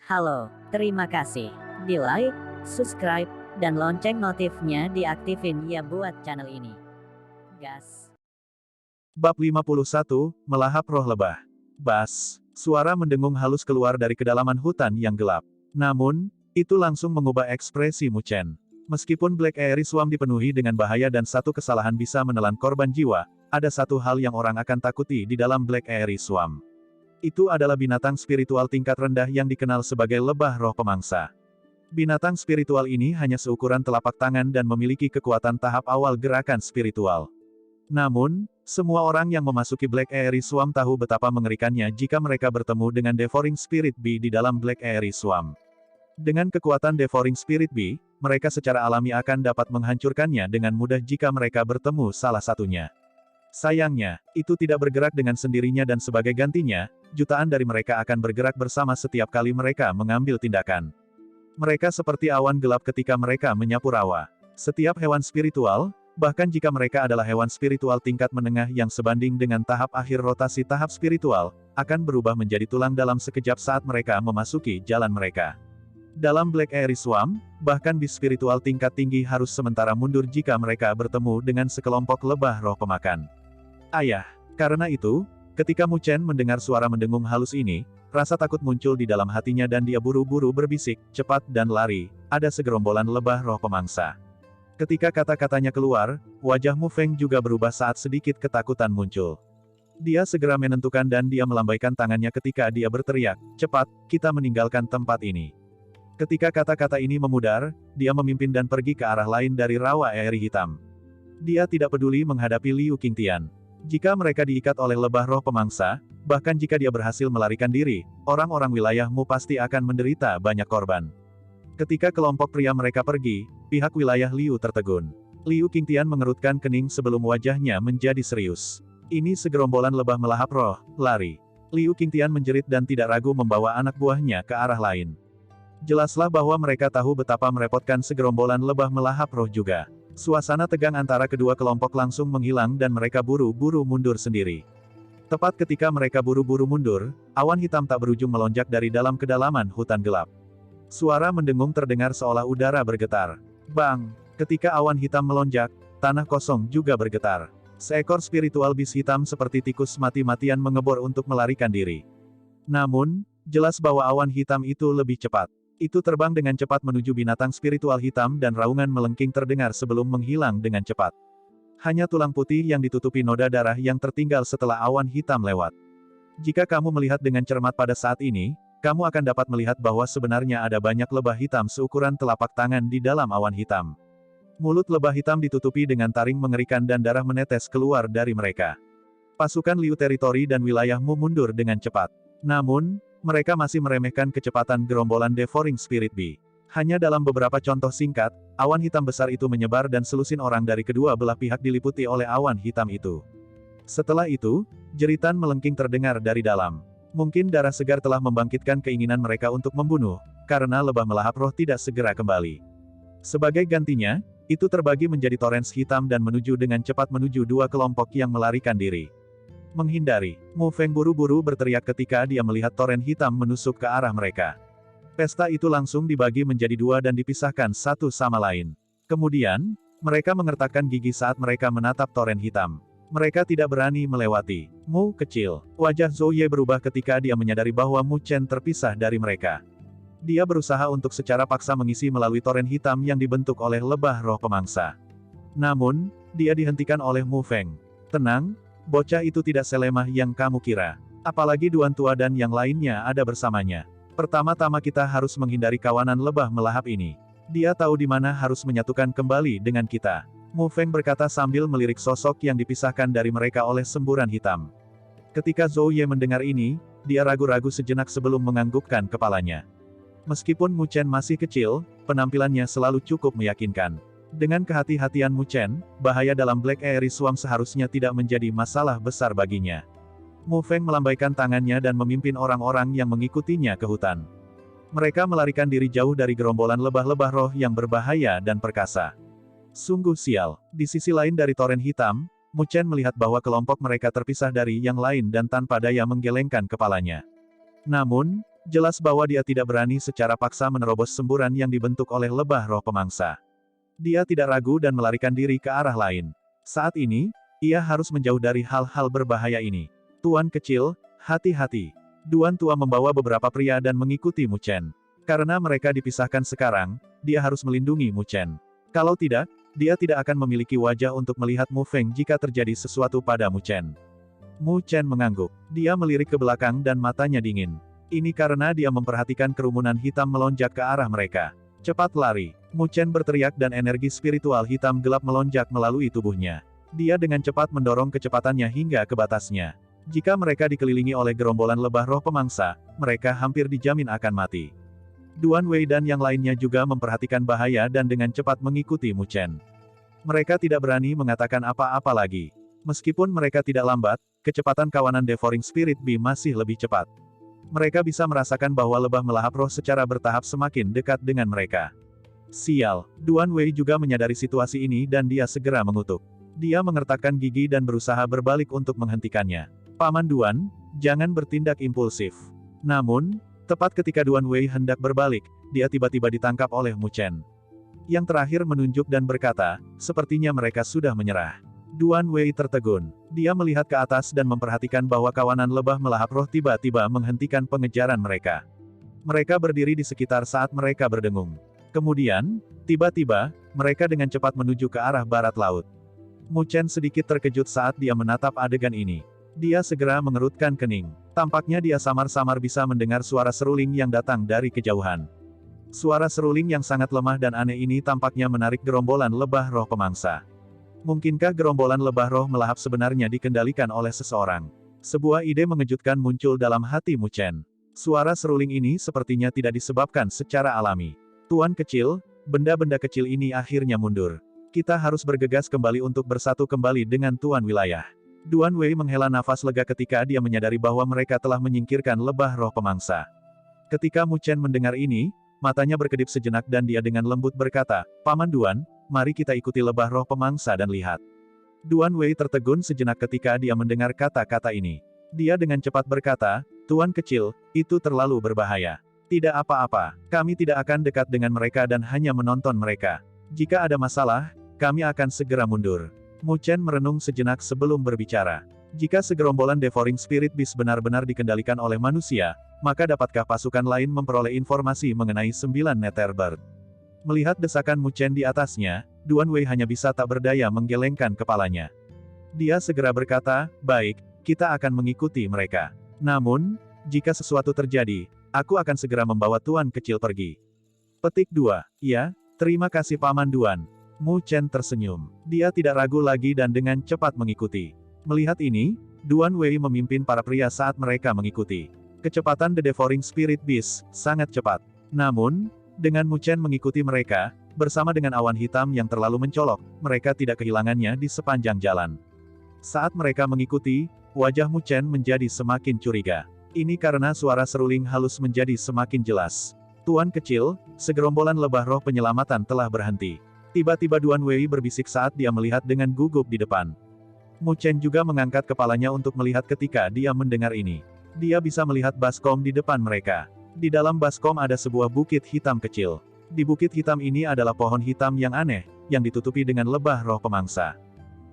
Halo, terima kasih. Di like, subscribe, dan lonceng notifnya diaktifin ya buat channel ini. Gas. Bab 51, Melahap Roh Lebah. Bas, suara mendengung halus keluar dari kedalaman hutan yang gelap. Namun, itu langsung mengubah ekspresi Mu Chen. Meskipun Black Airy Swarm dipenuhi dengan bahaya dan satu kesalahan bisa menelan korban jiwa, ada satu hal yang orang akan takuti di dalam Black Airy Swarm. Itu adalah binatang spiritual tingkat rendah yang dikenal sebagai lebah roh pemangsa. Binatang spiritual ini hanya seukuran telapak tangan dan memiliki kekuatan tahap awal gerakan spiritual. Namun, semua orang yang memasuki Black Airy Swarm tahu betapa mengerikannya jika mereka bertemu dengan Devouring Spirit Bee di dalam Black Airy Swarm. Dengan kekuatan Devouring Spirit Bee, mereka secara alami akan dapat menghancurkannya dengan mudah jika mereka bertemu salah satunya. Sayangnya, itu tidak bergerak dengan sendirinya dan sebagai gantinya, jutaan dari mereka akan bergerak bersama setiap kali mereka mengambil tindakan. Mereka seperti awan gelap ketika mereka menyapu rawa. Setiap hewan spiritual, bahkan jika mereka adalah hewan spiritual tingkat menengah yang sebanding dengan tahap akhir rotasi tahap spiritual, akan berubah menjadi tulang dalam sekejap saat mereka memasuki jalan mereka. Dalam Black Airy Swarm, bahkan bis spiritual tingkat tinggi harus sementara mundur jika mereka bertemu dengan sekelompok lebah roh pemakan. Ayah. Karena itu, ketika Mu Chen mendengar suara mendengung halus ini, rasa takut muncul di dalam hatinya dan dia buru-buru berbisik, cepat dan lari, ada segerombolan lebah roh pemangsa. Ketika kata-katanya keluar, wajah Mu Feng juga berubah saat sedikit ketakutan muncul. Dia segera menentukan dan dia melambaikan tangannya ketika dia berteriak, cepat, kita meninggalkan tempat ini. Ketika kata-kata ini memudar, dia memimpin dan pergi ke arah lain dari rawa air hitam. Dia tidak peduli menghadapi Liu Qingtian. Jika mereka diikat oleh lebah roh pemangsa, bahkan jika dia berhasil melarikan diri, orang-orang wilayahmu pasti akan menderita banyak korban. Ketika kelompok pria mereka pergi, pihak wilayah Liu tertegun. Liu Qingtian mengerutkan kening sebelum wajahnya menjadi serius. Ini segerombolan lebah melahap roh, lari. Liu Qingtian menjerit dan tidak ragu membawa anak buahnya ke arah lain. Jelaslah bahwa mereka tahu betapa merepotkan segerombolan lebah melahap roh juga. Suasana tegang antara kedua kelompok langsung menghilang dan mereka buru-buru mundur sendiri. Tepat ketika mereka buru-buru mundur, awan hitam tak berujung melonjak dari dalam kedalaman hutan gelap. Suara mendengung terdengar seolah udara bergetar. Bang! Ketika awan hitam melonjak, tanah kosong juga bergetar. Seekor spiritual bis hitam seperti tikus mati-matian mengebor untuk melarikan diri. Namun, jelas bahwa awan hitam itu lebih cepat. Itu terbang dengan cepat menuju binatang spiritual hitam dan raungan melengking terdengar sebelum menghilang dengan cepat. Hanya tulang putih yang ditutupi noda darah yang tertinggal setelah awan hitam lewat. Jika kamu melihat dengan cermat pada saat ini, kamu akan dapat melihat bahwa sebenarnya ada banyak lebah hitam seukuran telapak tangan di dalam awan hitam. Mulut lebah hitam ditutupi dengan taring mengerikan dan darah menetes keluar dari mereka. Pasukan Liu Teritori dan wilayahmu mundur dengan cepat. Namun, mereka masih meremehkan kecepatan gerombolan Devouring Spirit Bee. Hanya dalam beberapa contoh singkat, awan hitam besar itu menyebar dan selusin orang dari kedua belah pihak diliputi oleh awan hitam itu. Setelah itu, jeritan melengking terdengar dari dalam. Mungkin darah segar telah membangkitkan keinginan mereka untuk membunuh, karena lebah melahap roh tidak segera kembali. Sebagai gantinya, itu terbagi menjadi torrents hitam dan menuju dengan cepat menuju dua kelompok yang melarikan diri. Menghindari, Mu Feng buru-buru berteriak ketika dia melihat toren hitam menusuk ke arah mereka. Pesta itu langsung dibagi menjadi dua dan dipisahkan satu sama lain. Kemudian, mereka mengertakkan gigi saat mereka menatap toren hitam. Mereka tidak berani melewati. Mu kecil. Wajah Zhou Ye berubah ketika dia menyadari bahwa Mu Chen terpisah dari mereka. Dia berusaha untuk secara paksa mengisi melalui toren hitam yang dibentuk oleh lebah roh pemangsa. Namun, dia dihentikan oleh Mu Feng. Tenang, bocah itu tidak selemah yang kamu kira. Apalagi Duan Tua dan yang lainnya ada bersamanya. Pertama-tama kita harus menghindari kawanan lebah melahap ini. Dia tahu di mana harus menyatukan kembali dengan kita. Mu Feng berkata sambil melirik sosok yang dipisahkan dari mereka oleh semburan hitam. Ketika Zhou Ye mendengar ini, dia ragu-ragu sejenak sebelum menganggukkan kepalanya. Meskipun Mu Chen masih kecil, penampilannya selalu cukup meyakinkan. Dengan kehati-hatian Mu Chen, bahaya dalam Black Airy Swarm seharusnya tidak menjadi masalah besar baginya. Mu Feng melambaikan tangannya dan memimpin orang-orang yang mengikutinya ke hutan. Mereka melarikan diri jauh dari gerombolan lebah-lebah roh yang berbahaya dan perkasa. Sungguh sial. Di sisi lain dari toren hitam, Mu Chen melihat bahwa kelompok mereka terpisah dari yang lain dan tanpa daya menggelengkan kepalanya. Namun, Jelas bahwa dia tidak berani secara paksa menerobos semburan yang dibentuk oleh lebah roh pemangsa. Dia tidak ragu dan melarikan diri ke arah lain. Saat ini, ia harus menjauh dari hal-hal berbahaya ini. Tuan kecil, hati-hati. Duan tua membawa beberapa pria dan mengikuti Mu Chen. Karena mereka dipisahkan sekarang, dia harus melindungi Mu Chen. Kalau tidak, dia tidak akan memiliki wajah untuk melihat Mu Feng jika terjadi sesuatu pada Mu Chen. Mu Chen mengangguk. Dia melirik ke belakang dan matanya dingin. Ini karena dia memperhatikan kerumunan hitam melonjak ke arah mereka. Cepat lari. Mu Chen berteriak dan energi spiritual hitam gelap melonjak melalui tubuhnya. Dia dengan cepat mendorong kecepatannya hingga ke batasnya. Jika mereka dikelilingi oleh gerombolan lebah roh pemangsa, mereka hampir dijamin akan mati. Duan Wei dan yang lainnya juga memperhatikan bahaya dan dengan cepat mengikuti Mu Chen. Mereka tidak berani mengatakan apa-apa lagi. Meskipun mereka tidak lambat, kecepatan kawanan Devouring Spirit Bee masih lebih cepat. Mereka bisa merasakan bahwa lebah melahap roh secara bertahap semakin dekat dengan mereka. Sial, Duan Wei juga menyadari situasi ini dan dia segera mengutuk. Dia mengertakkan gigi dan berusaha berbalik untuk menghentikannya. Paman Duan, jangan bertindak impulsif. Namun, tepat ketika Duan Wei hendak berbalik, dia tiba-tiba ditangkap oleh Mu Chen. Yang terakhir menunjuk dan berkata, sepertinya mereka sudah menyerah. Duan Wei tertegun. Dia melihat ke atas dan memperhatikan bahwa kawanan lebah melahap roh tiba-tiba menghentikan pengejaran mereka. Mereka berdiri di sekitar saat mereka berdengung. Kemudian, tiba-tiba, mereka dengan cepat menuju ke arah barat laut. Mu Chen sedikit terkejut saat dia menatap adegan ini. Dia segera mengerutkan kening. Tampaknya dia samar-samar bisa mendengar suara seruling yang datang dari kejauhan. Suara seruling yang sangat lemah dan aneh ini tampaknya menarik gerombolan lebah roh pemangsa. Mungkinkah gerombolan lebah roh melahap sebenarnya dikendalikan oleh seseorang? Sebuah ide mengejutkan muncul dalam hati Mu Chen. Suara seruling ini sepertinya tidak disebabkan secara alami. Tuan kecil, benda-benda kecil ini akhirnya mundur. Kita harus bergegas kembali untuk bersatu kembali dengan Tuan Wilayah. Duan Wei menghela nafas lega ketika dia menyadari bahwa mereka telah menyingkirkan lebah roh pemangsa. Ketika Mu Chen mendengar ini, matanya berkedip sejenak dan dia dengan lembut berkata, Paman Duan, mari kita ikuti lebah roh pemangsa dan lihat. Duan Wei tertegun sejenak ketika dia mendengar kata-kata ini. Dia dengan cepat berkata, Tuan kecil, itu terlalu berbahaya. Tidak apa-apa, kami tidak akan dekat dengan mereka dan hanya menonton mereka. Jika ada masalah, kami akan segera mundur. Mu Chen merenung sejenak sebelum berbicara. Jika segerombolan Devouring Spirit Beast benar-benar dikendalikan oleh manusia, maka dapatkah pasukan lain memperoleh informasi mengenai 9 Netherbird? Melihat desakan Mu Chen di atasnya, Duan Wei hanya bisa tak berdaya menggelengkan kepalanya. Dia segera berkata, baik, kita akan mengikuti mereka. Namun, jika sesuatu terjadi, aku akan segera membawa Tuan kecil pergi. Petik 2. Ya, terima kasih Paman Duan. Mu Chen tersenyum. Dia tidak ragu lagi dan dengan cepat mengikuti. Melihat ini, Duan Wei memimpin para pria saat mereka mengikuti. Kecepatan The Devouring Spirit Beast sangat cepat. Namun, dengan Mu Chen mengikuti mereka, bersama dengan awan hitam yang terlalu mencolok, mereka tidak kehilangannya di sepanjang jalan. Saat mereka mengikuti, wajah Mu Chen menjadi semakin curiga. Ini karena suara seruling halus menjadi semakin jelas. Tuan kecil, segerombolan lebah roh penyelamatan telah berhenti. Tiba-tiba Duan Wei berbisik saat dia melihat dengan gugup di depan. Mu Chen juga mengangkat kepalanya untuk melihat ketika dia mendengar ini. Dia bisa melihat baskom di depan mereka. Di dalam baskom ada sebuah bukit hitam kecil. Di bukit hitam ini adalah pohon hitam yang aneh, yang ditutupi dengan lebah roh pemangsa.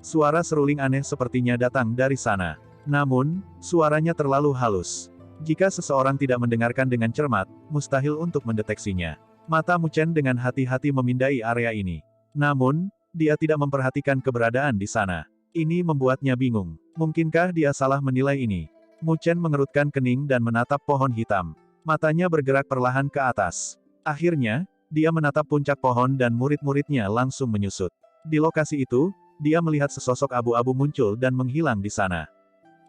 Suara seruling aneh sepertinya datang dari sana. Namun, suaranya terlalu halus. Jika seseorang tidak mendengarkan dengan cermat, mustahil untuk mendeteksinya. Mata Mu Chen dengan hati-hati memindai area ini. Namun, dia tidak memperhatikan keberadaan di sana. Ini membuatnya bingung. Mungkinkah dia salah menilai ini? Mu Chen mengerutkan kening dan menatap pohon hitam. Matanya bergerak perlahan ke atas. Akhirnya, dia menatap puncak pohon dan murid-muridnya langsung menyusut. Di lokasi itu, dia melihat sesosok abu-abu muncul dan menghilang di sana.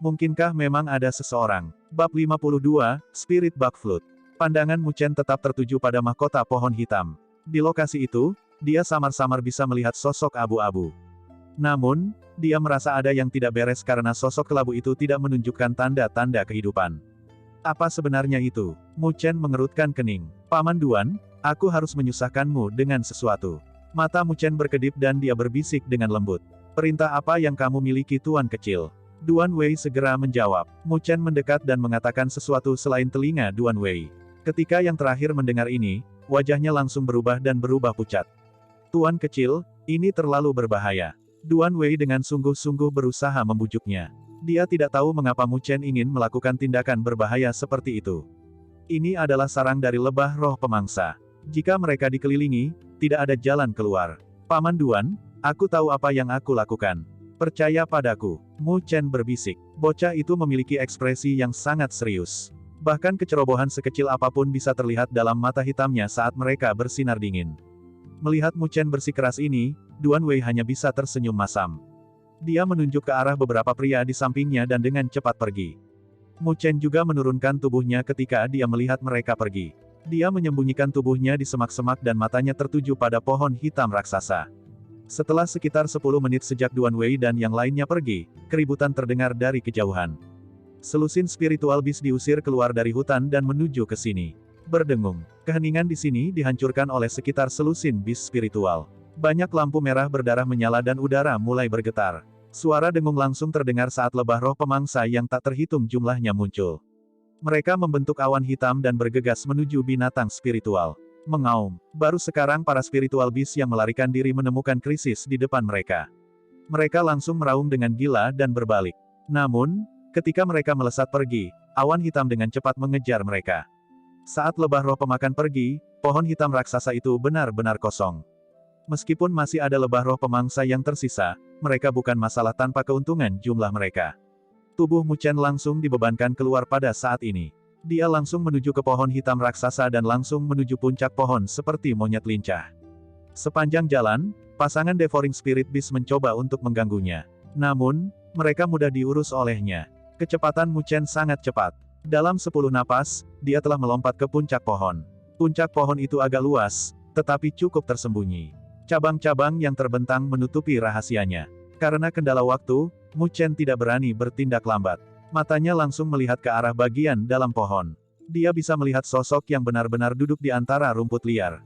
Mungkinkah memang ada seseorang? Bab 52, Spirit Bug Flute. Pandangan Mu Chen tetap tertuju pada mahkota pohon hitam. Di lokasi itu, dia samar-samar bisa melihat sosok abu-abu. Namun, dia merasa ada yang tidak beres karena sosok kelabu itu tidak menunjukkan tanda-tanda kehidupan. Apa sebenarnya itu? Mu Chen mengerutkan kening. Paman Duan, aku harus menyusahkanmu dengan sesuatu. Mata Mu Chen berkedip dan dia berbisik dengan lembut. Perintah apa yang kamu miliki Tuan kecil? Duan Wei segera menjawab. Mu Chen mendekat dan mengatakan sesuatu selain telinga Duan Wei. Ketika yang terakhir mendengar ini, wajahnya langsung berubah dan berubah pucat. Tuan kecil, ini terlalu berbahaya. Duan Wei dengan sungguh-sungguh berusaha membujuknya. Dia tidak tahu mengapa Mu Chen ingin melakukan tindakan berbahaya seperti itu. Ini adalah sarang dari lebah roh pemangsa. Jika mereka dikelilingi, tidak ada jalan keluar. Paman Duan, aku tahu apa yang aku lakukan. Percaya padaku, Mu Chen berbisik. Bocah itu memiliki ekspresi yang sangat serius. Bahkan kecerobohan sekecil apapun bisa terlihat dalam mata hitamnya saat mereka bersinar dingin. Melihat Mu Chen bersikeras ini, Duan Wei hanya bisa tersenyum masam. Dia menunjuk ke arah beberapa pria di sampingnya dan dengan cepat pergi. Mu Chen juga menurunkan tubuhnya ketika dia melihat mereka pergi. Dia menyembunyikan tubuhnya di semak-semak dan matanya tertuju pada pohon hitam raksasa. Setelah sekitar 10 menit sejak Duan Wei dan yang lainnya pergi, keributan terdengar dari kejauhan. Selusin spiritual beast diusir keluar dari hutan dan menuju ke sini. Berdengung. Keheningan di sini dihancurkan oleh sekitar selusin beast spiritual. Banyak lampu merah berdarah menyala dan udara mulai bergetar. Suara dengung langsung terdengar saat lebah roh pemangsa yang tak terhitung jumlahnya muncul. Mereka membentuk awan hitam dan bergegas menuju binatang spiritual. Mengaum. Baru sekarang para spiritual beast yang melarikan diri menemukan krisis di depan mereka. Mereka langsung meraung dengan gila dan berbalik. Namun, ketika mereka melesat pergi, awan hitam dengan cepat mengejar mereka. Saat lebah roh pemakan pergi, pohon hitam raksasa itu benar-benar kosong. Meskipun masih ada lebah roh pemangsa yang tersisa, mereka bukan masalah tanpa keuntungan jumlah mereka. Tubuh Mu Chen langsung dibebankan keluar pada saat ini. Dia langsung menuju ke pohon hitam raksasa dan langsung menuju puncak pohon seperti monyet lincah. Sepanjang jalan, pasangan Devouring Spirit Beast mencoba untuk mengganggunya. Namun, mereka mudah diurus olehnya. Kecepatan Mu Chen sangat cepat. Dalam 10 napas, dia telah melompat ke puncak pohon. Puncak pohon itu agak luas, tetapi cukup tersembunyi. Cabang-cabang yang terbentang menutupi rahasianya. Karena kendala waktu, Mu Chen tidak berani bertindak lambat. Matanya langsung melihat ke arah bagian dalam pohon. Dia bisa melihat sosok yang benar-benar duduk di antara rumput liar.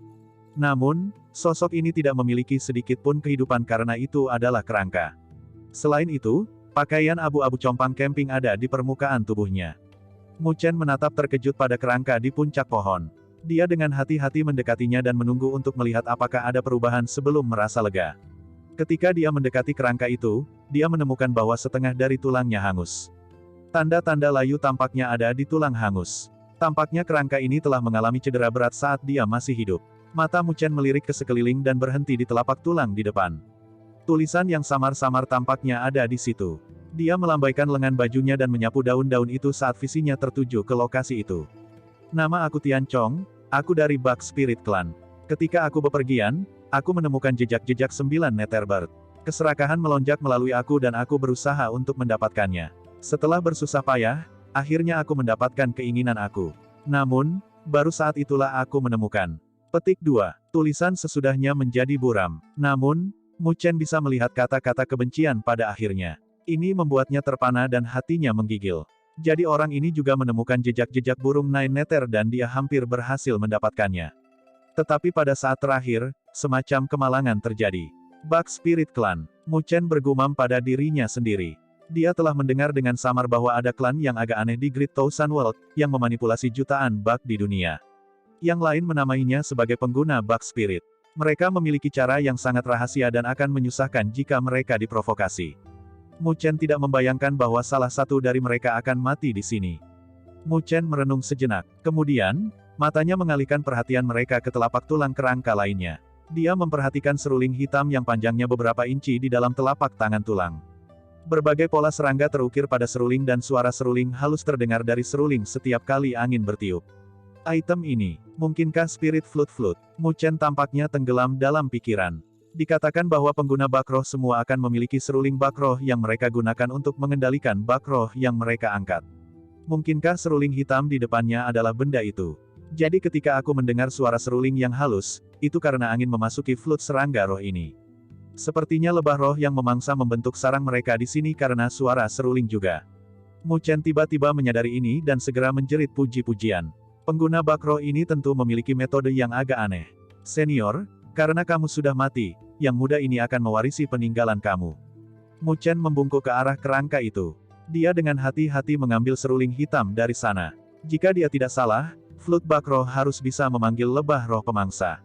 Namun, sosok ini tidak memiliki sedikit pun kehidupan karena itu adalah kerangka. Selain itu, pakaian abu-abu compang camping ada di permukaan tubuhnya. Mu Chen menatap terkejut pada kerangka di puncak pohon. Dia dengan hati-hati mendekatinya dan menunggu untuk melihat apakah ada perubahan sebelum merasa lega. Ketika dia mendekati kerangka itu, dia menemukan bahwa setengah dari tulangnya hangus. Tanda-tanda layu tampaknya ada di tulang hangus. Tampaknya kerangka ini telah mengalami cedera berat saat dia masih hidup. Mata Mu Chen melirik ke sekeliling dan berhenti di telapak tulang di depan. Tulisan yang samar-samar tampaknya ada di situ. Dia melambaikan lengan bajunya dan menyapu daun-daun itu saat visinya tertuju ke lokasi itu. Nama aku Tian Chong, aku dari Bug Spirit Clan. Ketika aku bepergian, aku menemukan jejak-jejak 9 Netherbird. Keserakahan melonjak melalui aku dan aku berusaha untuk mendapatkannya. Setelah bersusah payah, akhirnya aku mendapatkan keinginan aku. Namun, baru saat itulah aku menemukan. Petik 2. Tulisan sesudahnya menjadi buram. Namun, Mu Chen bisa melihat kata-kata kebencian pada akhirnya. Ini membuatnya terpana dan hatinya menggigil. Jadi orang ini juga menemukan jejak-jejak burung Nine Nether dan dia hampir berhasil mendapatkannya. Tetapi pada saat terakhir, semacam kemalangan terjadi. Bug Spirit Clan. Mu Chen bergumam pada dirinya sendiri. Dia telah mendengar dengan samar bahwa ada klan yang agak aneh di Great Thousand World, yang memanipulasi jutaan bug di dunia. Yang lain menamainya sebagai pengguna Bug Spirit. Mereka memiliki cara yang sangat rahasia dan akan menyusahkan jika mereka diprovokasi. Mu Chen tidak membayangkan bahwa salah satu dari mereka akan mati di sini. Mu Chen merenung sejenak. Kemudian, matanya mengalihkan perhatian mereka ke telapak tulang kerangka lainnya. Dia memperhatikan seruling hitam yang panjangnya beberapa inci di dalam telapak tangan tulang. Berbagai pola serangga terukir pada seruling dan suara seruling halus terdengar dari seruling setiap kali angin bertiup. Item ini, mungkinkah spirit flute? Mu Chen tampaknya tenggelam dalam pikiran. Dikatakan bahwa pengguna Bakroh semua akan memiliki seruling Bakroh yang mereka gunakan untuk mengendalikan Bakroh yang mereka angkat. Mungkinkah seruling hitam di depannya adalah benda itu? Jadi ketika aku mendengar suara seruling yang halus, itu karena angin memasuki flute serangga roh ini. Sepertinya lebah roh yang memangsa membentuk sarang mereka di sini karena suara seruling juga. Mu Chen tiba-tiba menyadari ini dan segera menjerit puji-pujian. Pengguna Bakroh ini tentu memiliki metode yang agak aneh. Senior, karena kamu sudah mati, yang muda ini akan mewarisi peninggalan kamu. Mu Chen membungkuk ke arah kerangka itu. Dia dengan hati-hati mengambil seruling hitam dari sana. Jika dia tidak salah, Flute Bakroh harus bisa memanggil lebah roh pemangsa.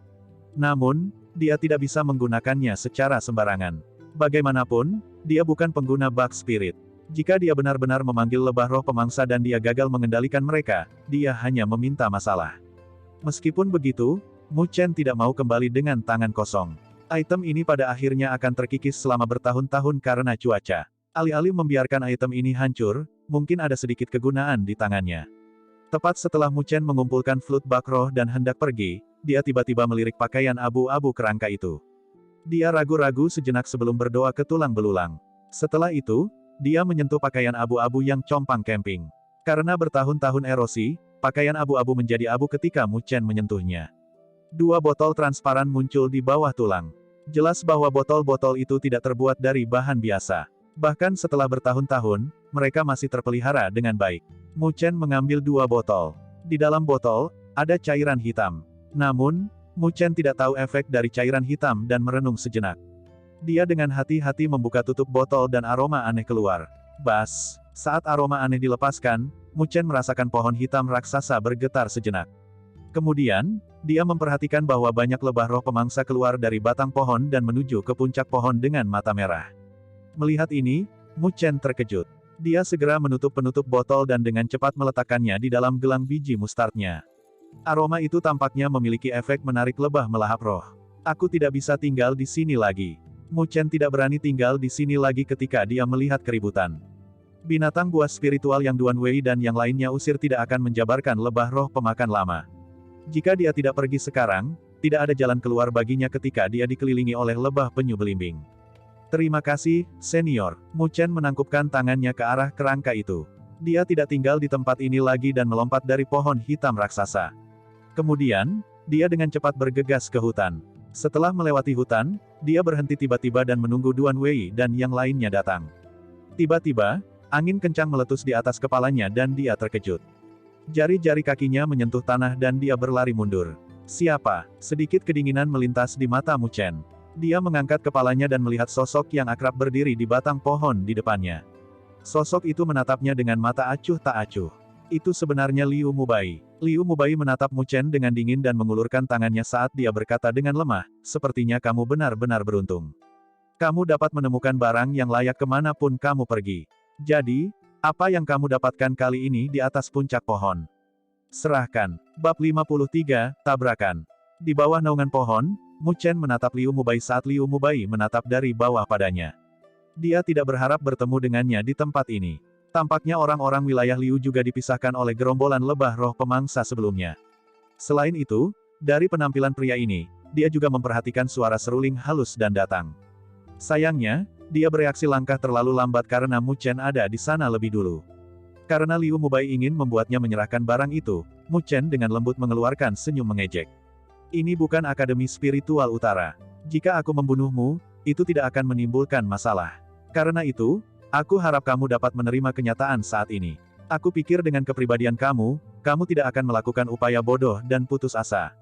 Namun, dia tidak bisa menggunakannya secara sembarangan. Bagaimanapun, dia bukan pengguna Bug Spirit. Jika dia benar-benar memanggil lebah roh pemangsa dan dia gagal mengendalikan mereka, dia hanya meminta masalah. Meskipun begitu, Mu Chen tidak mau kembali dengan tangan kosong. Item ini pada akhirnya akan terkikis selama bertahun-tahun karena cuaca. Alih-alih membiarkan item ini hancur, mungkin ada sedikit kegunaan di tangannya. Tepat setelah Mu Chen mengumpulkan Flute Bakroh dan hendak pergi, dia tiba-tiba melirik pakaian abu-abu kerangka itu. Dia ragu-ragu sejenak sebelum berdoa ke tulang belulang. Setelah itu, dia menyentuh pakaian abu-abu yang compang camping. Karena bertahun-tahun erosi, pakaian abu-abu menjadi abu ketika Mu Chen menyentuhnya. 2 botol transparan muncul di bawah tulang. Jelas bahwa botol-botol itu tidak terbuat dari bahan biasa. Bahkan setelah bertahun-tahun, mereka masih terpelihara dengan baik. Mu Chen mengambil 2 botol. Di dalam botol, ada cairan hitam. Namun, Mu Chen tidak tahu efek dari cairan hitam dan merenung sejenak. Dia dengan hati-hati membuka tutup botol dan aroma aneh keluar. Bas! Saat aroma aneh dilepaskan, Mu Chen merasakan pohon hitam raksasa bergetar sejenak. Kemudian, dia memperhatikan bahwa banyak lebah roh pemangsa keluar dari batang pohon dan menuju ke puncak pohon dengan mata merah. Melihat ini, Mu Chen terkejut. Dia segera menutup penutup botol dan dengan cepat meletakkannya di dalam gelang biji mustardnya. Aroma itu tampaknya memiliki efek menarik lebah melahap roh. Aku tidak bisa tinggal di sini lagi. Mu Chen tidak berani tinggal di sini lagi ketika dia melihat keributan. Binatang buas spiritual yang Duan Wei dan yang lainnya usir tidak akan menjabarkan lebah roh pemakan lama. Jika dia tidak pergi sekarang, tidak ada jalan keluar baginya ketika dia dikelilingi oleh lebah penyu belimbing. Terima kasih, senior. Mu Chen menangkupkan tangannya ke arah kerangka itu. Dia tidak tinggal di tempat ini lagi dan melompat dari pohon hitam raksasa. Kemudian, dia dengan cepat bergegas ke hutan. Setelah melewati hutan, dia berhenti tiba-tiba dan menunggu Duan Wei dan yang lainnya datang. Tiba-tiba, angin kencang meletus di atas kepalanya dan dia terkejut. Jari-jari kakinya menyentuh tanah dan dia berlari mundur. Siapa? Sedikit kedinginan melintas di mata Mu Chen. Dia mengangkat kepalanya dan melihat sosok yang akrab berdiri di batang pohon di depannya. Sosok itu menatapnya dengan mata acuh tak acuh. Itu sebenarnya Liu Mubai. Liu Mubai menatap Mu Chen dengan dingin dan mengulurkan tangannya saat dia berkata dengan lemah, sepertinya kamu benar-benar beruntung. Kamu dapat menemukan barang yang layak kemanapun kamu pergi. Jadi, apa yang kamu dapatkan kali ini di atas puncak pohon? Serahkan. Bab 53, Tabrakan. Di bawah naungan pohon, Mu Chen menatap Liu Mubai saat Liu Mubai menatap dari bawah padanya. Dia tidak berharap bertemu dengannya di tempat ini. Tampaknya orang-orang wilayah Liu juga dipisahkan oleh gerombolan lebah roh pemangsa sebelumnya. Selain itu, dari penampilan pria ini, dia juga memperhatikan suara seruling halus dan datang. Sayangnya, dia bereaksi langkah terlalu lambat karena Mu Chen ada di sana lebih dulu. Karena Liu Mubai ingin membuatnya menyerahkan barang itu, Mu Chen dengan lembut mengeluarkan senyum mengejek. Ini bukan Akademi Spiritual Utara. Jika aku membunuhmu, itu tidak akan menimbulkan masalah. Karena itu, aku harap kamu dapat menerima kenyataan saat ini. Aku pikir dengan kepribadian kamu, kamu tidak akan melakukan upaya bodoh dan putus asa.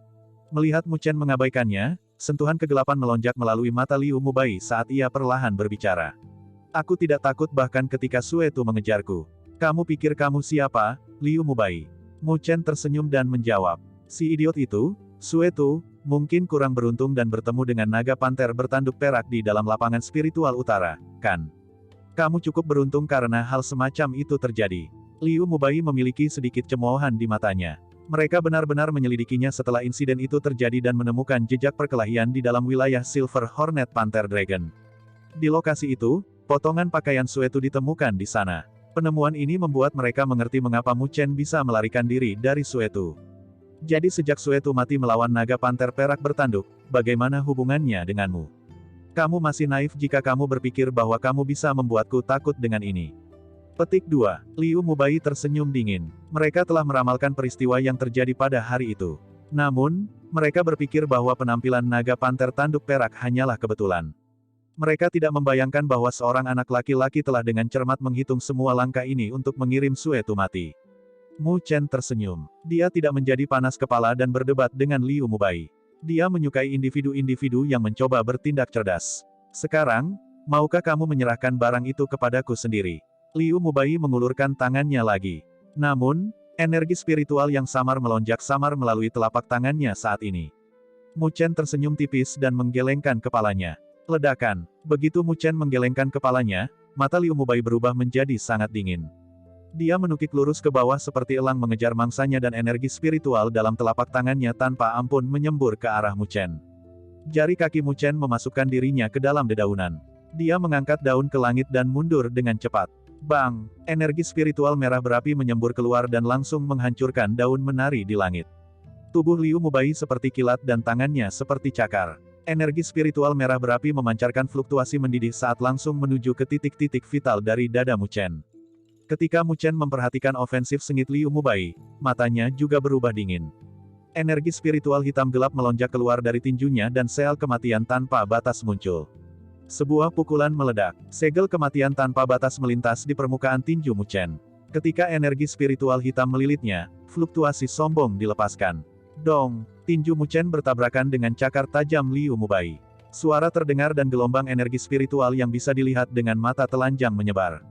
Melihat Mu Chen mengabaikannya, sentuhan kegelapan melonjak melalui mata Liu Mubai saat ia perlahan berbicara. Aku tidak takut bahkan ketika Suetu mengejarku. Kamu pikir kamu siapa, Liu Mubai? Mu Chen tersenyum dan menjawab. Si idiot itu, Suetu, mungkin kurang beruntung dan bertemu dengan naga panter bertanduk perak di dalam lapangan spiritual utara, kan? Kamu cukup beruntung karena hal semacam itu terjadi. Liu Mubai memiliki sedikit cemoohan di matanya. Mereka benar-benar menyelidikinya setelah insiden itu terjadi dan menemukan jejak perkelahian di dalam wilayah Silver Hornet Panther Dragon. Di lokasi itu, potongan pakaian Suetu ditemukan di sana. Penemuan ini membuat mereka mengerti mengapa Mu Chen bisa melarikan diri dari Suetu. Jadi sejak Suetu mati melawan naga panter perak bertanduk, bagaimana hubungannya denganmu? Kamu masih naif jika kamu berpikir bahwa kamu bisa membuatku takut dengan ini. Petik 2. Liu Mubai tersenyum dingin. Mereka telah meramalkan peristiwa yang terjadi pada hari itu. Namun, mereka berpikir bahwa penampilan naga panter tanduk perak hanyalah kebetulan. Mereka tidak membayangkan bahwa seorang anak laki-laki telah dengan cermat menghitung semua langkah ini untuk mengirim Suetu mati. Mu Chen tersenyum. Dia tidak menjadi panas kepala dan berdebat dengan Liu Mubai. Dia menyukai individu-individu yang mencoba bertindak cerdas. Sekarang, maukah kamu menyerahkan barang itu kepadaku sendiri? Liu Mubai mengulurkan tangannya lagi. Namun, Energi spiritual yang samar melonjak samar melalui telapak tangannya saat ini. Mu Chen tersenyum tipis dan menggelengkan kepalanya. Ledakan. Begitu Mu Chen menggelengkan kepalanya, mata Liu Mubai berubah menjadi sangat dingin. Dia menukik lurus ke bawah seperti elang mengejar mangsanya dan energi spiritual dalam telapak tangannya tanpa ampun menyembur ke arah Mu Chen. Jari kaki Mu Chen memasukkan dirinya ke dalam dedaunan. Dia mengangkat daun ke langit dan mundur dengan cepat. Bang! Energi spiritual merah berapi menyembur keluar dan langsung menghancurkan daun menari di langit. Tubuh Liu Mubai seperti kilat dan tangannya seperti cakar. Energi spiritual merah berapi memancarkan fluktuasi mendidih saat langsung menuju ke titik-titik vital dari dada Mu Chen. Ketika Mu Chen memperhatikan ofensif sengit Liu Mubai, matanya juga berubah dingin. Energi spiritual hitam gelap melonjak keluar dari tinjunya dan sel kematian tanpa batas muncul. Sebuah pukulan meledak. Segel kematian tanpa batas melintas di permukaan tinju Mu Chen. Ketika energi spiritual hitam melilitnya, fluktuasi sombong dilepaskan. Dong! Tinju Mu Chen bertabrakan dengan cakar tajam Liu Mubai. Suara terdengar dan gelombang energi spiritual yang bisa dilihat dengan mata telanjang menyebar.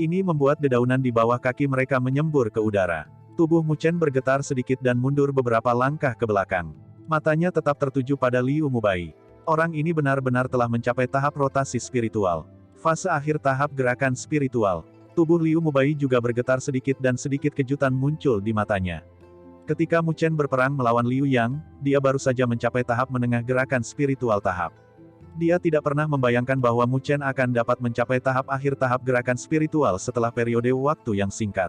Ini membuat dedaunan di bawah kaki mereka menyembur ke udara. Tubuh Mu Chen bergetar sedikit dan mundur beberapa langkah ke belakang. Matanya tetap tertuju pada Liu Mubai. Orang ini benar-benar telah mencapai tahap rotasi spiritual. Fase akhir tahap gerakan spiritual. Tubuh Liu Mubai juga bergetar sedikit dan sedikit kejutan muncul di matanya. Ketika Mu Chen berperang melawan Liu Yang, dia baru saja mencapai tahap menengah gerakan spiritual tahap. Dia tidak pernah membayangkan bahwa Mu Chen akan dapat mencapai tahap akhir tahap gerakan spiritual setelah periode waktu yang singkat.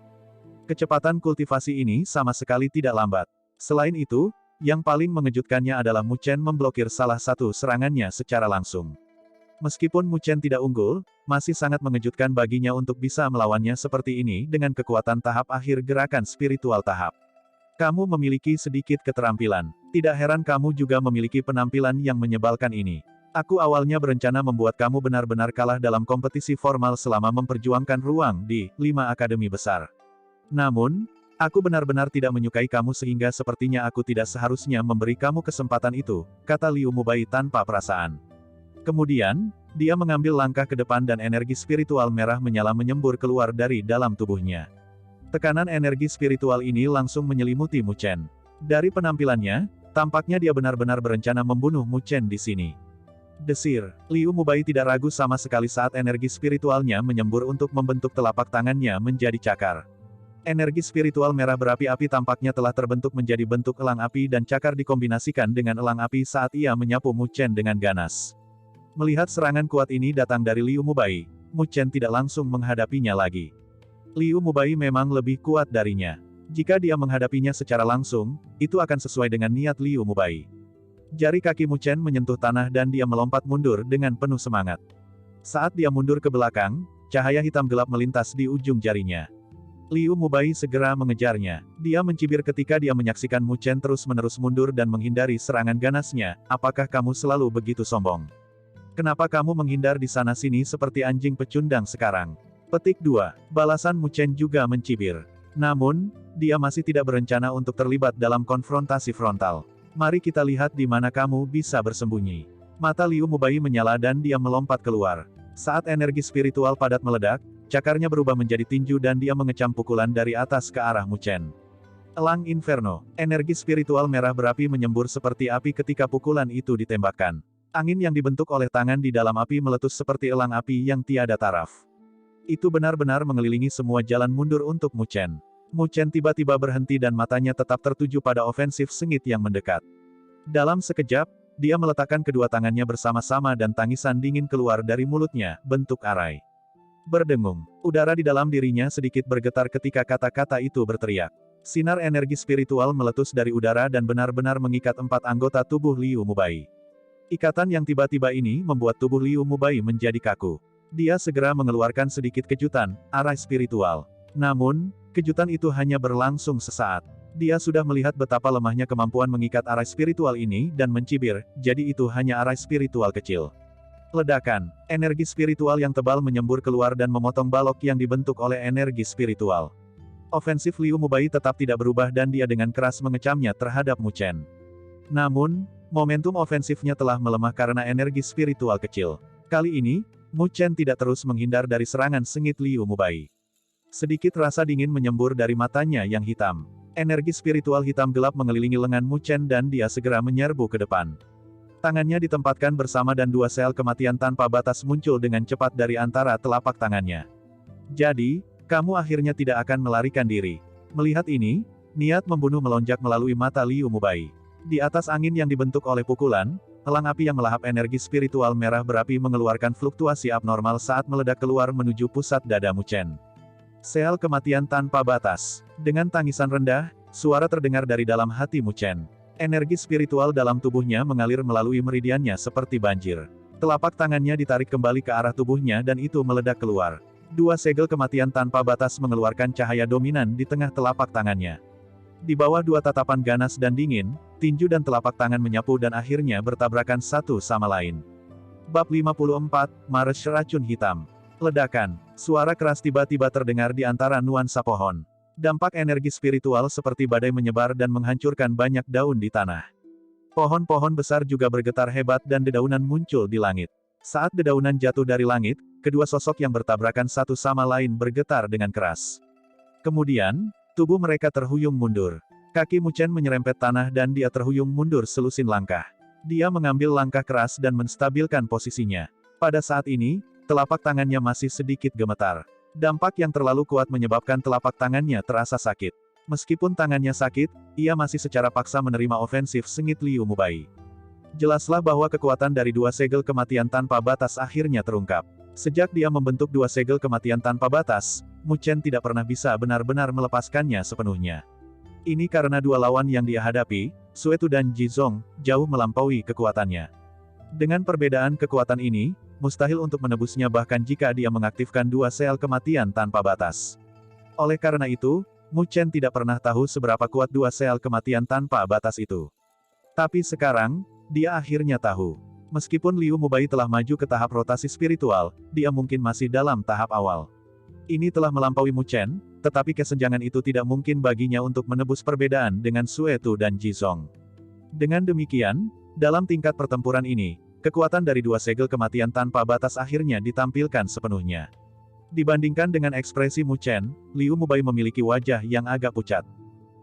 Kecepatan kultivasi ini sama sekali tidak lambat. Selain itu, yang paling mengejutkannya adalah Mu Chen memblokir salah satu serangannya secara langsung. Meskipun Mu Chen tidak unggul, masih sangat mengejutkan baginya untuk bisa melawannya seperti ini dengan kekuatan tahap akhir gerakan spiritual tahap. Kamu memiliki sedikit keterampilan. Tidak heran kamu juga memiliki penampilan yang menyebalkan ini. Aku awalnya berencana membuat kamu benar-benar kalah dalam kompetisi formal selama memperjuangkan ruang di 5 akademi besar. Namun, aku benar-benar tidak menyukai kamu sehingga sepertinya aku tidak seharusnya memberi kamu kesempatan itu, kata Liu Mubai tanpa perasaan. Kemudian, dia mengambil langkah ke depan dan energi spiritual merah menyala menyembur keluar dari dalam tubuhnya. Tekanan energi spiritual ini langsung menyelimuti Mu Chen. Dari penampilannya, tampaknya dia benar-benar berencana membunuh Mu Chen di sini. Desir, Liu Mubai tidak ragu sama sekali saat energi spiritualnya menyembur untuk membentuk telapak tangannya menjadi cakar. Energi spiritual merah berapi-api tampaknya telah terbentuk menjadi bentuk elang api dan cakar dikombinasikan dengan elang api saat ia menyapu Mu Chen dengan ganas. Melihat serangan kuat ini datang dari Liu Mubai, Mu Chen tidak langsung menghadapinya lagi. Liu Mubai memang lebih kuat darinya. Jika dia menghadapinya secara langsung, itu akan sesuai dengan niat Liu Mubai. Jari kaki Mu Chen menyentuh tanah dan dia melompat mundur dengan penuh semangat. Saat dia mundur ke belakang, cahaya hitam gelap melintas di ujung jarinya. Liu Mubai segera mengejarnya. Dia mencibir ketika dia menyaksikan Mu Chen terus-menerus mundur dan menghindari serangan ganasnya. Apakah kamu selalu begitu sombong? Kenapa kamu menghindar di sana-sini seperti anjing pecundang sekarang? Petik 2. Balasan Mu Chen juga mencibir. Namun, dia masih tidak berencana untuk terlibat dalam konfrontasi frontal. Mari kita lihat di mana kamu bisa bersembunyi. Mata Liu Mubai menyala dan dia melompat keluar. Saat energi spiritual padat meledak, cakarnya berubah menjadi tinju dan dia mengecam pukulan dari atas ke arah Mu Chen. Elang Inferno. Energi spiritual merah berapi menyembur seperti api ketika pukulan itu ditembakkan. Angin yang dibentuk oleh tangan di dalam api meletus seperti elang api yang tiada taraf. Itu benar-benar mengelilingi semua jalan mundur untuk Mu Chen. Mu Chen tiba-tiba berhenti dan matanya tetap tertuju pada ofensif sengit yang mendekat. Dalam sekejap, dia meletakkan kedua tangannya bersama-sama dan tangisan dingin keluar dari mulutnya, bentuk arai. Berdengung, udara di dalam dirinya sedikit bergetar ketika kata-kata itu berteriak. Sinar energi spiritual meletus dari udara dan benar-benar mengikat 4 anggota tubuh Liu Mubai. Ikatan yang tiba-tiba ini membuat tubuh Liu Mubai menjadi kaku. Dia segera mengeluarkan sedikit kejutan, arai spiritual. Namun, kejutan itu hanya berlangsung sesaat. Dia sudah melihat betapa lemahnya kemampuan mengikat arai spiritual ini dan mencibir, jadi itu hanya arai spiritual kecil. Ledakan, energi spiritual yang tebal menyembur keluar dan memotong balok yang dibentuk oleh energi spiritual. Ofensif Liu Mubai tetap tidak berubah dan dia dengan keras mengecamnya terhadap Mu Chen. Namun, momentum ofensifnya telah melemah karena energi spiritual kecil. Kali ini, Mu Chen tidak terus menghindar dari serangan sengit Liu Mubai. Sedikit rasa dingin menyembur dari matanya yang hitam. Energi spiritual hitam gelap mengelilingi lengan Mu Chen dan dia segera menyerbu ke depan. Tangannya ditempatkan bersama dan dua sel kematian tanpa batas muncul dengan cepat dari antara telapak tangannya. Jadi, kamu akhirnya tidak akan melarikan diri. Melihat ini, niat membunuh melonjak melalui mata Liu Mubai. Di atas angin yang dibentuk oleh pukulan, elang api yang melahap energi spiritual merah berapi mengeluarkan fluktuasi abnormal saat meledak keluar menuju pusat dada Mu Chen. Sel kematian tanpa batas. Dengan tangisan rendah, suara terdengar dari dalam hati Mu Chen. Energi spiritual dalam tubuhnya mengalir melalui meridiannya seperti banjir. Telapak tangannya ditarik kembali ke arah tubuhnya dan itu meledak keluar. Dua segel kematian tanpa batas mengeluarkan cahaya dominan di tengah telapak tangannya. Di bawah dua tatapan ganas dan dingin, tinju dan telapak tangan menyapu dan akhirnya bertabrakan satu sama lain. Bab 54, Mars Racun Hitam. Ledakan. Suara keras tiba-tiba terdengar di antara nuansa pohon. Dampak energi spiritual seperti badai menyebar dan menghancurkan banyak daun di tanah. Pohon-pohon besar juga bergetar hebat dan dedaunan muncul di langit. Saat dedaunan jatuh dari langit, kedua sosok yang bertabrakan satu sama lain bergetar dengan keras. Kemudian, tubuh mereka terhuyung mundur. Kaki Mu Chen menyerempet tanah dan dia terhuyung mundur selusin langkah. Dia mengambil langkah keras dan menstabilkan posisinya. Pada saat ini, telapak tangannya masih sedikit gemetar. Dampak yang terlalu kuat menyebabkan telapak tangannya terasa sakit. Meskipun tangannya sakit, ia masih secara paksa menerima ofensif sengit Liu Mubai. Jelaslah bahwa kekuatan dari dua segel kematian tanpa batas akhirnya terungkap. Sejak dia membentuk dua segel kematian tanpa batas, Mu Chen tidak pernah bisa benar-benar melepaskannya sepenuhnya. Ini karena dua lawan yang dia hadapi, Suetu dan Jizong, jauh melampaui kekuatannya. Dengan perbedaan kekuatan ini, mustahil untuk menebusnya bahkan jika dia mengaktifkan dua sel kematian tanpa batas. Oleh karena itu, Mu Chen tidak pernah tahu seberapa kuat dua sel kematian tanpa batas itu. Tapi sekarang, dia akhirnya tahu. Meskipun Liu Mubai telah maju ke tahap rotasi spiritual, dia mungkin masih dalam tahap awal. Ini telah melampaui Mu Chen, tetapi kesenjangan itu tidak mungkin baginya untuk menebus perbedaan dengan Suetu dan Jizong. Dengan demikian, dalam tingkat pertempuran ini, kekuatan dari dua segel kematian tanpa batas akhirnya ditampilkan sepenuhnya. Dibandingkan dengan ekspresi Mu Chen, Liu Mubai memiliki wajah yang agak pucat.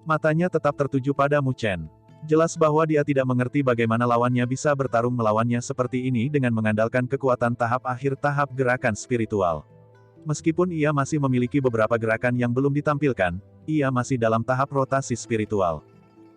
Matanya tetap tertuju pada Mu Chen. Jelas bahwa dia tidak mengerti bagaimana lawannya bisa bertarung melawannya seperti ini dengan mengandalkan kekuatan tahap akhir tahap gerakan spiritual. Meskipun ia masih memiliki beberapa gerakan yang belum ditampilkan, ia masih dalam tahap rotasi spiritual.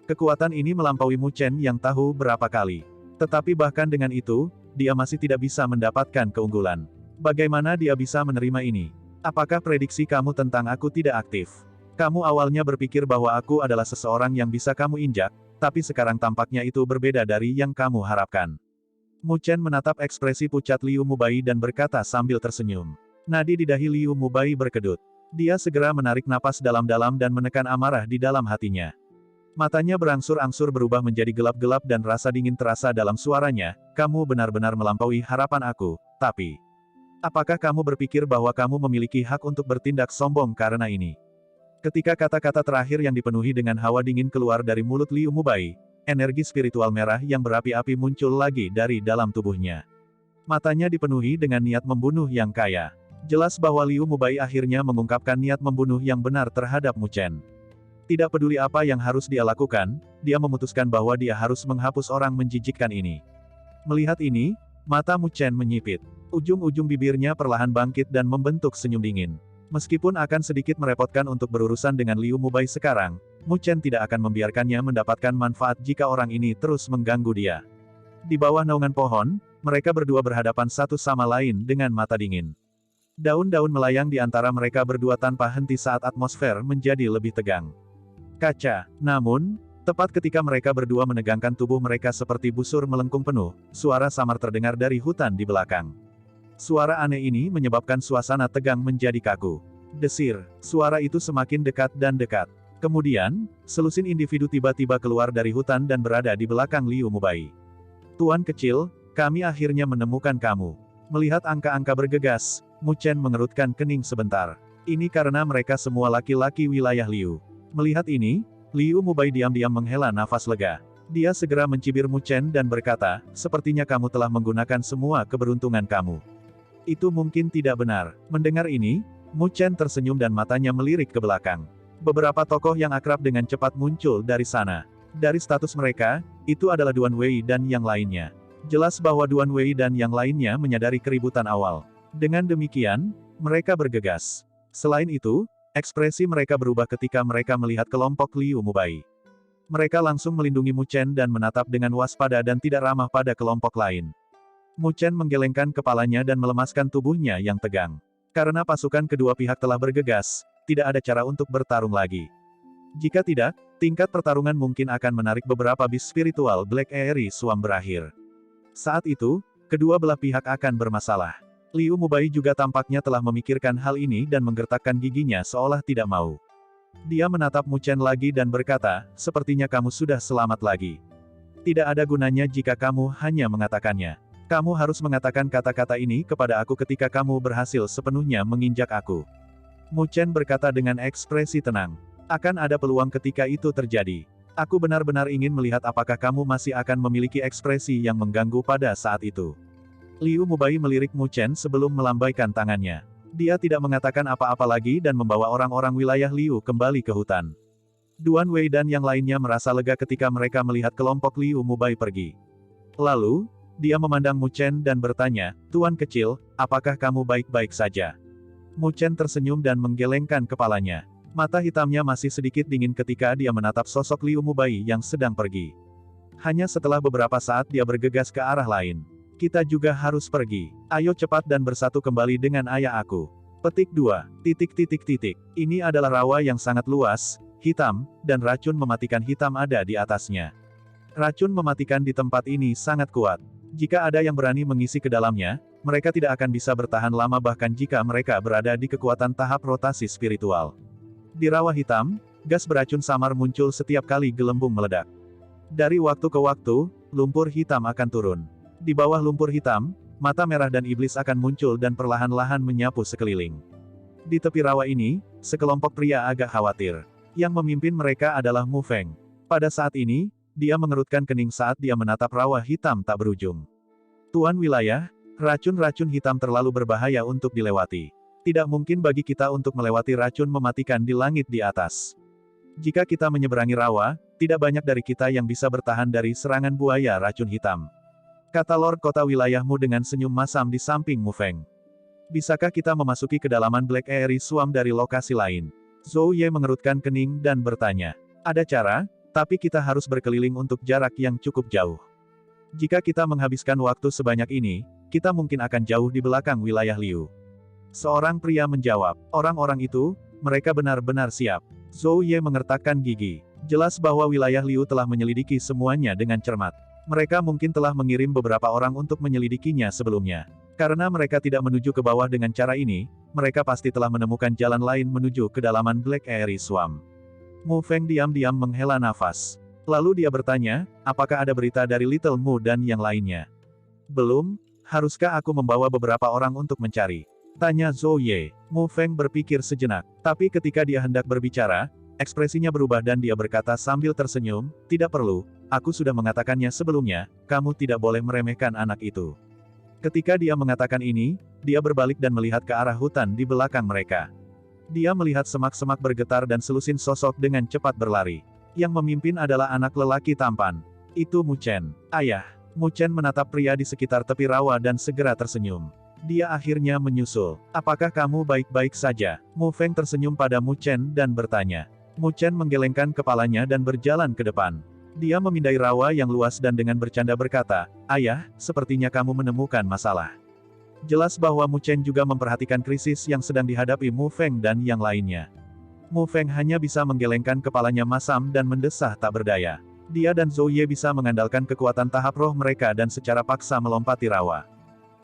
Kekuatan ini melampaui Mu Chen yang tahu berapa kali. Tetapi bahkan dengan itu, dia masih tidak bisa mendapatkan keunggulan. Bagaimana dia bisa menerima ini? Apakah prediksi kamu tentang aku tidak aktif? Kamu awalnya berpikir bahwa aku adalah seseorang yang bisa kamu injak, tapi sekarang tampaknya itu berbeda dari yang kamu harapkan. Mu Chen menatap ekspresi pucat Liu Mubai dan berkata sambil tersenyum. Nadi di dahi Liu Mubai berkedut. Dia segera menarik napas dalam-dalam dan menekan amarah di dalam hatinya. Matanya berangsur-angsur berubah menjadi gelap-gelap dan rasa dingin terasa dalam suaranya, kamu benar-benar melampaui harapan aku, tapi... Apakah kamu berpikir bahwa kamu memiliki hak untuk bertindak sombong karena ini? Ketika kata-kata terakhir yang dipenuhi dengan hawa dingin keluar dari mulut Liu Mubai, energi spiritual merah yang berapi-api muncul lagi dari dalam tubuhnya. Matanya dipenuhi dengan niat membunuh yang kaya. Jelas bahwa Liu Mubai akhirnya mengungkapkan niat membunuh yang benar terhadap Mu Chen. Tidak peduli apa yang harus dia lakukan, dia memutuskan bahwa dia harus menghapus orang menjijikkan ini. Melihat ini, mata Mu Chen menyipit. Ujung-ujung bibirnya perlahan bangkit dan membentuk senyum dingin. Meskipun akan sedikit merepotkan untuk berurusan dengan Liu Mubai sekarang, Mu Chen tidak akan membiarkannya mendapatkan manfaat jika orang ini terus mengganggu dia. Di bawah naungan pohon, mereka berdua berhadapan satu sama lain dengan mata dingin. Daun-daun melayang di antara mereka berdua tanpa henti saat atmosfer menjadi lebih tegang. Kaca. Namun, tepat ketika mereka berdua menegangkan tubuh mereka seperti busur melengkung penuh, suara samar terdengar dari hutan di belakang. Suara aneh ini menyebabkan suasana tegang menjadi kaku. Desir. Suara itu semakin dekat dan dekat. Kemudian, selusin individu tiba-tiba keluar dari hutan dan berada di belakang Liu Mubai. Tuan kecil, kami akhirnya menemukan kamu. Melihat angka-angka bergegas, Mu Chen mengerutkan kening sebentar. Ini karena mereka semua laki-laki wilayah Liu. Melihat ini, Liu Mubai diam-diam menghela nafas lega. Dia segera mencibir Mu Chen dan berkata, sepertinya kamu telah menggunakan semua keberuntungan kamu. Itu mungkin tidak benar. Mendengar ini, Mu Chen tersenyum dan matanya melirik ke belakang. Beberapa tokoh yang akrab dengan cepat muncul dari sana. Dari status mereka, itu adalah Duan Wei dan yang lainnya. Jelas bahwa Duan Wei dan yang lainnya menyadari keributan awal. Dengan demikian, mereka bergegas. Selain itu, ekspresi mereka berubah ketika mereka melihat kelompok Liu Mubai. Mereka langsung melindungi Mu Chen dan menatap dengan waspada dan tidak ramah pada kelompok lain. Mu Chen menggelengkan kepalanya dan melemaskan tubuhnya yang tegang. Karena pasukan kedua pihak telah bergegas, tidak ada cara untuk bertarung lagi. Jika tidak, tingkat pertarungan mungkin akan menarik beberapa bis spiritual Black Aerie Swarm berakhir. Saat itu, kedua belah pihak akan bermasalah. Liu Mubai juga tampaknya telah memikirkan hal ini dan menggertakkan giginya seolah tidak mau. Dia menatap Mu Chen lagi dan berkata, sepertinya kamu sudah selamat lagi. Tidak ada gunanya jika kamu hanya mengatakannya. Kamu harus mengatakan kata-kata ini kepada aku ketika kamu berhasil sepenuhnya menginjak aku. Mu Chen berkata dengan ekspresi tenang. Akan ada peluang ketika itu terjadi. Aku benar-benar ingin melihat apakah kamu masih akan memiliki ekspresi yang mengganggu pada saat itu. Liu Mubai melirik Mu Chen sebelum melambaikan tangannya. Dia tidak mengatakan apa-apa lagi dan membawa orang-orang wilayah Liu kembali ke hutan. Duan Wei dan yang lainnya merasa lega ketika mereka melihat kelompok Liu Mubai pergi. Lalu, dia memandang Mu Chen dan bertanya, Tuan kecil, apakah kamu baik-baik saja? Mu Chen tersenyum dan menggelengkan kepalanya. Mata hitamnya masih sedikit dingin ketika dia menatap sosok Liu Mubai yang sedang pergi. Hanya setelah beberapa saat dia bergegas ke arah lain. Kita juga harus pergi. Ayo cepat dan bersatu kembali dengan ayah aku. Petik 2. Ini adalah rawa yang sangat luas, hitam, dan racun mematikan hitam ada di atasnya. Racun mematikan di tempat ini sangat kuat. Jika ada yang berani mengisi ke dalamnya, mereka tidak akan bisa bertahan lama bahkan jika mereka berada di kekuatan tahap rotasi spiritual. Di rawa hitam, gas beracun samar muncul setiap kali gelembung meledak. Dari waktu ke waktu, lumpur hitam akan turun. Di bawah lumpur hitam, mata merah dan iblis akan muncul dan perlahan-lahan menyapu sekeliling. Di tepi rawa ini, sekelompok pria agak khawatir. Yang memimpin mereka adalah Mu Feng. Pada saat ini, dia mengerutkan kening saat dia menatap rawa hitam tak berujung. Tuan wilayah, racun-racun hitam terlalu berbahaya untuk dilewati. Tidak mungkin bagi kita untuk melewati racun mematikan di langit di atas. Jika kita menyeberangi rawa, tidak banyak dari kita yang bisa bertahan dari serangan buaya racun hitam. Kata Lord Kota wilayahmu dengan senyum masam di samping Mu Feng. Bisakah kita memasuki kedalaman Black Aerie Swarm dari lokasi lain? Zhou Ye mengerutkan kening dan bertanya. Ada cara, tapi kita harus berkeliling untuk jarak yang cukup jauh. Jika kita menghabiskan waktu sebanyak ini, kita mungkin akan jauh di belakang wilayah Liu. Seorang pria menjawab, orang-orang itu, mereka benar-benar siap. Zhou Ye mengertakkan gigi. Jelas bahwa wilayah Liu telah menyelidiki semuanya dengan cermat. Mereka mungkin telah mengirim beberapa orang untuk menyelidikinya sebelumnya. Karena mereka tidak menuju ke bawah dengan cara ini, mereka pasti telah menemukan jalan lain menuju kedalaman Black Aerie Swarm. Mu Feng diam-diam menghela nafas. Lalu dia bertanya, apakah ada berita dari Little Mu dan yang lainnya? Belum, haruskah aku membawa beberapa orang untuk mencari? Tanya Zhou Ye. Mu Feng berpikir sejenak. Tapi ketika dia hendak berbicara, ekspresinya berubah dan dia berkata sambil tersenyum, tidak perlu, aku sudah mengatakannya sebelumnya, kamu tidak boleh meremehkan anak itu. Ketika dia mengatakan ini, dia berbalik dan melihat ke arah hutan di belakang mereka. Dia melihat semak-semak bergetar dan selusin sosok dengan cepat berlari. Yang memimpin adalah anak lelaki tampan. Itu Mu Chen. Ayah. Mu Chen menatap pria di sekitar tepi rawa dan segera tersenyum. Dia akhirnya menyusul. Apakah kamu baik-baik saja? Mu Feng tersenyum pada Mu Chen dan bertanya. Mu Chen menggelengkan kepalanya dan berjalan ke depan. Dia memindai rawa yang luas dan dengan bercanda berkata, Ayah, sepertinya kamu menemukan masalah. Jelas bahwa Mu Chen juga memperhatikan krisis yang sedang dihadapi Mu Feng dan yang lainnya. Mu Feng hanya bisa menggelengkan kepalanya masam dan mendesah tak berdaya. Dia dan Zhou Ye bisa mengandalkan kekuatan tahap roh mereka dan secara paksa melompati rawa.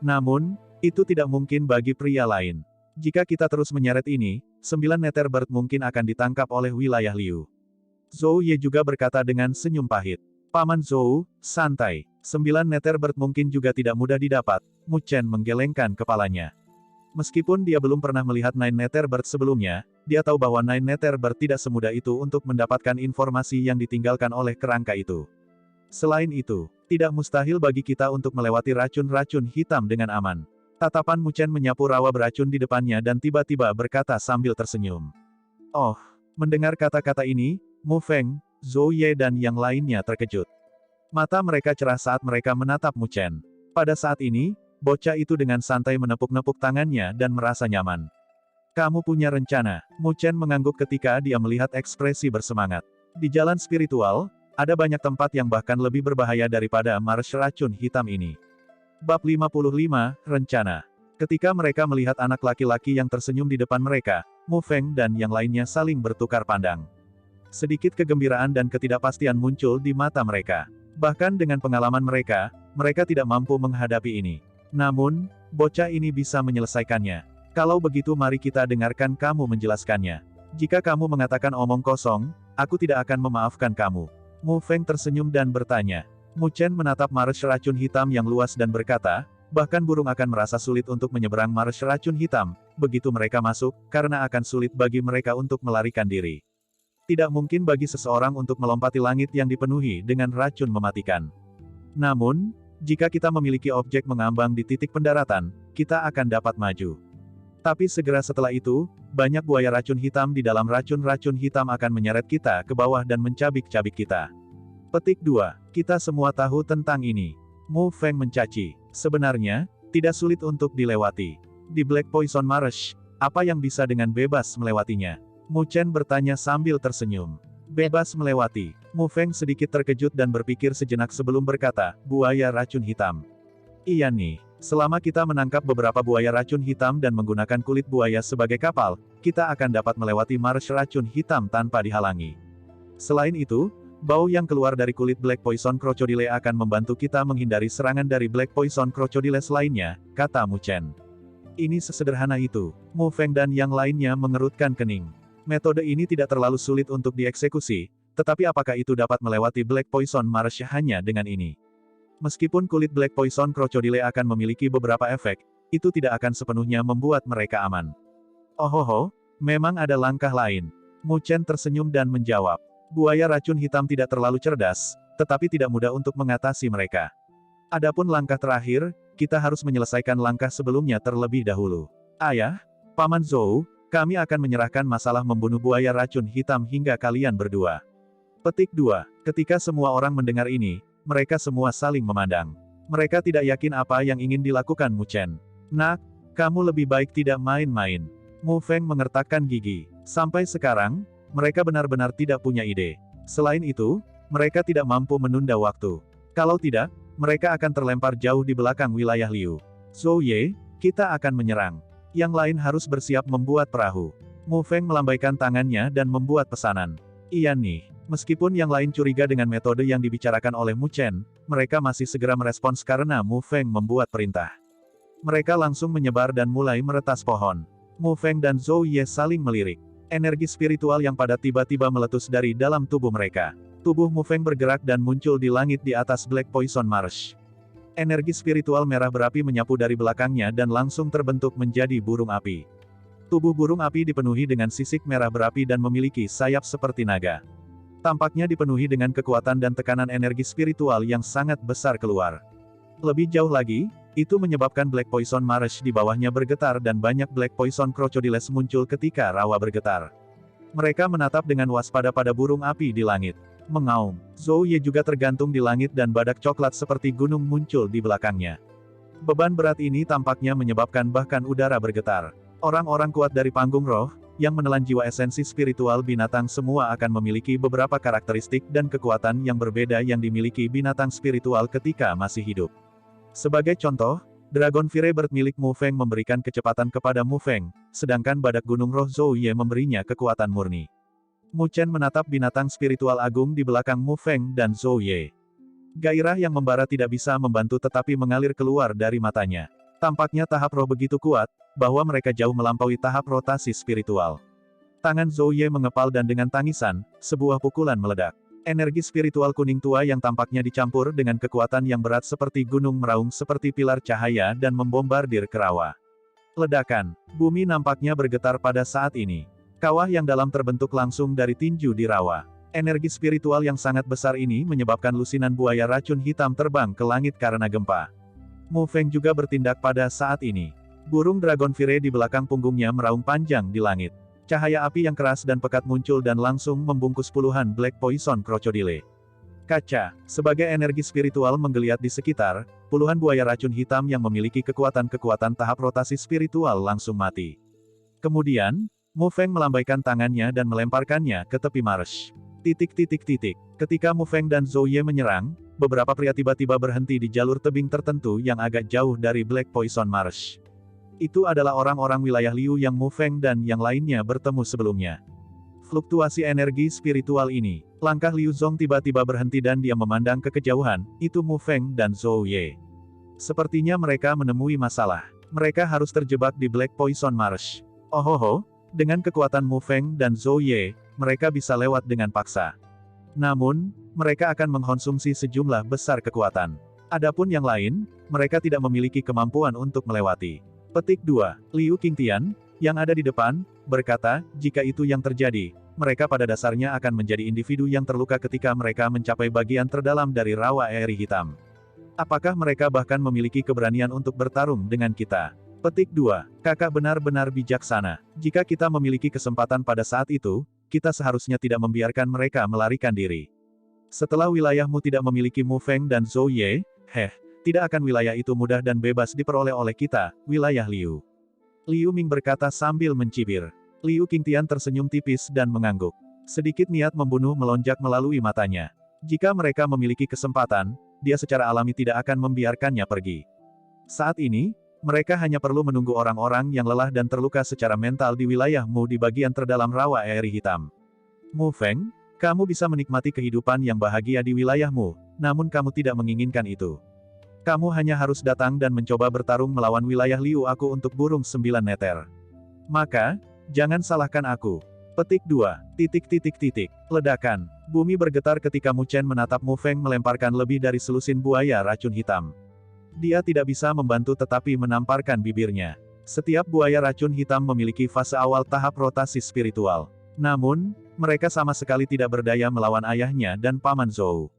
Namun, itu tidak mungkin bagi pria lain. Jika kita terus menyeret ini, 9 Netherbird mungkin akan ditangkap oleh wilayah Liu. Zhou Ye juga berkata dengan senyum pahit. Paman Zhou, santai. 9 Netherbird mungkin juga tidak mudah didapat. Mu Chen menggelengkan kepalanya. Meskipun dia belum pernah melihat 9 Netherbird sebelumnya, dia tahu bahwa 9 Netherbird tidak semudah itu untuk mendapatkan informasi yang ditinggalkan oleh kerangka itu. Selain itu, tidak mustahil bagi kita untuk melewati racun-racun hitam dengan aman. Tatapan Mu Chen menyapu rawa beracun di depannya dan tiba-tiba berkata sambil tersenyum. Oh, mendengar kata-kata ini, Mu Feng, Zhou Ye dan yang lainnya terkejut. Mata mereka cerah saat mereka menatap Mu Chen. Pada saat ini, bocah itu dengan santai menepuk-nepuk tangannya dan merasa nyaman. Kamu punya rencana, Mu Chen mengangguk ketika dia melihat ekspresi bersemangat. Di jalan spiritual, ada banyak tempat yang bahkan lebih berbahaya daripada marsh racun hitam ini. Bab 55, Rencana. Ketika mereka melihat anak laki-laki yang tersenyum di depan mereka, Mu Feng dan yang lainnya saling bertukar pandang. Sedikit kegembiraan dan ketidakpastian muncul di mata mereka. Bahkan dengan pengalaman mereka, mereka tidak mampu menghadapi ini. Namun, bocah ini bisa menyelesaikannya. Kalau begitu mari kita dengarkan kamu menjelaskannya. Jika kamu mengatakan omong kosong, aku tidak akan memaafkan kamu. Mu Feng tersenyum dan bertanya. Mu Chen menatap marsh racun hitam yang luas dan berkata, bahkan burung akan merasa sulit untuk menyeberang marsh racun hitam, begitu mereka masuk, karena akan sulit bagi mereka untuk melarikan diri. Tidak mungkin bagi seseorang untuk melompati langit yang dipenuhi dengan racun mematikan. Namun, jika kita memiliki objek mengambang di titik pendaratan, kita akan dapat maju. Tapi segera setelah itu, banyak buaya racun hitam di dalam racun-racun hitam akan menyeret kita ke bawah dan mencabik-cabik kita. Petik 2. Kita semua tahu tentang ini. Mu Feng mencaci. Sebenarnya, tidak sulit untuk dilewati. Di Black Poison Marsh, apa yang bisa dengan bebas melewatinya? Mu Chen bertanya sambil tersenyum. Bebas melewati. Mu Feng sedikit terkejut dan berpikir sejenak sebelum berkata, buaya racun hitam. Iya nih, selama kita menangkap beberapa buaya racun hitam dan menggunakan kulit buaya sebagai kapal, kita akan dapat melewati marsh racun hitam tanpa dihalangi. Selain itu, bau yang keluar dari kulit Black Poison Crocodile akan membantu kita menghindari serangan dari Black Poison Crocodiles lainnya, kata Mu Chen. Ini sesederhana itu. Mu Feng dan yang lainnya mengerutkan kening. Metode ini tidak terlalu sulit untuk dieksekusi, tetapi apakah itu dapat melewati Black Poison Marsh hanya dengan ini? Meskipun kulit Black Poison Crocodile akan memiliki beberapa efek, itu tidak akan sepenuhnya membuat mereka aman. Ohoho, memang ada langkah lain. Mu Chen tersenyum dan menjawab. Buaya racun hitam tidak terlalu cerdas, tetapi tidak mudah untuk mengatasi mereka. Adapun langkah terakhir, kita harus menyelesaikan langkah sebelumnya terlebih dahulu. Ayah, Paman Zhou, kami akan menyerahkan masalah membunuh buaya racun hitam hingga kalian berdua. Petik 2. Ketika semua orang mendengar ini, mereka semua saling memandang. Mereka tidak yakin apa yang ingin dilakukan Mu Chen. Nak, kamu lebih baik tidak main-main. Mu Feng mengertakkan gigi. Sampai sekarang, mereka benar-benar tidak punya ide. Selain itu, mereka tidak mampu menunda waktu. Kalau tidak, mereka akan terlempar jauh di belakang wilayah Liu. Zhou Ye, kita akan menyerang. Yang lain harus bersiap membuat perahu. Mu Feng melambaikan tangannya dan membuat pesanan. Iya nih, meskipun yang lain curiga dengan metode yang dibicarakan oleh Mu Chen, mereka masih segera merespons karena Mu Feng membuat perintah. Mereka langsung menyebar dan mulai meretas pohon. Mu Feng dan Zhou Ye saling melirik. Energi spiritual yang padat tiba-tiba meletus dari dalam tubuh mereka. Tubuh Mu Feng bergerak dan muncul di langit di atas Black Poison Marsh. Energi spiritual merah berapi menyapu dari belakangnya dan langsung terbentuk menjadi burung api. Tubuh burung api dipenuhi dengan sisik merah berapi dan memiliki sayap seperti naga. Tampaknya dipenuhi dengan kekuatan dan tekanan energi spiritual yang sangat besar keluar. Lebih jauh lagi, itu menyebabkan Black Poison Marsh di bawahnya bergetar dan banyak Black Poison Crocodiles muncul ketika rawa bergetar. Mereka menatap dengan waspada pada burung api di langit. Mengaum, Zhou Ye juga tergantung di langit dan badak coklat seperti gunung muncul di belakangnya. Beban berat ini tampaknya menyebabkan bahkan udara bergetar. Orang-orang kuat dari panggung roh, yang menelan jiwa esensi spiritual binatang semua akan memiliki beberapa karakteristik dan kekuatan yang berbeda yang dimiliki binatang spiritual ketika masih hidup. Sebagai contoh, Dragon Firebird milik Mu Feng memberikan kecepatan kepada Mu Feng, sedangkan badak gunung roh Zhou Ye memberinya kekuatan murni. Mu Chen menatap binatang spiritual agung di belakang Mu Feng dan Zhou Ye. Gairah yang membara tidak bisa membantu tetapi mengalir keluar dari matanya. Tampaknya tahap roh begitu kuat, bahwa mereka jauh melampaui tahap rotasi spiritual. Tangan Zhou Ye mengepal dan dengan tangisan, sebuah pukulan meledak. Energi spiritual kuning tua yang tampaknya dicampur dengan kekuatan yang berat seperti gunung meraung seperti pilar cahaya dan membombardir ke rawa. Ledakan. Bumi nampaknya bergetar pada saat ini. Kawah yang dalam terbentuk langsung dari tinju di rawa. Energi spiritual yang sangat besar ini menyebabkan lusinan buaya racun hitam terbang ke langit karena gempa. Mu Feng juga bertindak pada saat ini. Burung Dragonfire di belakang punggungnya meraung panjang di langit. Cahaya api yang keras dan pekat muncul dan langsung membungkus puluhan Black Poison Crocodile. Kaca, sebagai energi spiritual menggeliat di sekitar, puluhan buaya racun hitam yang memiliki kekuatan-kekuatan tahap rotasi spiritual langsung mati. Kemudian, Mu Feng melambaikan tangannya dan melemparkannya ke tepi marsh. Ketika Mu Feng dan Zhou Ye menyerang, beberapa pria tiba-tiba berhenti di jalur tebing tertentu yang agak jauh dari Black Poison Marsh. Itu adalah orang-orang wilayah Liu yang Mu Feng dan yang lainnya bertemu sebelumnya. Fluktuasi energi spiritual ini, langkah Liu Zong tiba-tiba berhenti dan dia memandang ke kejauhan, itu Mu Feng dan Zhou Ye. Sepertinya mereka menemui masalah. Mereka harus terjebak di Black Poison Marsh. Ohoho, dengan kekuatan Mu Feng dan Zhou Ye, mereka bisa lewat dengan paksa. Namun, mereka akan mengkonsumsi sejumlah besar kekuatan. Adapun yang lain, mereka tidak memiliki kemampuan untuk melewati. Petik 2. Liu Qingtian, yang ada di depan, berkata, jika itu yang terjadi, mereka pada dasarnya akan menjadi individu yang terluka ketika mereka mencapai bagian terdalam dari rawa eri hitam. Apakah mereka bahkan memiliki keberanian untuk bertarung dengan kita? Petik 2. Kakak benar-benar bijaksana. Jika kita memiliki kesempatan pada saat itu, kita seharusnya tidak membiarkan mereka melarikan diri. Setelah wilayahmu tidak memiliki Mu Feng dan Zhou Ye, tidak akan wilayah itu mudah dan bebas diperoleh oleh kita, wilayah Liu. Liu Ming berkata sambil mencibir. Liu Qingtian tersenyum tipis dan mengangguk. Sedikit niat membunuh melonjak melalui matanya. Jika mereka memiliki kesempatan, dia secara alami tidak akan membiarkannya pergi. Saat ini, mereka hanya perlu menunggu orang-orang yang lelah dan terluka secara mental di wilayahmu di bagian terdalam rawa eri hitam. Mu Feng, kamu bisa menikmati kehidupan yang bahagia di wilayahmu, namun kamu tidak menginginkan itu. Kamu hanya harus datang dan mencoba bertarung melawan wilayah Liu aku untuk burung 9 meter. Maka, jangan salahkan aku. Petik 2. Ledakan. Bumi bergetar ketika Mu Chen menatap Mu Feng melemparkan lebih dari selusin buaya racun hitam. Dia tidak bisa membantu tetapi menamparkan bibirnya. Setiap buaya racun hitam memiliki fase awal tahap rotasi spiritual. Namun, mereka sama sekali tidak berdaya melawan ayahnya dan Paman Zhou.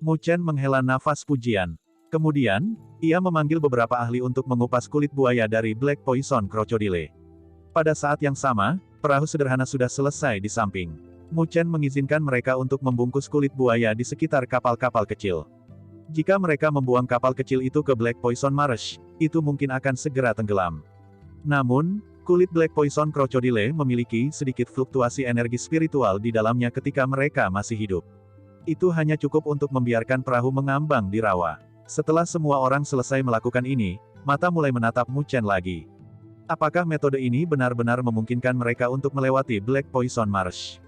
Mu Chen menghela nafas pujian. Kemudian, ia memanggil beberapa ahli untuk mengupas kulit buaya dari Black Poison Crocodile. Pada saat yang sama, perahu sederhana sudah selesai di samping. Mu Chen mengizinkan mereka untuk membungkus kulit buaya di sekitar kapal-kapal kecil. Jika mereka membuang kapal kecil itu ke Black Poison Marsh, itu mungkin akan segera tenggelam. Namun, kulit Black Poison Crocodile memiliki sedikit fluktuasi energi spiritual di dalamnya ketika mereka masih hidup. Itu hanya cukup untuk membiarkan perahu mengambang di rawa. Setelah semua orang selesai melakukan ini, mata mulai menatap Mu Chen lagi. Apakah metode ini benar-benar memungkinkan mereka untuk melewati Black Poison Marsh?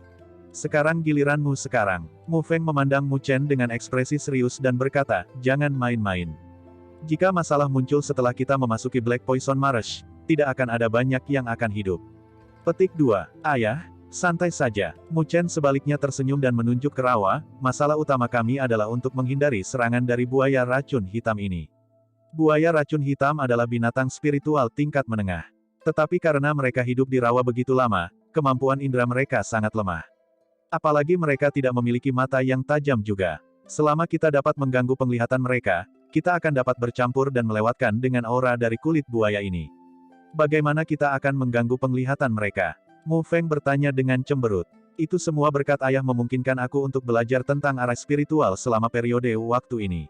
Sekarang giliranmu sekarang. Mu Feng memandang Mu Chen dengan ekspresi serius dan berkata, jangan main-main. Jika masalah muncul setelah kita memasuki Black Poison Marsh, tidak akan ada banyak yang akan hidup. Petik 2. Ayah, santai saja. Mu Chen sebaliknya tersenyum dan menunjuk ke rawa, masalah utama kami adalah untuk menghindari serangan dari buaya racun hitam ini. Buaya racun hitam adalah binatang spiritual tingkat menengah. Tetapi karena mereka hidup di rawa begitu lama, kemampuan indera mereka sangat lemah. Apalagi mereka tidak memiliki mata yang tajam juga. Selama kita dapat mengganggu penglihatan mereka, kita akan dapat bercampur dan melewatkan dengan aura dari kulit buaya ini. Bagaimana kita akan mengganggu penglihatan mereka? Mu Feng bertanya dengan cemberut. Itu semua berkat ayah memungkinkan aku untuk belajar tentang arah spiritual selama periode waktu ini.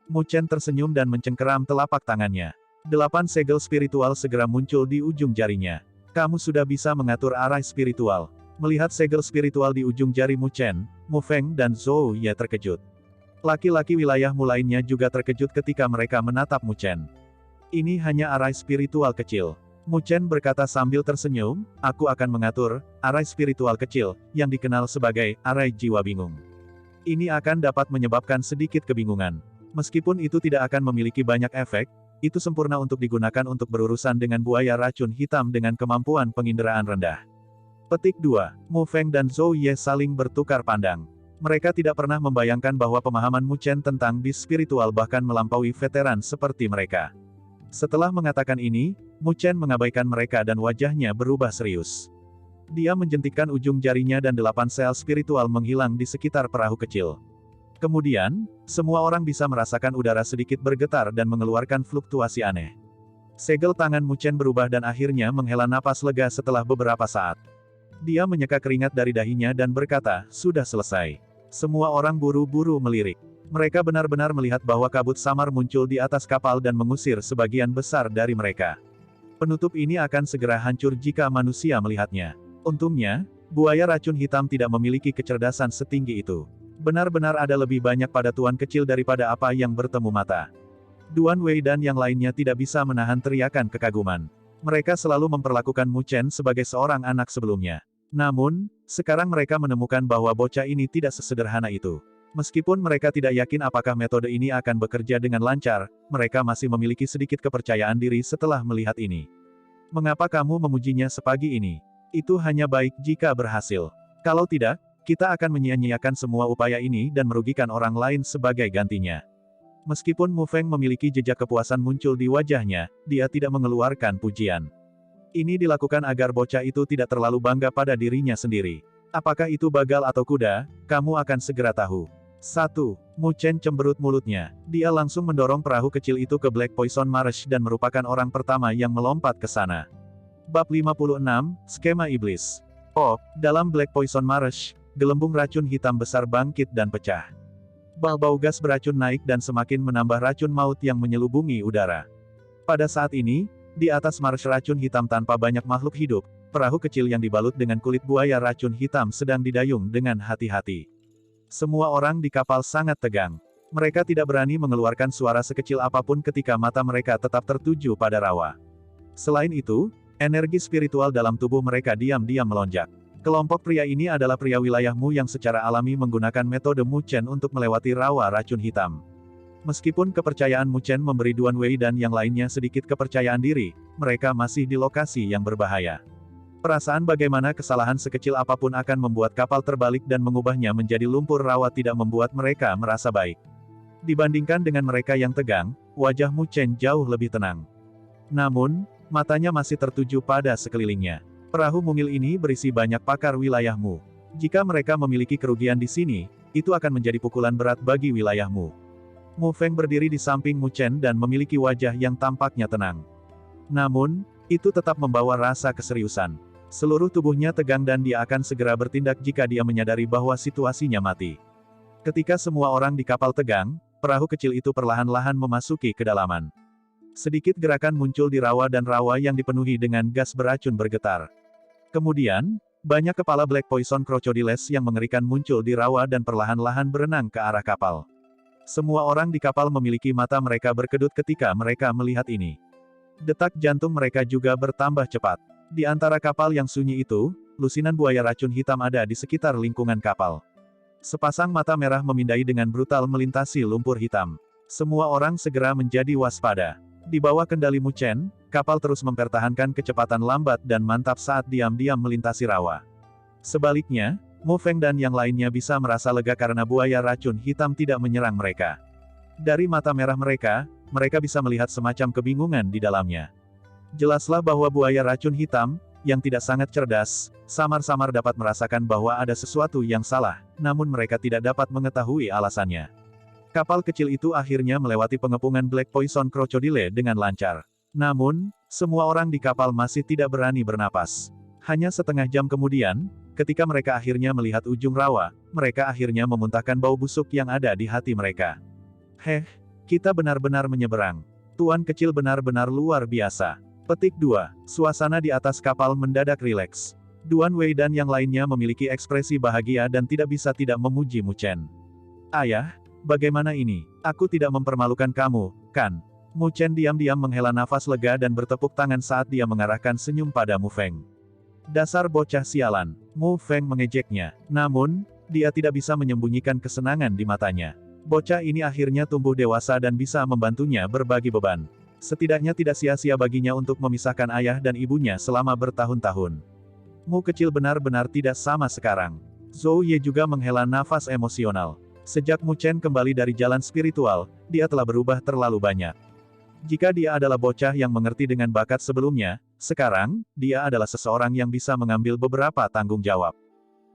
Mu Chen tersenyum dan mencengkeram telapak tangannya. 8 segel spiritual segera muncul di ujung jarinya. Kamu sudah bisa mengatur arah spiritual. Melihat segel spiritual di ujung jari Mu Chen, Mu Feng dan Zhou Ye terkejut. Laki-laki wilayahmu lainnya juga terkejut ketika mereka menatap Mu Chen. Ini hanya arai spiritual kecil. Mu Chen berkata sambil tersenyum, aku akan mengatur arai spiritual kecil, yang dikenal sebagai arai jiwa bingung. Ini akan dapat menyebabkan sedikit kebingungan. Meskipun itu tidak akan memiliki banyak efek, itu sempurna untuk digunakan untuk berurusan dengan buaya racun hitam dengan kemampuan penginderaan rendah. Petik 2. Mu Feng dan Zhou Ye saling bertukar pandang. Mereka tidak pernah membayangkan bahwa pemahaman Mu Chen tentang bis spiritual bahkan melampaui veteran seperti mereka. Setelah mengatakan ini, Mu Chen mengabaikan mereka dan wajahnya berubah serius. Dia menjentikkan ujung jarinya dan 8 sel spiritual menghilang di sekitar perahu kecil. Kemudian, semua orang bisa merasakan udara sedikit bergetar dan mengeluarkan fluktuasi aneh. Segel tangan Mu Chen berubah dan akhirnya menghela napas lega setelah beberapa saat. Dia menyeka keringat dari dahinya dan berkata, sudah selesai. Semua orang buru-buru melirik. Mereka benar-benar melihat bahwa kabut samar muncul di atas kapal dan mengusir sebagian besar dari mereka. Penutup ini akan segera hancur jika manusia melihatnya. Untungnya, buaya racun hitam tidak memiliki kecerdasan setinggi itu. Benar-benar ada lebih banyak pada tuan kecil daripada apa yang bertemu mata. Duan Wei dan yang lainnya tidak bisa menahan teriakan kekaguman. Mereka selalu memperlakukan Mu Chen sebagai seorang anak sebelumnya. Namun, sekarang mereka menemukan bahwa bocah ini tidak sesederhana itu. Meskipun mereka tidak yakin apakah metode ini akan bekerja dengan lancar, mereka masih memiliki sedikit kepercayaan diri setelah melihat ini. Mengapa kamu memujinya sepagi ini? Itu hanya baik jika berhasil. Kalau tidak, kita akan menyia-nyiakan semua upaya ini dan merugikan orang lain sebagai gantinya. Meskipun Mu Feng memiliki jejak kepuasan muncul di wajahnya, dia tidak mengeluarkan pujian. Ini dilakukan agar bocah itu tidak terlalu bangga pada dirinya sendiri. Apakah itu bagal atau kuda, kamu akan segera tahu. 1. Mu Chen cemberut mulutnya. Dia langsung mendorong perahu kecil itu ke Black Poison Marsh dan merupakan orang pertama yang melompat ke sana. Bab 56, Skema Iblis. Oh, dalam Black Poison Marsh, gelembung racun hitam besar bangkit dan pecah. Bau gas beracun naik dan semakin menambah racun maut yang menyelubungi udara. Pada saat ini, di atas marsh racun hitam tanpa banyak makhluk hidup, perahu kecil yang dibalut dengan kulit buaya racun hitam sedang didayung dengan hati-hati. Semua orang di kapal sangat tegang. Mereka tidak berani mengeluarkan suara sekecil apapun ketika mata mereka tetap tertuju pada rawa. Selain itu, energi spiritual dalam tubuh mereka diam-diam melonjak. Kelompok pria ini adalah pria wilayah Mu yang secara alami menggunakan metode Mu Chen untuk melewati rawa racun hitam. Meskipun kepercayaan Mu Chen memberi Duan Wei dan yang lainnya sedikit kepercayaan diri, mereka masih di lokasi yang berbahaya. Perasaan bagaimana kesalahan sekecil apapun akan membuat kapal terbalik dan mengubahnya menjadi lumpur rawa tidak membuat mereka merasa baik. Dibandingkan dengan mereka yang tegang, wajah Mu Chen jauh lebih tenang. Namun, matanya masih tertuju pada sekelilingnya. Perahu mungil ini berisi banyak pakar wilayah Mu. Jika mereka memiliki kerugian di sini, itu akan menjadi pukulan berat bagi wilayah Mu. Mu Feng berdiri di samping Mu Chen dan memiliki wajah yang tampaknya tenang. Namun, itu tetap membawa rasa keseriusan. Seluruh tubuhnya tegang dan dia akan segera bertindak jika dia menyadari bahwa situasinya mati. Ketika semua orang di kapal tegang, perahu kecil itu perlahan-lahan memasuki kedalaman. Sedikit gerakan muncul di rawa dan rawa yang dipenuhi dengan gas beracun bergetar. Kemudian, banyak kepala Black Poison Crocodiles yang mengerikan muncul di rawa dan perlahan-lahan berenang ke arah kapal. Semua orang di kapal memiliki mata mereka berkedut ketika mereka melihat ini. Detak jantung mereka juga bertambah cepat. Di antara kapal yang sunyi itu, lusinan buaya racun hitam ada di sekitar lingkungan kapal. Sepasang mata merah memindai dengan brutal melintasi lumpur hitam. Semua orang segera menjadi waspada. Di bawah kendali Mu Chen, kapal terus mempertahankan kecepatan lambat dan mantap saat diam-diam melintasi rawa. Sebaliknya, Mu Feng dan yang lainnya bisa merasa lega karena buaya racun hitam tidak menyerang mereka. Dari mata merah mereka, mereka bisa melihat semacam kebingungan di dalamnya. Jelaslah bahwa buaya racun hitam, yang tidak sangat cerdas, samar-samar dapat merasakan bahwa ada sesuatu yang salah, namun mereka tidak dapat mengetahui alasannya. Kapal kecil itu akhirnya melewati pengepungan Black Poison Crocodile dengan lancar. Namun, semua orang di kapal masih tidak berani bernapas. Hanya setengah jam kemudian, ketika mereka akhirnya melihat ujung rawa, mereka akhirnya memuntahkan bau busuk yang ada di hati mereka. Kita benar-benar menyeberang. Tuan kecil benar-benar luar biasa. Petik 2. Suasana di atas kapal mendadak rileks. Duan Wei dan yang lainnya memiliki ekspresi bahagia dan tidak bisa tidak memuji Mu Chen. Ayah, bagaimana ini? Aku tidak mempermalukan kamu, kan? Mu Chen diam-diam menghela nafas lega dan bertepuk tangan saat dia mengarahkan senyum pada Mu Feng. Dasar bocah sialan, Mu Feng mengejeknya. Namun, dia tidak bisa menyembunyikan kesenangan di matanya. Bocah ini akhirnya tumbuh dewasa dan bisa membantunya berbagi beban. Setidaknya tidak sia-sia baginya untuk memisahkan ayah dan ibunya selama bertahun-tahun. Mu kecil benar-benar tidak sama sekarang. Zhou Ye juga menghela nafas emosional. Sejak Mu Chen kembali dari jalan spiritual, dia telah berubah terlalu banyak. Jika dia adalah bocah yang mengerti dengan bakat sebelumnya, sekarang, dia adalah seseorang yang bisa mengambil beberapa tanggung jawab.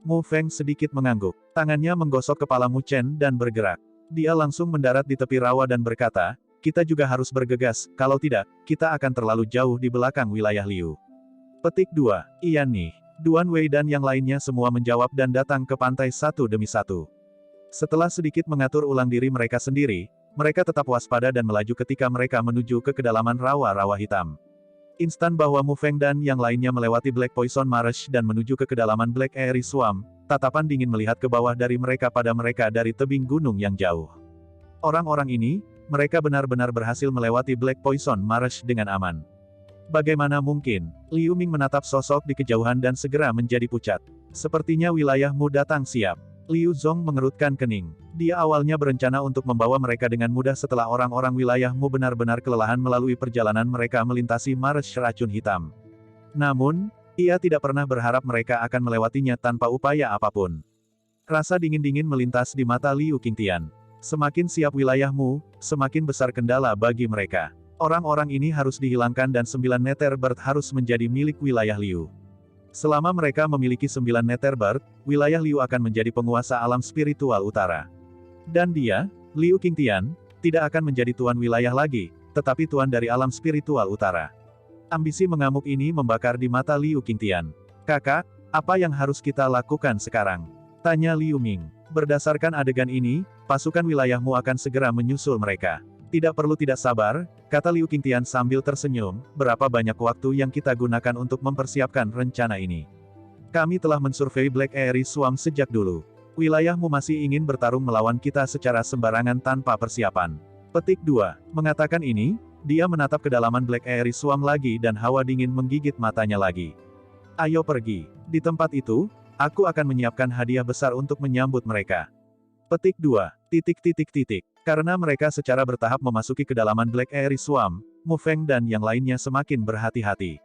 Mu Feng sedikit mengangguk. Tangannya menggosok kepala Mu Chen dan bergerak. Dia langsung mendarat di tepi rawa dan berkata, kita juga harus bergegas, kalau tidak, kita akan terlalu jauh di belakang wilayah Liu. Petik 2. Iya nih. Duan Wei dan yang lainnya semua menjawab dan datang ke pantai satu demi satu. Setelah sedikit mengatur ulang diri mereka sendiri, mereka tetap waspada dan melaju ketika mereka menuju ke kedalaman rawa-rawa hitam. Instan bahwa Mu Feng dan yang lainnya melewati Black Poison Marsh dan menuju ke kedalaman Black Airy Swamp, tatapan dingin melihat ke bawah dari mereka pada mereka dari tebing gunung yang jauh. Orang-orang ini, mereka benar-benar berhasil melewati Black Poison Marsh dengan aman. Bagaimana mungkin? Liu Ming menatap sosok di kejauhan dan segera menjadi pucat. Sepertinya wilayahmu datang siap. Liu Zong mengerutkan kening. Dia awalnya berencana untuk membawa mereka dengan mudah setelah orang-orang wilayahmu benar-benar kelelahan melalui perjalanan mereka melintasi marsh racun hitam. Namun, ia tidak pernah berharap mereka akan melewatinya tanpa upaya apapun. Rasa dingin-dingin melintas di mata Liu Qingtian. Semakin siap wilayahmu, semakin besar kendala bagi mereka. Orang-orang ini harus dihilangkan dan 9 Netherbird harus menjadi milik wilayah Liu. Selama mereka memiliki 9 Netherbird, wilayah Liu akan menjadi penguasa alam spiritual utara. Dan dia, Liu Qingtian, tidak akan menjadi tuan wilayah lagi, tetapi tuan dari alam spiritual utara. Ambisi mengamuk ini membakar di mata Liu Qingtian. Kakak, apa yang harus kita lakukan sekarang? Tanya Liu Ming. Berdasarkan adegan ini, pasukan wilayahmu akan segera menyusul mereka. Tidak perlu tidak sabar, kata Liu Qingtian sambil tersenyum, berapa banyak waktu yang kita gunakan untuk mempersiapkan rencana ini. Kami telah mensurvei Black Airy Swamp sejak dulu. Wilayahmu masih ingin bertarung melawan kita secara sembarangan tanpa persiapan. Petik 2. Mengatakan ini, dia menatap kedalaman Black Airy Swamp lagi dan hawa dingin menggigit matanya lagi. Ayo pergi. Di tempat itu, aku akan menyiapkan hadiah besar untuk menyambut mereka. Petik 2. Karena mereka secara bertahap memasuki kedalaman Black Airy Swamp, Mu Feng dan yang lainnya semakin berhati-hati.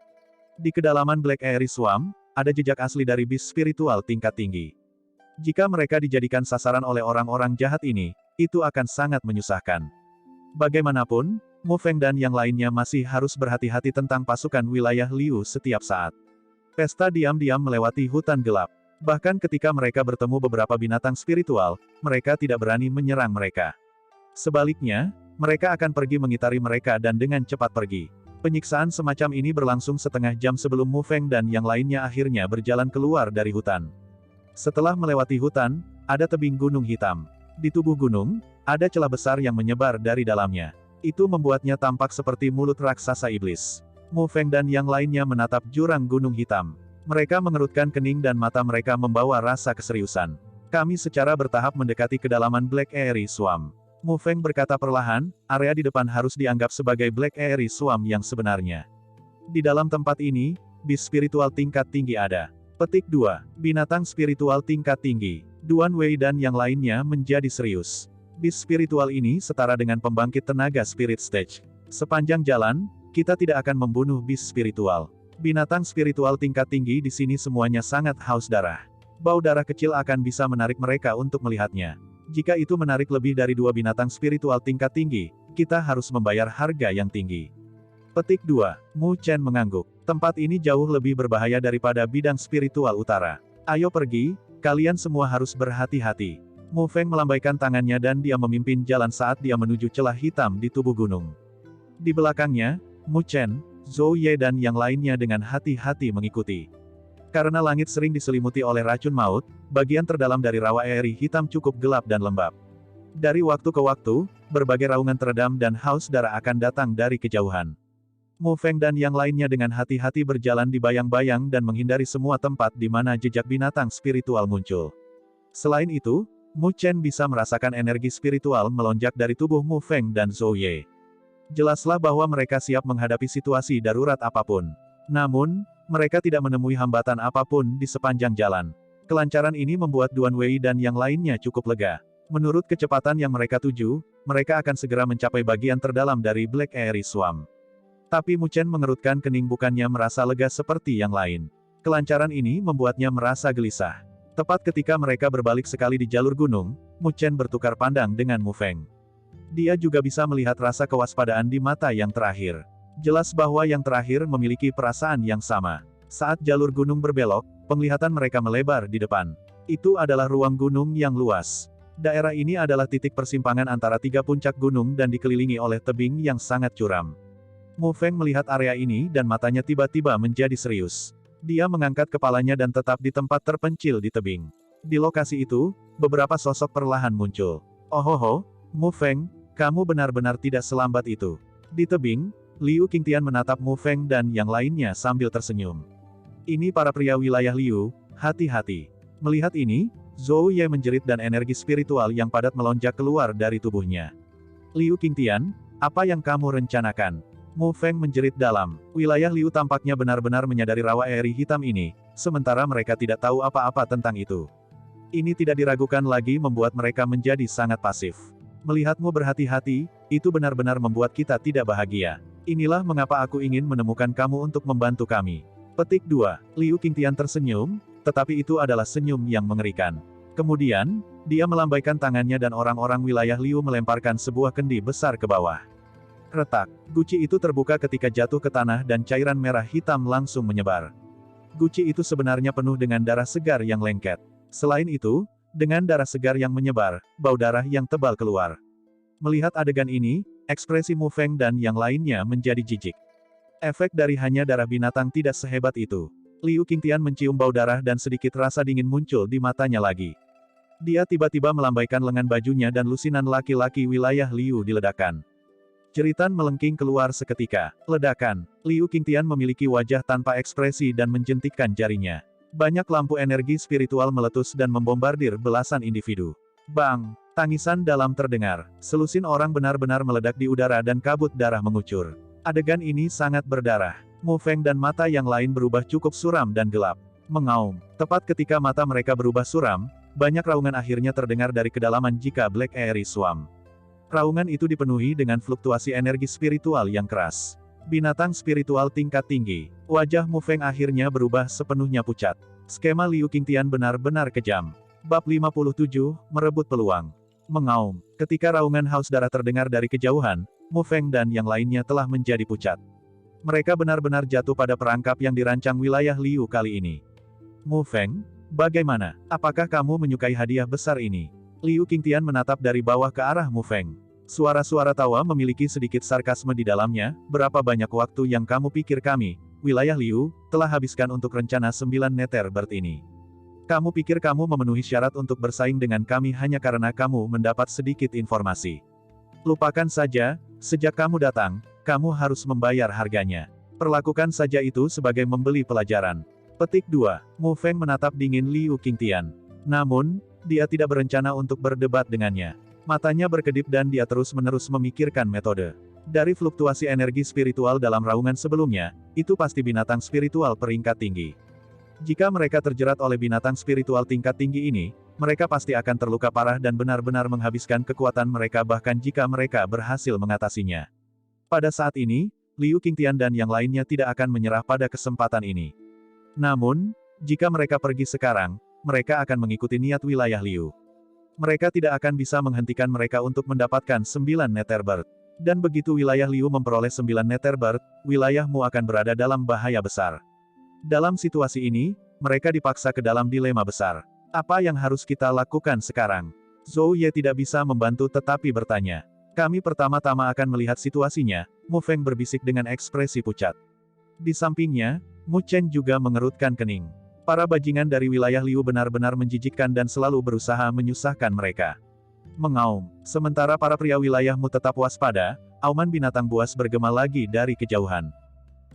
Di kedalaman Black Airy Swamp, ada jejak asli dari bis spiritual tingkat tinggi. Jika mereka dijadikan sasaran oleh orang-orang jahat ini, itu akan sangat menyusahkan. Bagaimanapun, Mu Feng dan yang lainnya masih harus berhati-hati tentang pasukan wilayah Liu setiap saat. Pesta diam-diam melewati hutan gelap. Bahkan ketika mereka bertemu beberapa binatang spiritual, mereka tidak berani menyerang mereka. Sebaliknya, mereka akan pergi mengitari mereka dan dengan cepat pergi. Penyiksaan semacam ini berlangsung setengah jam sebelum Mu Feng dan yang lainnya akhirnya berjalan keluar dari hutan. Setelah melewati hutan, ada tebing gunung hitam. Di tubuh gunung, ada celah besar yang menyebar dari dalamnya. Itu membuatnya tampak seperti mulut raksasa iblis. Mu Feng dan yang lainnya menatap jurang gunung hitam. Mereka mengerutkan kening dan mata mereka membawa rasa keseriusan. Kami secara bertahap mendekati kedalaman Black Airy Swamp. Mu Feng berkata perlahan, area di depan harus dianggap sebagai Black Airy Swamp yang sebenarnya. Di dalam tempat ini, bis spiritual tingkat tinggi ada. Petik 2. Binatang spiritual tingkat tinggi. Duan Wei dan yang lainnya menjadi serius. Bis spiritual ini setara dengan pembangkit tenaga spirit stage. Sepanjang jalan, kita tidak akan membunuh bis spiritual. Binatang spiritual tingkat tinggi di sini semuanya sangat haus darah. Bau darah kecil akan bisa menarik mereka untuk melihatnya. Jika itu menarik lebih dari 2 binatang spiritual tingkat tinggi, kita harus membayar harga yang tinggi. Petik 2. Mu Chen mengangguk. Tempat ini jauh lebih berbahaya daripada bidang spiritual utara. Ayo pergi, kalian semua harus berhati-hati. Mu Feng melambaikan tangannya dan dia memimpin jalan saat dia menuju celah hitam di tubuh gunung. Di belakangnya, Mu Chen, Zhou Ye dan yang lainnya dengan hati-hati mengikuti. Karena langit sering diselimuti oleh racun maut, bagian terdalam dari rawa Airy hitam cukup gelap dan lembab. Dari waktu ke waktu, berbagai raungan teredam dan haus darah akan datang dari kejauhan. Mu Feng dan yang lainnya dengan hati-hati berjalan di bayang-bayang dan menghindari semua tempat di mana jejak binatang spiritual muncul. Selain itu, Mu Chen bisa merasakan energi spiritual melonjak dari tubuh Mu Feng dan Zhou Ye. Jelaslah bahwa mereka siap menghadapi situasi darurat apapun. Namun, mereka tidak menemui hambatan apapun di sepanjang jalan. Kelancaran ini membuat Duan Wei dan yang lainnya cukup lega. Menurut kecepatan yang mereka tuju, mereka akan segera mencapai bagian terdalam dari Black Airy Swamp. Tapi Mu Chen mengerutkan kening bukannya merasa lega seperti yang lain. Kelancaran ini membuatnya merasa gelisah. Tepat ketika mereka berbalik sekali di jalur gunung, Mu Chen bertukar pandang dengan Mu Feng. Dia juga bisa melihat rasa kewaspadaan di mata yang terakhir. Jelas bahwa yang terakhir memiliki perasaan yang sama. Saat jalur gunung berbelok, penglihatan mereka melebar di depan. Itu adalah ruang gunung yang luas. Daerah ini adalah titik persimpangan antara 3 puncak gunung dan dikelilingi oleh tebing yang sangat curam. Mu Feng melihat area ini dan matanya tiba-tiba menjadi serius. Dia mengangkat kepalanya dan tetap di tempat terpencil di tebing. Di lokasi itu, beberapa sosok perlahan muncul. Ohoho, Mu Feng, kamu benar-benar tidak selambat itu. Di tebing, Liu Qingtian menatap Mu Feng dan yang lainnya sambil tersenyum. Ini para pria wilayah Liu, hati-hati. Melihat ini, Zhou Ye menjerit dan energi spiritual yang padat melonjak keluar dari tubuhnya. Liu Qingtian, apa yang kamu rencanakan? Mu Feng menjerit dalam. Wilayah Liu tampaknya benar-benar menyadari rawa eri hitam ini, sementara mereka tidak tahu apa-apa tentang itu. Ini tidak diragukan lagi membuat mereka menjadi sangat pasif. Melihatmu berhati-hati, itu benar-benar membuat kita tidak bahagia. Inilah mengapa aku ingin menemukan kamu untuk membantu kami. Petik 2. Liu Qingtian tersenyum, tetapi itu adalah senyum yang mengerikan. Kemudian, dia melambaikan tangannya dan orang-orang wilayah Liu melemparkan sebuah kendi besar ke bawah. Retak, guci itu terbuka ketika jatuh ke tanah dan cairan merah hitam langsung menyebar. Guci itu sebenarnya penuh dengan darah segar yang lengket. Selain itu, dengan darah segar yang menyebar, bau darah yang tebal keluar. Melihat adegan ini, ekspresi Mu Feng dan yang lainnya menjadi jijik. Efek dari hanya darah binatang tidak sehebat itu. Liu Qingtian mencium bau darah dan sedikit rasa dingin muncul di matanya lagi. Dia tiba-tiba melambaikan lengan bajunya dan lusinan laki-laki wilayah Liu diledakkan. Jeritan melengking keluar seketika. Ledakan. Liu Qingtian memiliki wajah tanpa ekspresi dan menjentikkan jarinya. Banyak lampu energi spiritual meletus dan membombardir belasan individu. Bang! Tangisan dalam terdengar. Selusin orang benar-benar meledak di udara dan kabut darah mengucur. Adegan ini sangat berdarah. Mu Feng dan mata yang lain berubah cukup suram dan gelap. Mengaum. Tepat ketika mata mereka berubah suram, banyak raungan akhirnya terdengar dari kedalaman jika Black Airy Swarm. Raungan itu dipenuhi dengan fluktuasi energi spiritual yang keras. Binatang spiritual tingkat tinggi. Wajah Mu Feng akhirnya berubah sepenuhnya pucat. Skema Liu Qingtian benar-benar kejam. Bab 57, merebut peluang. Mengaum. Ketika raungan haus darah terdengar dari kejauhan, Mu Feng dan yang lainnya telah menjadi pucat. Mereka benar-benar jatuh pada perangkap yang dirancang wilayah Liu kali ini. Mu Feng, bagaimana? Apakah kamu menyukai hadiah besar ini? Liu Qingtian menatap dari bawah ke arah Mu Feng. Suara-suara tawa memiliki sedikit sarkasme di dalamnya. Berapa banyak waktu yang kamu pikir kami, wilayah Liu, telah habiskan untuk rencana 9 neter bird ini? Kamu pikir kamu memenuhi syarat untuk bersaing dengan kami hanya karena kamu mendapat sedikit informasi? Lupakan saja, sejak kamu datang, kamu harus membayar harganya. Perlakukan saja itu sebagai membeli pelajaran. Petik 2. Mu Feng menatap dingin Liu Qingtian. Namun, dia tidak berencana untuk berdebat dengannya. Matanya berkedip dan dia terus-menerus memikirkan metode. Dari fluktuasi energi spiritual dalam raungan sebelumnya, itu pasti binatang spiritual peringkat tinggi. Jika mereka terjerat oleh binatang spiritual tingkat tinggi ini, mereka pasti akan terluka parah dan benar-benar menghabiskan kekuatan mereka bahkan jika mereka berhasil mengatasinya. Pada saat ini, Liu Qingtian dan yang lainnya tidak akan menyerah pada kesempatan ini. Namun, jika mereka pergi sekarang, mereka akan mengikuti niat wilayah Liu. Mereka tidak akan bisa menghentikan mereka untuk mendapatkan 9 neter bird. Dan begitu wilayah Liu memperoleh 9 neter bird, wilayahmu akan berada dalam bahaya besar. Dalam situasi ini, mereka dipaksa ke dalam dilema besar. Apa yang harus kita lakukan sekarang? Zhou Ye tidak bisa membantu tetapi bertanya. Kami pertama-tama akan melihat situasinya, Mu Feng berbisik dengan ekspresi pucat. Di sampingnya, Mu Chen juga mengerutkan kening. Para bajingan dari wilayah Liu benar-benar menjijikkan dan selalu berusaha menyusahkan mereka. Mengaum. Sementara para pria wilayahmu tetap waspada, auman binatang buas bergema lagi dari kejauhan.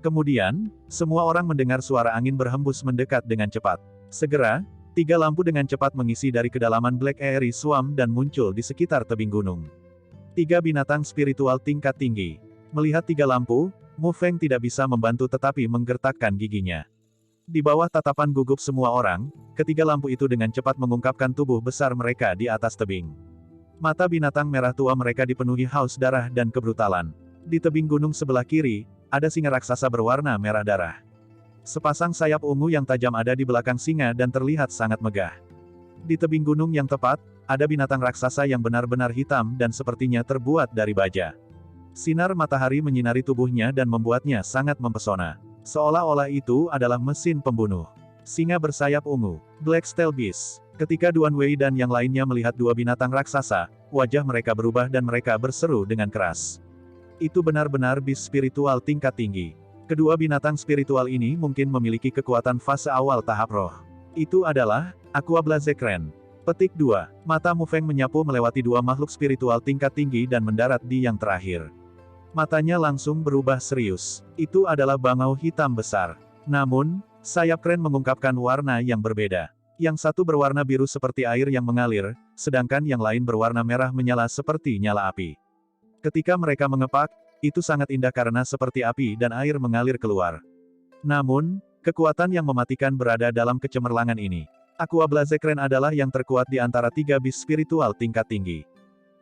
Kemudian, semua orang mendengar suara angin berhembus mendekat dengan cepat. Segera, 3 lampu dengan cepat mengisi dari kedalaman Black Airy Swarm dan muncul di sekitar tebing gunung. 3 binatang spiritual tingkat tinggi. Melihat 3 lampu, Mu Feng tidak bisa membantu tetapi menggertakkan giginya. Di bawah tatapan gugup semua orang, ketiga lampu itu dengan cepat mengungkapkan tubuh besar mereka di atas tebing. Mata binatang merah tua mereka dipenuhi haus darah dan kebrutalan. Di tebing gunung sebelah kiri, ada singa raksasa berwarna merah darah. Sepasang sayap ungu yang tajam ada di belakang singa dan terlihat sangat megah. Di tebing gunung yang tepat, ada binatang raksasa yang benar-benar hitam dan sepertinya terbuat dari baja. Sinar matahari menyinari tubuhnya dan membuatnya sangat mempesona. Seolah-olah itu adalah mesin pembunuh. Singa bersayap ungu, Black Steel Beast. Ketika Duan Wei dan yang lainnya melihat dua binatang raksasa, wajah mereka berubah dan mereka berseru dengan keras. Itu benar-benar bis spiritual tingkat tinggi. Kedua binatang spiritual ini mungkin memiliki kekuatan fase awal tahap roh. Itu adalah Aqua Blazekren. Petik 2. Mata Mu Feng menyapu melewati dua makhluk spiritual tingkat tinggi dan mendarat di yang terakhir. Matanya langsung berubah serius. Itu adalah bangau hitam besar. Namun, sayap kren mengungkapkan warna yang berbeda. Yang satu berwarna biru seperti air yang mengalir, sedangkan yang lain berwarna merah menyala seperti nyala api. Ketika mereka mengepak, itu sangat indah karena seperti api dan air mengalir keluar. Namun, kekuatan yang mematikan berada dalam kecemerlangan ini. Aqua Blazekren adalah yang terkuat di antara tiga bis spiritual tingkat tinggi.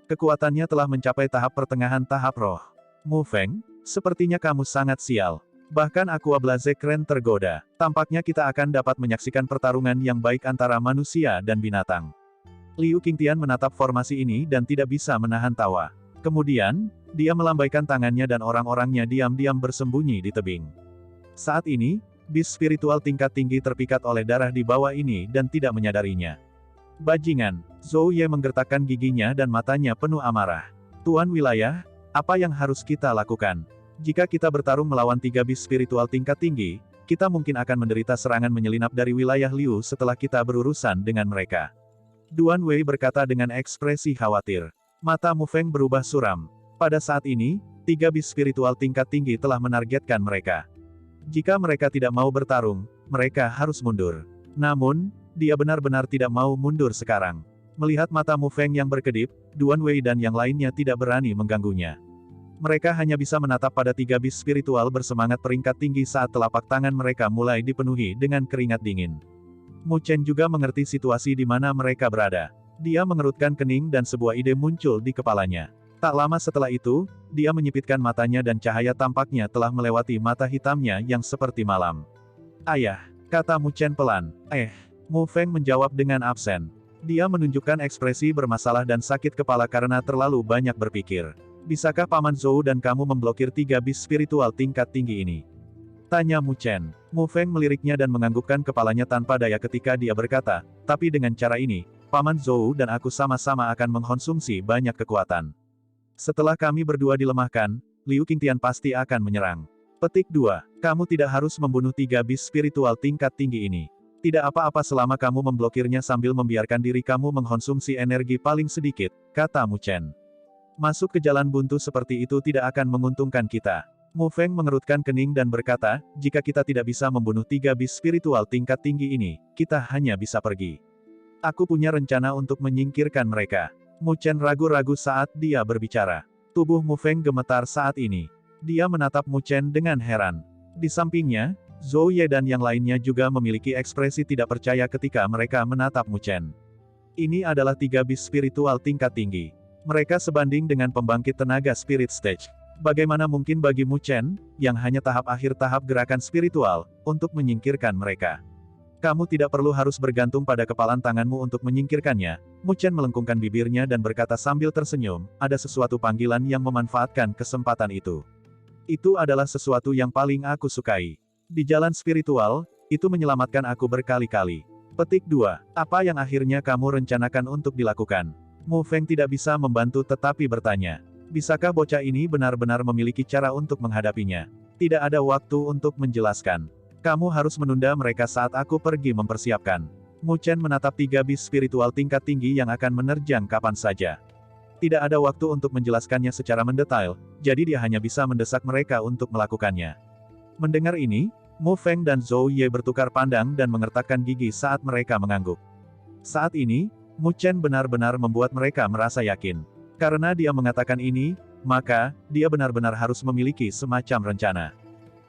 Kekuatannya telah mencapai tahap pertengahan tahap roh. Mu Feng, sepertinya kamu sangat sial. Bahkan Aqua Blazekren tergoda. Tampaknya kita akan dapat menyaksikan pertarungan yang baik antara manusia dan binatang. Liu Qingtian menatap formasi ini dan tidak bisa menahan tawa. Kemudian, dia melambaikan tangannya dan orang-orangnya diam-diam bersembunyi di tebing. Saat ini, bis spiritual tingkat tinggi terpikat oleh darah di bawah ini dan tidak menyadarinya. Bajingan, Zhou Ye menggertakkan giginya dan matanya penuh amarah. Tuan wilayah, apa yang harus kita lakukan? Jika kita bertarung melawan tiga bis spiritual tingkat tinggi, kita mungkin akan menderita serangan menyelinap dari wilayah Liu setelah kita berurusan dengan mereka. Duan Wei berkata dengan ekspresi khawatir. Mata Mu Feng berubah suram. Pada saat ini, tiga bis spiritual tingkat tinggi telah menargetkan mereka. Jika mereka tidak mau bertarung, mereka harus mundur. Namun, dia benar-benar tidak mau mundur sekarang. Melihat mata Mu Feng yang berkedip, Duan Wei dan yang lainnya tidak berani mengganggunya. Mereka hanya bisa menatap pada tiga bis spiritual bersemangat peringkat tinggi saat telapak tangan mereka mulai dipenuhi dengan keringat dingin. Mu Chen juga mengerti situasi di mana mereka berada. Dia mengerutkan kening dan sebuah ide muncul di kepalanya. Tak lama setelah itu, dia menyipitkan matanya dan cahaya tampaknya telah melewati mata hitamnya yang seperti malam. Ayah, kata Mu Chen pelan. Mu Feng menjawab dengan absen. Dia menunjukkan ekspresi bermasalah dan sakit kepala karena terlalu banyak berpikir. Bisakah Paman Zhou dan kamu memblokir tiga bis spiritual tingkat tinggi ini? Tanya Mu Chen. Mu Feng meliriknya dan menganggukkan kepalanya tanpa daya ketika dia berkata, tapi dengan cara ini, Paman Zhou dan aku sama-sama akan mengkonsumsi banyak kekuatan. Setelah kami berdua dilemahkan, Liu Qingtian pasti akan menyerang. Petik 2. Kamu tidak harus membunuh tiga bis spiritual tingkat tinggi ini. Tidak apa-apa selama kamu memblokirnya sambil membiarkan diri kamu mengkonsumsi energi paling sedikit, kata Mu Chen. Masuk ke jalan buntu seperti itu tidak akan menguntungkan kita. Mu Feng mengerutkan kening dan berkata, jika kita tidak bisa membunuh tiga bis spiritual tingkat tinggi ini, kita hanya bisa pergi. Aku punya rencana untuk menyingkirkan mereka. Mu Chen ragu-ragu saat dia berbicara. Tubuh Mu Feng gemetar saat ini. Dia menatap Mu Chen dengan heran. Di sampingnya, Zhou Ye dan yang lainnya juga memiliki ekspresi tidak percaya ketika mereka menatap Mu Chen. Ini adalah tiga bis spiritual tingkat tinggi. Mereka sebanding dengan pembangkit tenaga spirit stage. Bagaimana mungkin bagi Mu Chen, yang hanya tahap akhir tahap gerakan spiritual, untuk menyingkirkan mereka? Kamu tidak perlu harus bergantung pada kepalan tanganmu untuk menyingkirkannya. Mu Chen melengkungkan bibirnya dan berkata sambil tersenyum, ada sesuatu panggilan yang memanfaatkan kesempatan itu. Itu adalah sesuatu yang paling aku sukai. Di jalan spiritual, itu menyelamatkan aku berkali-kali. Petik 2. Apa yang akhirnya kamu rencanakan untuk dilakukan? Mu Feng tidak bisa membantu tetapi bertanya. Bisakah bocah ini benar-benar memiliki cara untuk menghadapinya? Tidak ada waktu untuk menjelaskan. Kamu harus menunda mereka saat aku pergi mempersiapkan. Mu Chen menatap tiga bis spiritual tingkat tinggi yang akan menerjang kapan saja. Tidak ada waktu untuk menjelaskannya secara mendetail, jadi dia hanya bisa mendesak mereka untuk melakukannya. Mendengar ini, Mu Feng dan Zhou Ye bertukar pandang dan mengertakkan gigi saat mereka mengangguk. Saat ini, Mu Chen benar-benar membuat mereka merasa yakin. Karena dia mengatakan ini, maka, dia benar-benar harus memiliki semacam rencana.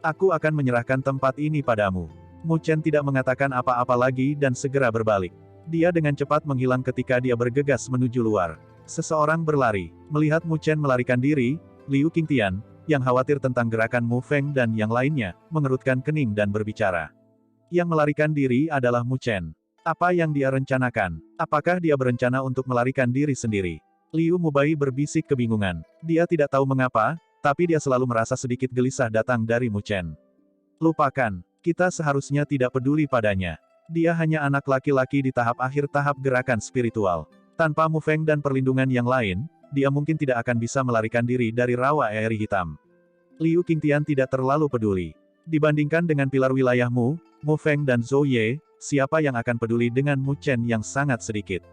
Aku akan menyerahkan tempat ini padamu. Mu Chen tidak mengatakan apa-apa lagi dan segera berbalik. Dia dengan cepat menghilang ketika dia bergegas menuju luar. Seseorang berlari. Melihat Mu Chen melarikan diri, Liu Qingtian, yang khawatir tentang gerakan Mu Feng dan yang lainnya, mengerutkan kening dan berbicara. Yang melarikan diri adalah Mu Chen. Apa yang dia rencanakan? Apakah dia berencana untuk melarikan diri sendiri? Liu Mubai berbisik kebingungan. Dia tidak tahu mengapa, tapi dia selalu merasa sedikit gelisah datang dari Mu Chen. Lupakan, kita seharusnya tidak peduli padanya. Dia hanya anak laki-laki di tahap akhir tahap gerakan spiritual. Tanpa Mu Feng dan perlindungan yang lain, dia mungkin tidak akan bisa melarikan diri dari rawa air hitam. Liu Qingtian tidak terlalu peduli. Dibandingkan dengan pilar wilayahmu, Mu Feng dan Zhou Ye, siapa yang akan peduli dengan Mu Chen yang sangat sedikit?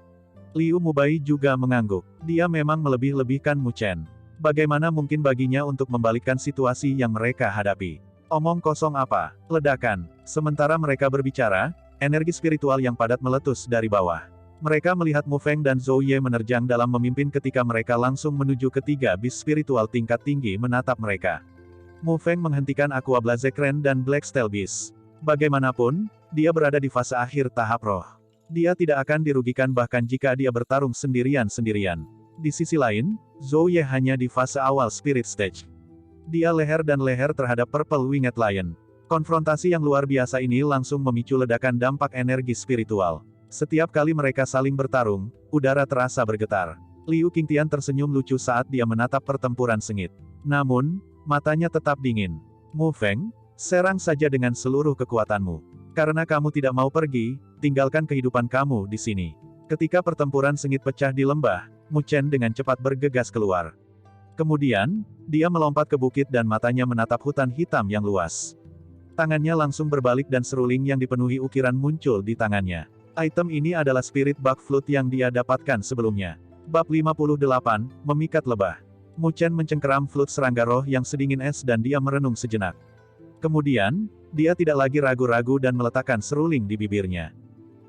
Liu Mubai juga mengangguk. Dia memang melebih-lebihkan Mu Chen. Bagaimana mungkin baginya untuk membalikkan situasi yang mereka hadapi? Omong kosong apa? Ledakan. Sementara mereka berbicara, energi spiritual yang padat meletus dari bawah. Mereka melihat Mu Feng dan Zhou Ye menerjang dalam memimpin ketika mereka langsung menuju ketiga bis spiritual tingkat tinggi menatap mereka. Mu Feng menghentikan Aqua Blazekren dan Black Steel Beast. Bagaimanapun, dia berada di fase akhir tahap roh. Dia tidak akan dirugikan bahkan jika dia bertarung sendirian-sendirian. Di sisi lain, Zhou Ye hanya di fase awal Spirit Stage. Dia leher dan leher terhadap Purple Winged Lion. Konfrontasi yang luar biasa ini langsung memicu ledakan dampak energi spiritual. Setiap kali mereka saling bertarung, udara terasa bergetar. Liu Qingtian tersenyum lucu saat dia menatap pertempuran sengit. Namun, matanya tetap dingin. Mu Feng, serang saja dengan seluruh kekuatanmu. Karena kamu tidak mau pergi, tinggalkan kehidupan kamu di sini. Ketika pertempuran sengit pecah di lembah, Mu Chen dengan cepat bergegas keluar. Kemudian, dia melompat ke bukit dan matanya menatap hutan hitam yang luas. Tangannya langsung berbalik dan seruling yang dipenuhi ukiran muncul di tangannya. Item ini adalah Spirit Bug Flute yang dia dapatkan sebelumnya. Bab 58, Memikat Lebah. Mu Chen mencengkeram flute serangga roh yang sedingin es dan dia merenung sejenak. Kemudian, dia tidak lagi ragu-ragu dan meletakkan seruling di bibirnya.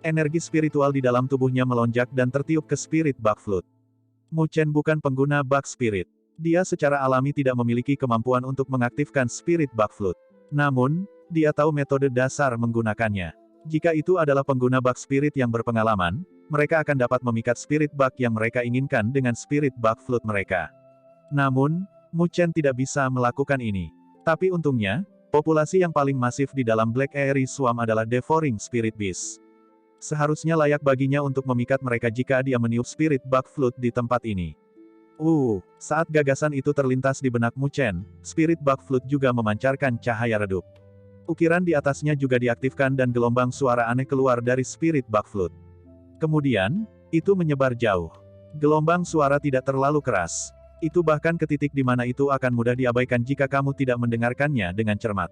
Energi spiritual di dalam tubuhnya melonjak dan tertiup ke Spirit Bug Flute. Mu Chen bukan pengguna Bug Spirit. Dia secara alami tidak memiliki kemampuan untuk mengaktifkan Spirit Bug Flute. Namun, dia tahu metode dasar menggunakannya. Jika itu adalah pengguna bug spirit yang berpengalaman, mereka akan dapat memikat spirit bug yang mereka inginkan dengan spirit bug flute mereka. Namun, Mu Chen tidak bisa melakukan ini. Tapi untungnya, populasi yang paling masif di dalam Black Airy Swarm adalah Devouring Spirit Beast. Seharusnya layak baginya untuk memikat mereka jika dia meniup spirit bug flute di tempat ini. Saat gagasan itu terlintas di benak Mu Chen, spirit bug flute juga memancarkan cahaya redup. Ukiran di atasnya juga diaktifkan dan gelombang suara aneh keluar dari Spirit Bug Flute. Kemudian, itu menyebar jauh. Gelombang suara tidak terlalu keras. Itu bahkan ke titik di mana itu akan mudah diabaikan jika kamu tidak mendengarkannya dengan cermat.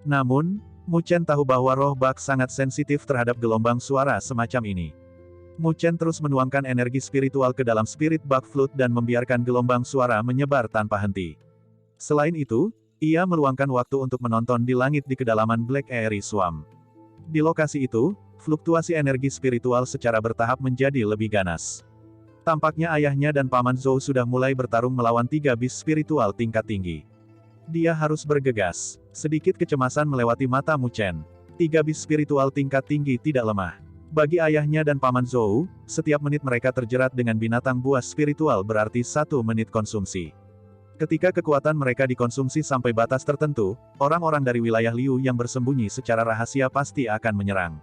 Namun, Mu Chen tahu bahwa roh bug sangat sensitif terhadap gelombang suara semacam ini. Mu Chen terus menuangkan energi spiritual ke dalam Spirit Bug Flute dan membiarkan gelombang suara menyebar tanpa henti. Selain itu, ia meluangkan waktu untuk menonton di langit di kedalaman Black Airy Swarm. Di lokasi itu, fluktuasi energi spiritual secara bertahap menjadi lebih ganas. Tampaknya ayahnya dan Paman Zhou sudah mulai bertarung melawan 3 bis spiritual tingkat tinggi. Dia harus bergegas. Sedikit kecemasan melewati mata Mu Chen. 3 bis spiritual tingkat tinggi tidak lemah. Bagi ayahnya dan Paman Zhou, setiap menit mereka terjerat dengan binatang buas spiritual berarti 1 menit konsumsi. Ketika kekuatan mereka dikonsumsi sampai batas tertentu, orang-orang dari wilayah Liu yang bersembunyi secara rahasia pasti akan menyerang.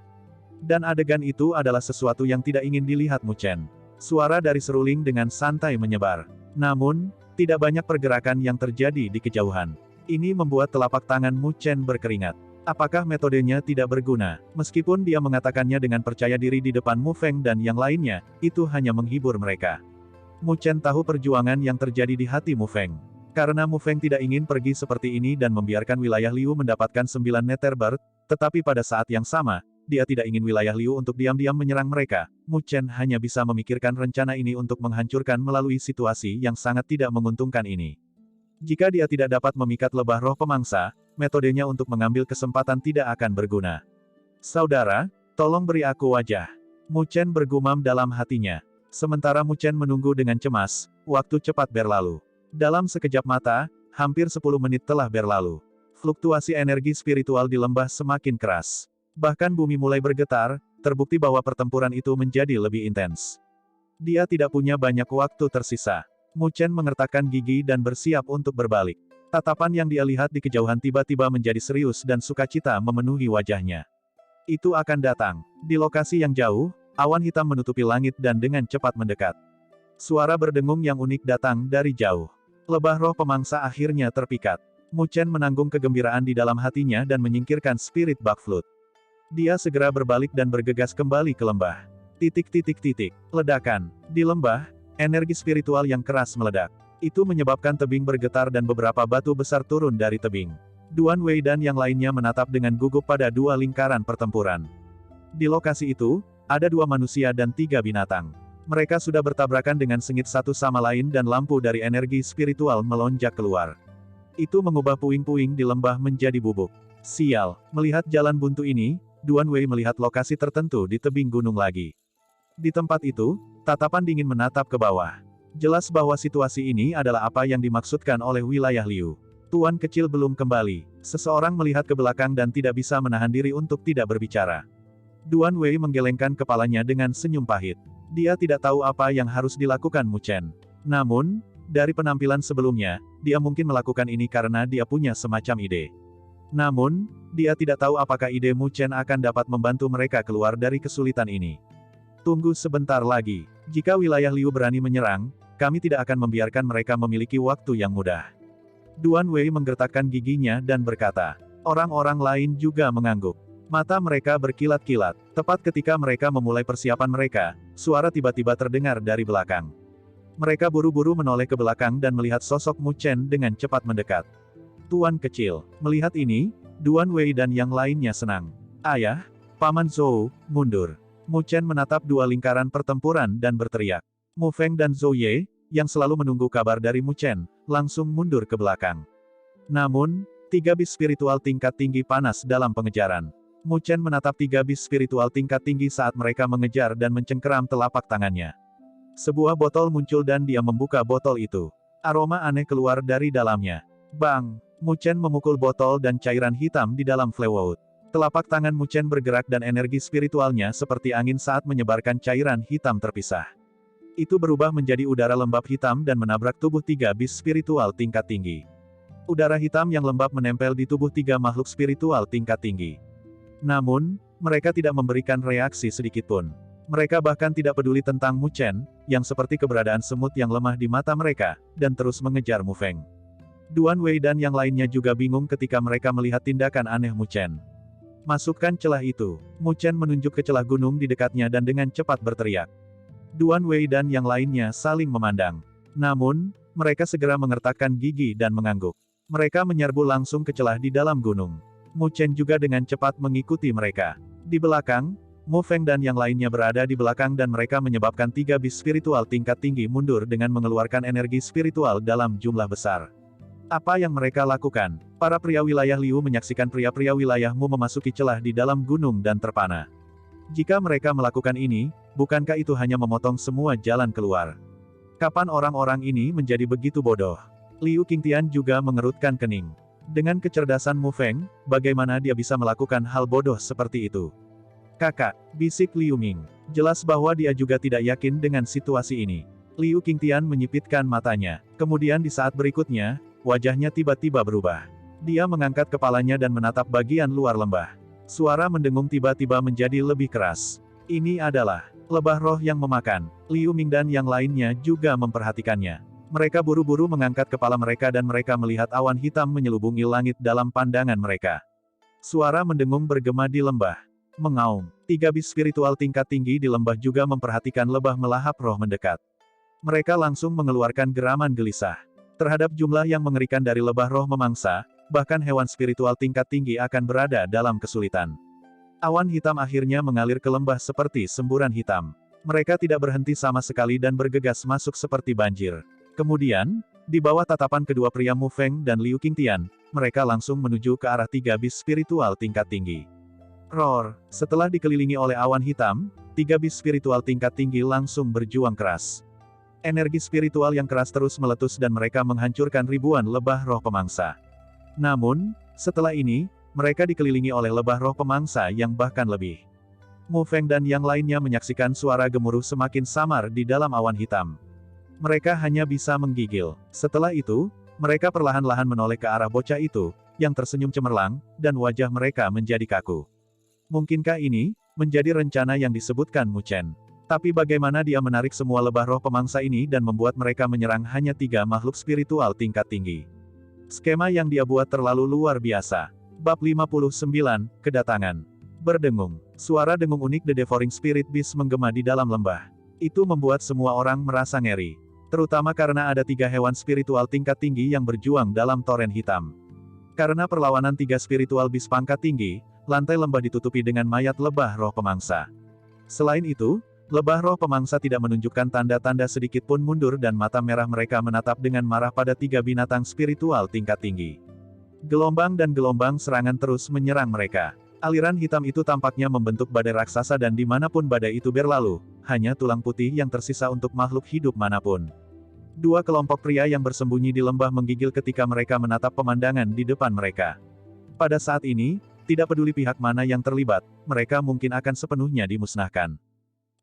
Dan adegan itu adalah sesuatu yang tidak ingin dilihat Mu Chen. Suara dari seruling dengan santai menyebar. Namun, tidak banyak pergerakan yang terjadi di kejauhan. Ini membuat telapak tangan Mu Chen berkeringat. Apakah metodenya tidak berguna? Meskipun dia mengatakannya dengan percaya diri di depan Mu Feng dan yang lainnya, itu hanya menghibur mereka. Mu Chen tahu perjuangan yang terjadi di hati Mu Feng. Karena Mu Feng tidak ingin pergi seperti ini dan membiarkan wilayah Liu mendapatkan 9 Netherbird, tetapi pada saat yang sama, dia tidak ingin wilayah Liu untuk diam-diam menyerang mereka. Mu Chen hanya bisa memikirkan rencana ini untuk menghancurkan melalui situasi yang sangat tidak menguntungkan ini. Jika dia tidak dapat memikat lebah roh pemangsa, metodenya untuk mengambil kesempatan tidak akan berguna. Saudara, tolong beri aku wajah. Mu Chen bergumam dalam hatinya. Sementara Mu Chen menunggu dengan cemas, waktu cepat berlalu. Dalam sekejap mata, hampir 10 menit telah berlalu. Fluktuasi energi spiritual di lembah semakin keras. Bahkan bumi mulai bergetar, terbukti bahwa pertempuran itu menjadi lebih intens. Dia tidak punya banyak waktu tersisa. Mu Chen mengertakkan gigi dan bersiap untuk berbalik. Tatapan yang dia lihat di kejauhan tiba-tiba menjadi serius dan sukacita memenuhi wajahnya. Itu akan datang. Di lokasi yang jauh, awan hitam menutupi langit dan dengan cepat mendekat. Suara berdengung yang unik datang dari jauh. Lebah roh pemangsa akhirnya terpikat. Mu Chen menanggung kegembiraan di dalam hatinya dan menyingkirkan Spirit Bug Flute. Dia segera berbalik dan bergegas kembali ke lembah. Ledakan. Di lembah, energi spiritual yang keras meledak. Itu menyebabkan tebing bergetar dan beberapa batu besar turun dari tebing. Duan Wei dan yang lainnya menatap dengan gugup pada dua lingkaran pertempuran. Di lokasi itu, ada dua manusia dan tiga binatang. Mereka sudah bertabrakan dengan sengit satu sama lain dan lampu dari energi spiritual melonjak keluar. Itu mengubah puing-puing di lembah menjadi bubuk. Sial, melihat jalan buntu ini, Duan Wei melihat lokasi tertentu di tebing gunung lagi. Di tempat itu, tatapan dingin menatap ke bawah. Jelas bahwa situasi ini adalah apa yang dimaksudkan oleh wilayah Liu. Tuan kecil belum kembali. Seseorang melihat ke belakang dan tidak bisa menahan diri untuk tidak berbicara. Duan Wei menggelengkan kepalanya dengan senyum pahit. Dia tidak tahu apa yang harus dilakukan Mu Chen. Namun, dari penampilan sebelumnya, dia mungkin melakukan ini karena dia punya semacam ide. Namun, dia tidak tahu apakah ide Mu Chen akan dapat membantu mereka keluar dari kesulitan ini. Tunggu sebentar lagi. Jika wilayah Liu berani menyerang, kami tidak akan membiarkan mereka memiliki waktu yang mudah. Duan Wei menggertakkan giginya dan berkata. Orang-orang lain juga mengangguk. Mata mereka berkilat-kilat. Tepat ketika mereka memulai persiapan mereka, suara tiba-tiba terdengar dari belakang. Mereka buru-buru menoleh ke belakang dan melihat sosok Mu Chen dengan cepat mendekat. Tuan kecil. Melihat ini, Duan Wei dan yang lainnya senang. Ayah, Paman Zhou, mundur. Mu Chen menatap dua lingkaran pertempuran dan berteriak. Mu Feng dan Zhou Ye, yang selalu menunggu kabar dari Mu Chen, langsung mundur ke belakang. Namun, tiga bis spiritual tingkat tinggi panas dalam pengejaran. Mu Chen menatap tiga bis spiritual tingkat tinggi saat mereka mengejar dan mencengkeram telapak tangannya. Sebuah botol muncul dan dia membuka botol itu. Aroma aneh keluar dari dalamnya. Bang! Mu Chen memukul botol dan cairan hitam di dalam Flewood. Telapak tangan Mu Chen bergerak dan energi spiritualnya seperti angin saat menyebarkan cairan hitam terpisah. Itu berubah menjadi udara lembab hitam dan menabrak tubuh tiga bis spiritual tingkat tinggi. Udara hitam yang lembab menempel di tubuh tiga makhluk spiritual tingkat tinggi. Namun, mereka tidak memberikan reaksi sedikitpun. Mereka bahkan tidak peduli tentang Mu Chen, yang seperti keberadaan semut yang lemah di mata mereka, dan terus mengejar Mu Feng. Duan Wei dan yang lainnya juga bingung ketika mereka melihat tindakan aneh Mu Chen. Masukkan celah itu. Mu Chen menunjuk ke celah gunung di dekatnya dan dengan cepat berteriak. Duan Wei dan yang lainnya saling memandang. Namun, mereka segera mengertakkan gigi dan mengangguk. Mereka menyerbu langsung ke celah di dalam gunung. Mu Chen juga dengan cepat mengikuti mereka. Di belakang, Mu Feng dan yang lainnya berada di belakang dan mereka menyebabkan tiga bis spiritual tingkat tinggi mundur dengan mengeluarkan energi spiritual dalam jumlah besar. Apa yang mereka lakukan? Para pria wilayah Liu menyaksikan pria-pria wilayahmu memasuki celah di dalam gunung dan terpana. Jika mereka melakukan ini, bukankah itu hanya memotong semua jalan keluar? Kapan orang-orang ini menjadi begitu bodoh? Liu Qingtian juga mengerutkan kening. Dengan kecerdasan Mu Feng, bagaimana dia bisa melakukan hal bodoh seperti itu? Kakak, bisik Liu Ming. Jelas bahwa dia juga tidak yakin dengan situasi ini. Liu Qingtian menyipitkan matanya. Kemudian di saat berikutnya, wajahnya tiba-tiba berubah. Dia mengangkat kepalanya dan menatap bagian luar lembah. Suara mendengung tiba-tiba menjadi lebih keras. Ini adalah lebah roh yang memakan. Liu Ming dan yang lainnya juga memperhatikannya. Mereka buru-buru mengangkat kepala mereka dan mereka melihat awan hitam menyelubungi langit dalam pandangan mereka. Suara mendengung bergema di lembah. Mengaum. Tiga bis spiritual tingkat tinggi di lembah juga memperhatikan lebah melahap roh mendekat. Mereka langsung mengeluarkan geraman gelisah. Terhadap jumlah yang mengerikan dari lebah roh memangsa, bahkan hewan spiritual tingkat tinggi akan berada dalam kesulitan. Awan hitam akhirnya mengalir ke lembah seperti semburan hitam. Mereka tidak berhenti sama sekali dan bergegas masuk seperti banjir. Kemudian, di bawah tatapan kedua pria Mu Feng dan Liu Qingtian, mereka langsung menuju ke arah tiga bis spiritual tingkat tinggi. Roar! Setelah dikelilingi oleh awan hitam, tiga bis spiritual tingkat tinggi langsung berjuang keras. Energi spiritual yang keras terus meletus dan mereka menghancurkan ribuan lebah roh pemangsa. Namun, setelah ini, mereka dikelilingi oleh lebah roh pemangsa yang bahkan lebih. Mu Feng dan yang lainnya menyaksikan suara gemuruh semakin samar di dalam awan hitam. Mereka hanya bisa menggigil. Setelah itu, mereka perlahan-lahan menoleh ke arah bocah itu, yang tersenyum cemerlang, dan wajah mereka menjadi kaku. Mungkinkah ini menjadi rencana yang disebutkan Mu Chen? Tapi bagaimana dia menarik semua lebah roh pemangsa ini dan membuat mereka menyerang hanya tiga makhluk spiritual tingkat tinggi? Skema yang dia buat terlalu luar biasa. Bab 59, Kedatangan. Berdengung. Suara dengung unik The Devouring Spirit Beast menggema di dalam lembah. Itu membuat semua orang merasa ngeri. Terutama karena ada 3 hewan spiritual tingkat tinggi yang berjuang dalam toren hitam. Karena perlawanan 3 spiritual beast pangkat tinggi, lantai lembah ditutupi dengan mayat lebah roh pemangsa. Selain itu, lebah roh pemangsa tidak menunjukkan tanda-tanda sedikit pun mundur dan mata merah mereka menatap dengan marah pada 3 binatang spiritual tingkat tinggi. Gelombang dan gelombang serangan terus menyerang mereka. Aliran hitam itu tampaknya membentuk badai raksasa dan dimanapun badai itu berlalu, hanya tulang putih yang tersisa untuk makhluk hidup manapun. 2 kelompok pria yang bersembunyi di lembah menggigil ketika mereka menatap pemandangan di depan mereka. Pada saat ini, tidak peduli pihak mana yang terlibat, mereka mungkin akan sepenuhnya dimusnahkan.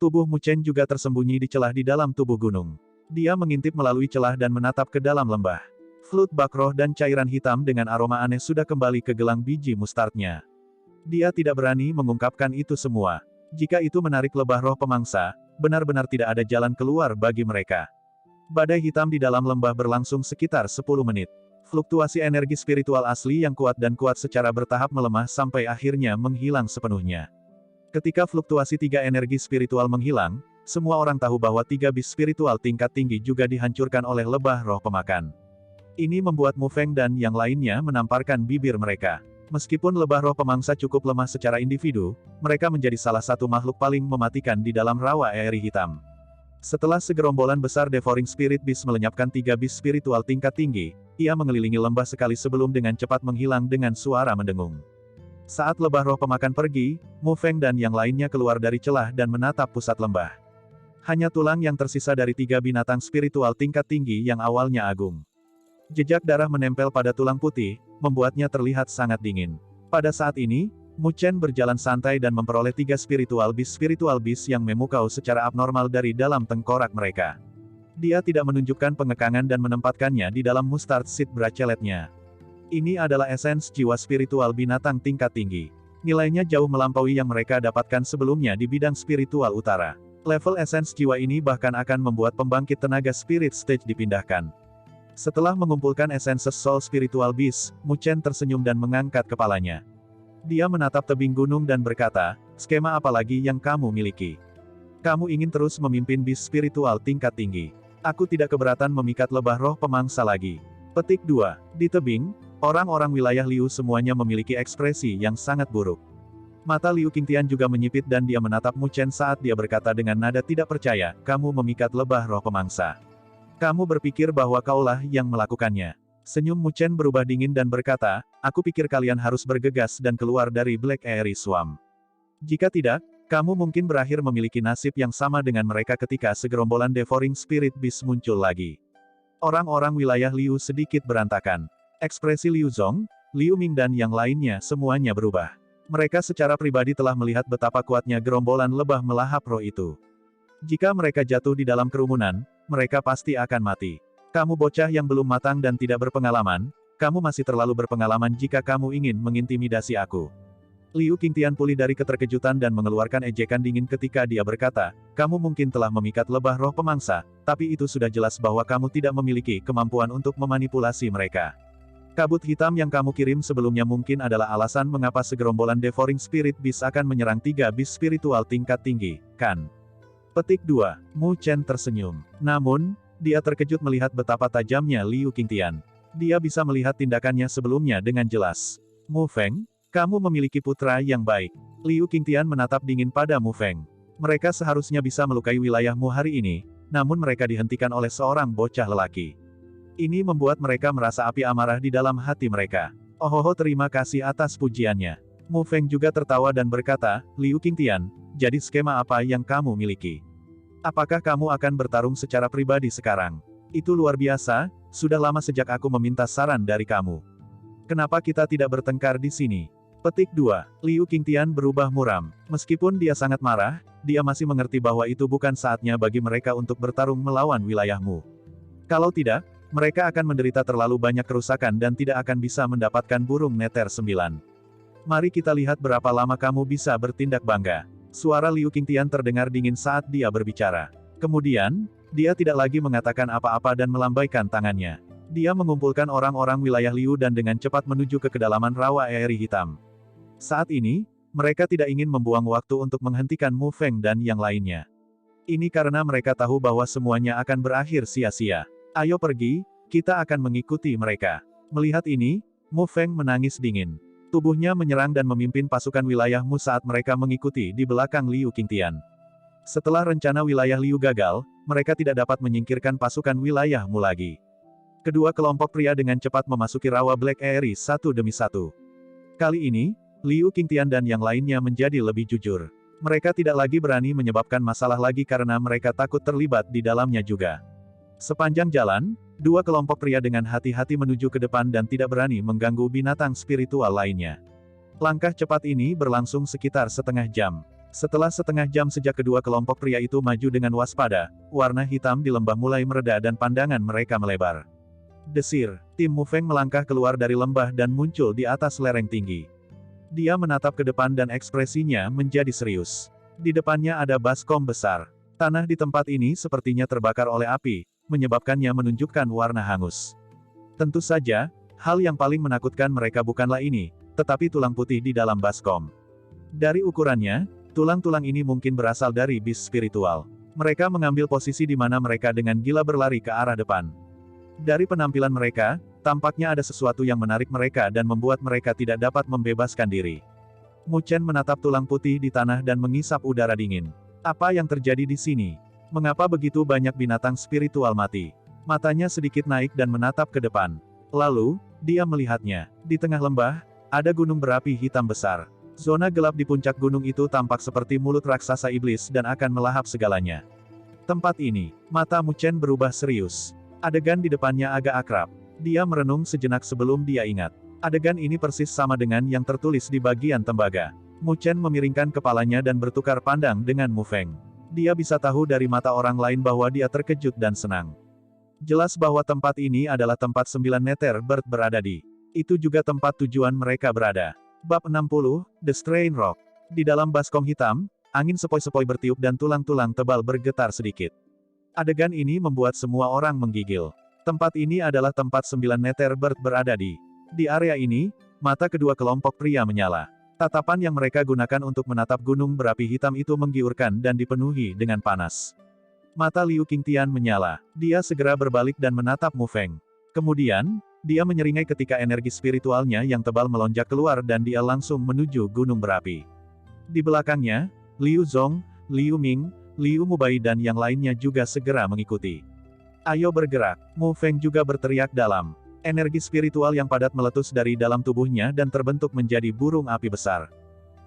Tubuh Mu Chen juga tersembunyi di celah di dalam tubuh gunung. Dia mengintip melalui celah dan menatap ke dalam lembah. Flut bakroh dan cairan hitam dengan aroma aneh sudah kembali ke gelang biji mustardnya. Dia tidak berani mengungkapkan itu semua. Jika itu menarik lebah roh pemangsa, benar-benar tidak ada jalan keluar bagi mereka. Badai hitam di dalam lembah berlangsung sekitar 10 menit. Fluktuasi energi spiritual asli yang kuat dan kuat secara bertahap melemah sampai akhirnya menghilang sepenuhnya. Ketika fluktuasi 3 energi spiritual menghilang, semua orang tahu bahwa 3 beast spiritual tingkat tinggi juga dihancurkan oleh lebah roh pemakan. Ini membuat Mu Feng dan yang lainnya menamparkan bibir mereka. Meskipun lebah roh pemangsa cukup lemah secara individu, mereka menjadi salah satu makhluk paling mematikan di dalam rawa Aeri hitam. Setelah segerombolan besar Devouring Spirit Beast melenyapkan 3 beast spiritual tingkat tinggi, ia mengelilingi lembah sekali sebelum dengan cepat menghilang dengan suara mendengung. Saat lebah roh pemakan pergi, Mu Feng dan yang lainnya keluar dari celah dan menatap pusat lembah. Hanya tulang yang tersisa dari 3 binatang spiritual tingkat tinggi yang awalnya agung. Jejak darah menempel pada tulang putih, membuatnya terlihat sangat dingin. Pada saat ini, Mu Chen berjalan santai dan memperoleh 3 spiritual beast yang memukau secara abnormal dari dalam tengkorak mereka. Dia tidak menunjukkan pengekangan dan menempatkannya di dalam mustard seed braceletnya. Ini adalah esens jiwa spiritual binatang tingkat tinggi. Nilainya jauh melampaui yang mereka dapatkan sebelumnya di bidang spiritual utara. Level esens jiwa ini bahkan akan membuat pembangkit tenaga spirit stage dipindahkan. Setelah mengumpulkan esenses soul spiritual beast, Mu Chen tersenyum dan mengangkat kepalanya. Dia menatap tebing gunung dan berkata, skema apa lagi yang kamu miliki? Kamu ingin terus memimpin beast spiritual tingkat tinggi. Aku tidak keberatan memikat lebah roh pemangsa lagi. Petik 2. Di tebing, orang-orang wilayah Liu semuanya memiliki ekspresi yang sangat buruk. Mata Liu Qingtian juga menyipit dan dia menatap Mu Chen saat dia berkata dengan nada tidak percaya, kamu memikat lebah roh pemangsa. Kamu berpikir bahwa kaulah yang melakukannya. Senyum Mu Chen berubah dingin dan berkata, aku pikir kalian harus bergegas dan keluar dari Black Aerie Swamp. Jika tidak, kamu mungkin berakhir memiliki nasib yang sama dengan mereka ketika segerombolan Devouring Spirit Beast muncul lagi. Orang-orang wilayah Liu sedikit berantakan. Ekspresi Liu Zong, Liu Ming dan yang lainnya semuanya berubah. Mereka secara pribadi telah melihat betapa kuatnya gerombolan lebah melahap roh itu. Jika mereka jatuh di dalam kerumunan, mereka pasti akan mati. Kamu bocah yang belum matang dan tidak berpengalaman, kamu masih terlalu berpengalaman jika kamu ingin mengintimidasi aku. Liu Qingtian pulih dari keterkejutan dan mengeluarkan ejekan dingin ketika dia berkata, kamu mungkin telah memikat lebah roh pemangsa, tapi itu sudah jelas bahwa kamu tidak memiliki kemampuan untuk memanipulasi mereka. Kabut hitam yang kamu kirim sebelumnya mungkin adalah alasan mengapa segerombolan Devouring Spirit Beast akan menyerang 3 beast spiritual tingkat tinggi, kan? Petik 2. Mu Chen tersenyum. Namun, dia terkejut melihat betapa tajamnya Liu Qingtian. Dia bisa melihat tindakannya sebelumnya dengan jelas. Mu Feng, kamu memiliki putra yang baik. Liu Qingtian menatap dingin pada Mu Feng. Mereka seharusnya bisa melukai wilayahmu hari ini, namun mereka dihentikan oleh seorang bocah lelaki. Ini membuat mereka merasa api amarah di dalam hati mereka. Ohoho, terima kasih atas pujiannya. Mu Feng juga tertawa dan berkata, Liu Qingtian, jadi skema apa yang kamu miliki? Apakah kamu akan bertarung secara pribadi sekarang? Itu luar biasa, sudah lama sejak aku meminta saran dari kamu. Kenapa kita tidak bertengkar di sini? Petik 2. Liu Qingtian berubah muram. Meskipun dia sangat marah, dia masih mengerti bahwa itu bukan saatnya bagi mereka untuk bertarung melawan wilayahmu. Kalau tidak, mereka akan menderita terlalu banyak kerusakan dan tidak akan bisa mendapatkan burung neter 9. Mari kita lihat berapa lama kamu bisa bertindak bangga. Suara Liu Qingtian terdengar dingin saat dia berbicara. Kemudian, dia tidak lagi mengatakan apa-apa dan melambaikan tangannya. Dia mengumpulkan orang-orang wilayah Liu dan dengan cepat menuju ke kedalaman rawa Aerie hitam. Saat ini, Mereka tidak ingin membuang waktu untuk menghentikan Mu Feng dan yang lainnya. Ini karena mereka tahu bahwa semuanya akan berakhir sia-sia. Ayo pergi, kita akan mengikuti mereka. Melihat ini, Mu Feng menangis dingin. Tubuhnya menyerang dan memimpin pasukan wilayah Mu saat mereka mengikuti di belakang Liu Qingtian. Setelah rencana wilayah Liu gagal, mereka tidak dapat menyingkirkan pasukan wilayah Mu lagi. Kedua kelompok pria dengan cepat memasuki rawa Black Aerie satu demi satu. Kali ini, Liu Qingtian dan yang lainnya menjadi lebih jujur. Mereka tidak lagi berani menyebabkan masalah lagi karena mereka takut terlibat di dalamnya juga. Sepanjang jalan, dua kelompok pria dengan hati-hati menuju ke depan dan tidak berani mengganggu binatang spiritual lainnya. Langkah cepat ini berlangsung sekitar setengah jam. Setelah setengah jam sejak kedua kelompok pria itu maju dengan waspada, warna hitam di lembah mulai mereda dan pandangan mereka melebar. Desir, tim Mu Feng melangkah keluar dari lembah dan muncul di atas lereng tinggi. Dia menatap ke depan dan ekspresinya menjadi serius. Di depannya ada baskom besar. Tanah di tempat ini sepertinya terbakar oleh api, menyebabkannya menunjukkan warna hangus. Tentu saja, hal yang paling menakutkan mereka bukanlah ini, tetapi tulang putih di dalam baskom. Dari ukurannya, tulang-tulang ini mungkin berasal dari bis spiritual. Mereka mengambil posisi di mana mereka dengan gila berlari ke arah depan. Dari penampilan mereka, tampaknya ada sesuatu yang menarik mereka dan membuat mereka tidak dapat membebaskan diri. Mu Chen menatap tulang putih di tanah dan mengisap udara dingin. Apa yang terjadi di sini? Mengapa begitu banyak binatang spiritual mati? Matanya sedikit naik dan menatap ke depan. Lalu, dia melihatnya. Di tengah lembah, ada gunung berapi hitam besar. Zona gelap di puncak gunung itu tampak seperti mulut raksasa iblis dan akan melahap segalanya. Tempat ini, mata Mu Chen berubah serius. Adegan di depannya agak akrab. Dia merenung sejenak sebelum dia ingat. Adegan ini persis sama dengan yang tertulis di bagian tembaga. Mu Chen memiringkan kepalanya dan bertukar pandang dengan Mu Feng. Dia bisa tahu dari mata orang lain bahwa dia terkejut dan senang. Jelas bahwa tempat ini adalah tempat 9 meter Bird berada di. Itu juga tempat tujuan mereka berada. Bab 60, The Strain Rock. Di dalam baskom hitam, angin sepoi-sepoi bertiup dan tulang-tulang tebal bergetar sedikit. Adegan ini membuat semua orang menggigil. Tempat ini adalah tempat 9 meter Bird berada di. Di area ini, mata kedua kelompok pria menyala. Tatapan yang mereka gunakan untuk menatap gunung berapi hitam itu menggiurkan dan dipenuhi dengan panas. Mata Liu Qingtian menyala. Dia segera berbalik dan menatap Mu Feng. Kemudian, dia menyeringai ketika energi spiritualnya yang tebal melonjak keluar dan dia langsung menuju gunung berapi. Di belakangnya, Liu Zong, Liu Ming, Liu Mubai dan yang lainnya juga segera mengikuti. Ayo bergerak, Mu Feng juga berteriak dalam. Energi spiritual yang padat meletus dari dalam tubuhnya dan terbentuk menjadi burung api besar.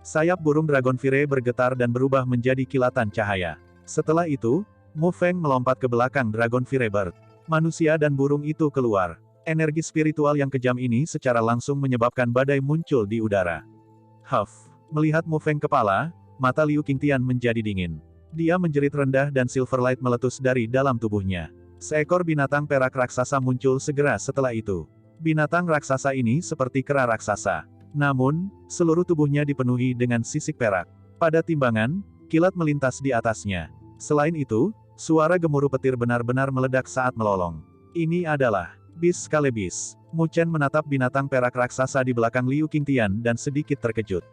Sayap burung Dragonfire bergetar dan berubah menjadi kilatan cahaya. Setelah itu, Mu Feng melompat ke belakang Dragonfire Bird. Manusia dan burung itu keluar. Energi spiritual yang kejam ini secara langsung menyebabkan badai muncul di udara. Huff. Melihat Mu Feng kepala, mata Liu Qingtian menjadi dingin. Dia menjerit rendah dan silver light meletus dari dalam tubuhnya. Seekor binatang perak raksasa muncul segera setelah itu. Binatang raksasa ini seperti kera raksasa. Namun, seluruh tubuhnya dipenuhi dengan sisik perak. Pada timbangan, kilat melintas di atasnya. Selain itu, suara gemuruh petir benar-benar meledak saat melolong. Ini adalah bis Skalebis. Mu Chen menatap binatang perak raksasa di belakang Liu Qingtian dan sedikit terkejut.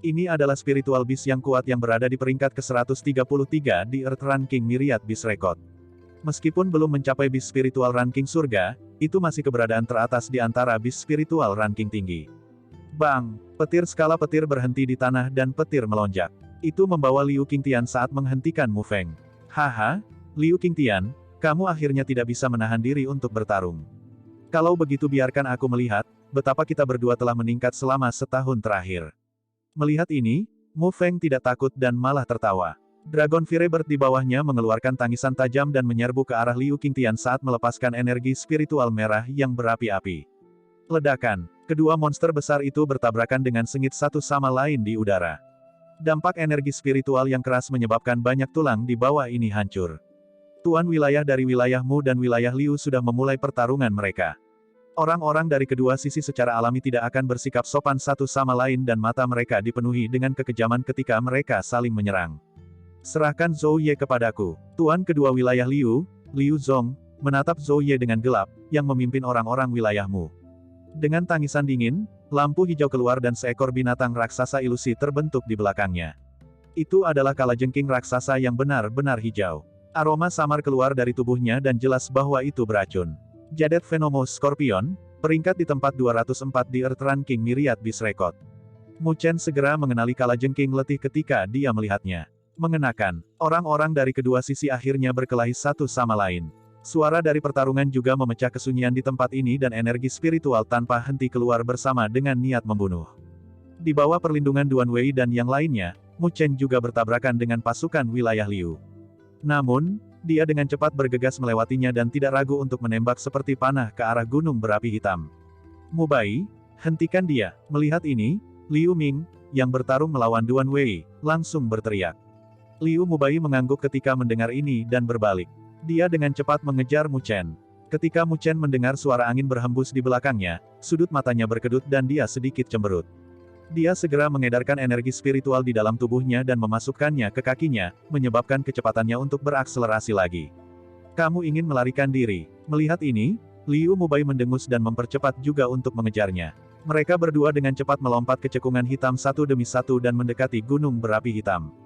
Ini adalah spiritual beast yang kuat yang berada di peringkat ke-133 di Earth Ranking Myriad Beast Record. Meskipun belum mencapai beast spiritual ranking surga, itu masih keberadaan teratas di antara beast spiritual ranking tinggi. Bang! Petir skala petir berhenti di tanah dan petir melonjak. Itu membawa Liu Qingtian saat menghentikan Mu Feng. Haha, Liu Qingtian, kamu akhirnya tidak bisa menahan diri untuk bertarung. Kalau begitu biarkan aku melihat, betapa kita berdua telah meningkat selama setahun terakhir. Melihat ini, Mu Feng tidak takut dan malah tertawa. Dragonfire Bird di bawahnya mengeluarkan tangisan tajam dan menyerbu ke arah Liu Qingtian saat melepaskan energi spiritual merah yang berapi-api. Ledakan. Kedua monster besar itu bertabrakan dengan sengit satu sama lain di udara. Dampak energi spiritual yang keras menyebabkan banyak tulang di bawah ini hancur. Tuan wilayah dari wilayah Mu dan wilayah Liu sudah memulai pertarungan mereka. Orang-orang dari kedua sisi secara alami tidak akan bersikap sopan satu sama lain dan mata mereka dipenuhi dengan kekejaman ketika mereka saling menyerang. Serahkan Zhou Ye kepadaku. Tuan kedua wilayah Liu, Liu Zong, menatap Zhou Ye dengan gelap, yang memimpin orang-orang wilayahmu. Dengan tangisan dingin, lampu hijau keluar dan seekor binatang raksasa ilusi terbentuk di belakangnya. Itu adalah kalajengking raksasa yang benar-benar hijau. Aroma samar keluar dari tubuhnya dan jelas bahwa itu beracun. Jadet Venomous Scorpion, peringkat di tempat 204 di Earth Ranking Myriad Beast Record. Mu Chen segera mengenali kalajengking letih ketika dia melihatnya. Mengenakan, orang-orang dari kedua sisi akhirnya berkelahi satu sama lain. Suara dari pertarungan juga memecah kesunyian di tempat ini dan energi spiritual tanpa henti keluar bersama dengan niat membunuh. Di bawah perlindungan Duan Wei dan yang lainnya, Mu Chen juga bertabrakan dengan pasukan wilayah Liu. Namun, dia dengan cepat bergegas melewatinya dan tidak ragu untuk menembak seperti panah ke arah gunung berapi hitam. Mu Bai, hentikan dia. Melihat ini, Liu Ming, yang bertarung melawan Duan Wei, langsung berteriak. Liu Mubai mengangguk ketika mendengar ini dan berbalik. Dia dengan cepat mengejar Mu Chen. Ketika Mu Chen mendengar suara angin berhembus di belakangnya, sudut matanya berkedut dan dia sedikit cemberut. Dia segera mengedarkan energi spiritual di dalam tubuhnya dan memasukkannya ke kakinya, menyebabkan kecepatannya untuk berakselerasi lagi. Kamu ingin melarikan diri. Melihat ini, Liu Mubai mendengus dan mempercepat juga untuk mengejarnya. Mereka berdua dengan cepat melompat ke cekungan hitam satu demi satu dan mendekati gunung berapi hitam.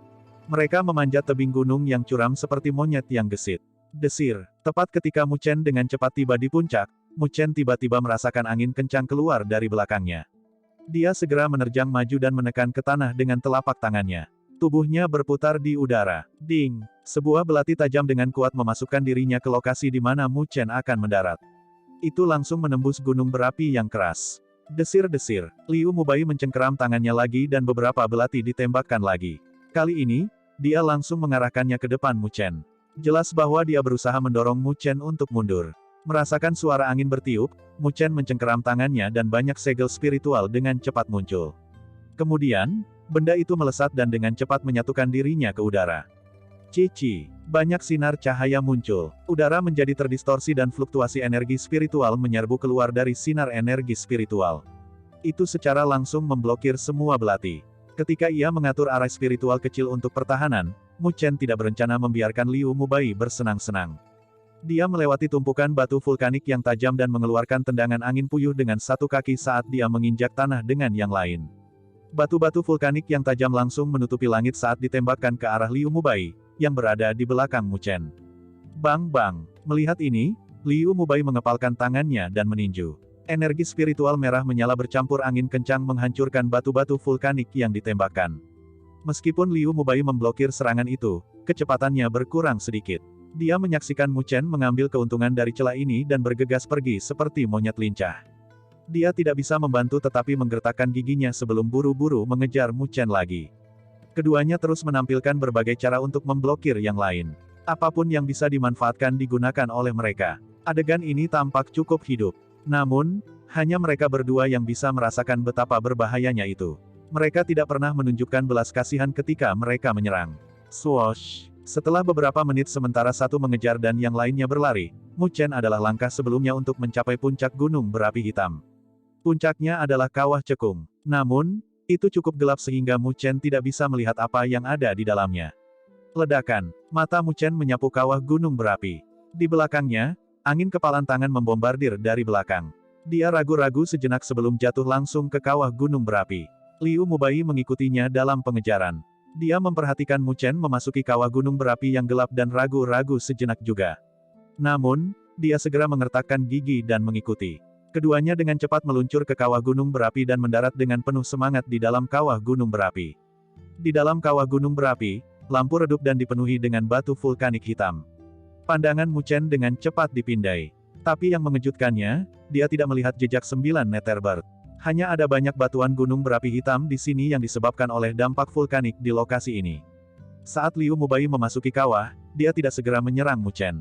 Mereka memanjat tebing gunung yang curam seperti monyet yang gesit. Desir. Tepat ketika Mu Chen dengan cepat tiba di puncak, Mu Chen tiba-tiba merasakan angin kencang keluar dari belakangnya. Dia segera menerjang maju dan menekan ke tanah dengan telapak tangannya. Tubuhnya berputar di udara. Ding! Sebuah belati tajam dengan kuat memasukkan dirinya ke lokasi di mana Mu Chen akan mendarat. Itu langsung menembus gunung berapi yang keras. Desir-desir. Liu Mubai mencengkeram tangannya lagi dan beberapa belati ditembakkan lagi. Kali ini, dia langsung mengarahkannya ke depan Mu Chen. Jelas bahwa dia berusaha mendorong Mu Chen untuk mundur. Merasakan suara angin bertiup, Mu Chen mencengkeram tangannya dan banyak segel spiritual dengan cepat muncul. Kemudian, benda itu melesat dan dengan cepat menyatukan dirinya ke udara. Cici, banyak sinar cahaya muncul. Udara menjadi terdistorsi dan fluktuasi energi spiritual menyerbu keluar dari sinar energi spiritual. Itu secara langsung memblokir semua belati. Ketika ia mengatur arah spiritual kecil untuk pertahanan, Mu Chen tidak berencana membiarkan Liu Mubai bersenang-senang. Dia melewati tumpukan batu vulkanik yang tajam dan mengeluarkan tendangan angin puyuh dengan satu kaki saat dia menginjak tanah dengan yang lain. Batu-batu vulkanik yang tajam langsung menutupi langit saat ditembakkan ke arah Liu Mubai, yang berada di belakang Mu Chen. Bang-bang! Melihat ini, Liu Mubai mengepalkan tangannya dan meninju. Energi spiritual merah menyala bercampur angin kencang menghancurkan batu-batu vulkanik yang ditembakkan. Meskipun Liu Mubai memblokir serangan itu, kecepatannya berkurang sedikit. Dia menyaksikan Mu Chen mengambil keuntungan dari celah ini dan bergegas pergi seperti monyet lincah. Dia tidak bisa membantu tetapi menggertakkan giginya sebelum buru-buru mengejar Mu Chen lagi. Keduanya terus menampilkan berbagai cara untuk memblokir yang lain. Apapun yang bisa dimanfaatkan digunakan oleh mereka. Adegan ini tampak cukup hidup. Namun, hanya mereka berdua yang bisa merasakan betapa berbahayanya itu. Mereka tidak pernah menunjukkan belas kasihan ketika mereka menyerang. Swoosh! Setelah beberapa menit sementara satu mengejar dan yang lainnya berlari, Mu Chen adalah langkah sebelumnya untuk mencapai puncak gunung berapi hitam. Puncaknya adalah kawah cekung. Namun, itu cukup gelap sehingga Mu Chen tidak bisa melihat apa yang ada di dalamnya. Ledakan. Mata Mu Chen menyapu kawah gunung berapi. Di belakangnya, angin kepalan tangan membombardir dari belakang. Dia ragu-ragu sejenak sebelum jatuh langsung ke kawah gunung berapi. Liu Mubai mengikutinya dalam pengejaran. Dia memperhatikan Mu Chen memasuki kawah gunung berapi yang gelap dan ragu-ragu sejenak juga. Namun, dia segera mengertakkan gigi dan mengikuti. Keduanya dengan cepat meluncur ke kawah gunung berapi dan mendarat dengan penuh semangat di dalam kawah gunung berapi. Di dalam kawah gunung berapi, lampu redup dan dipenuhi dengan batu vulkanik hitam. Pandangan Mu Chen dengan cepat dipindai. Tapi yang mengejutkannya, dia tidak melihat jejak 9 Netherbird. Hanya ada banyak batuan gunung berapi hitam di sini yang disebabkan oleh dampak vulkanik di lokasi ini. Saat Liu Mubai memasuki kawah, dia tidak segera menyerang Mu Chen.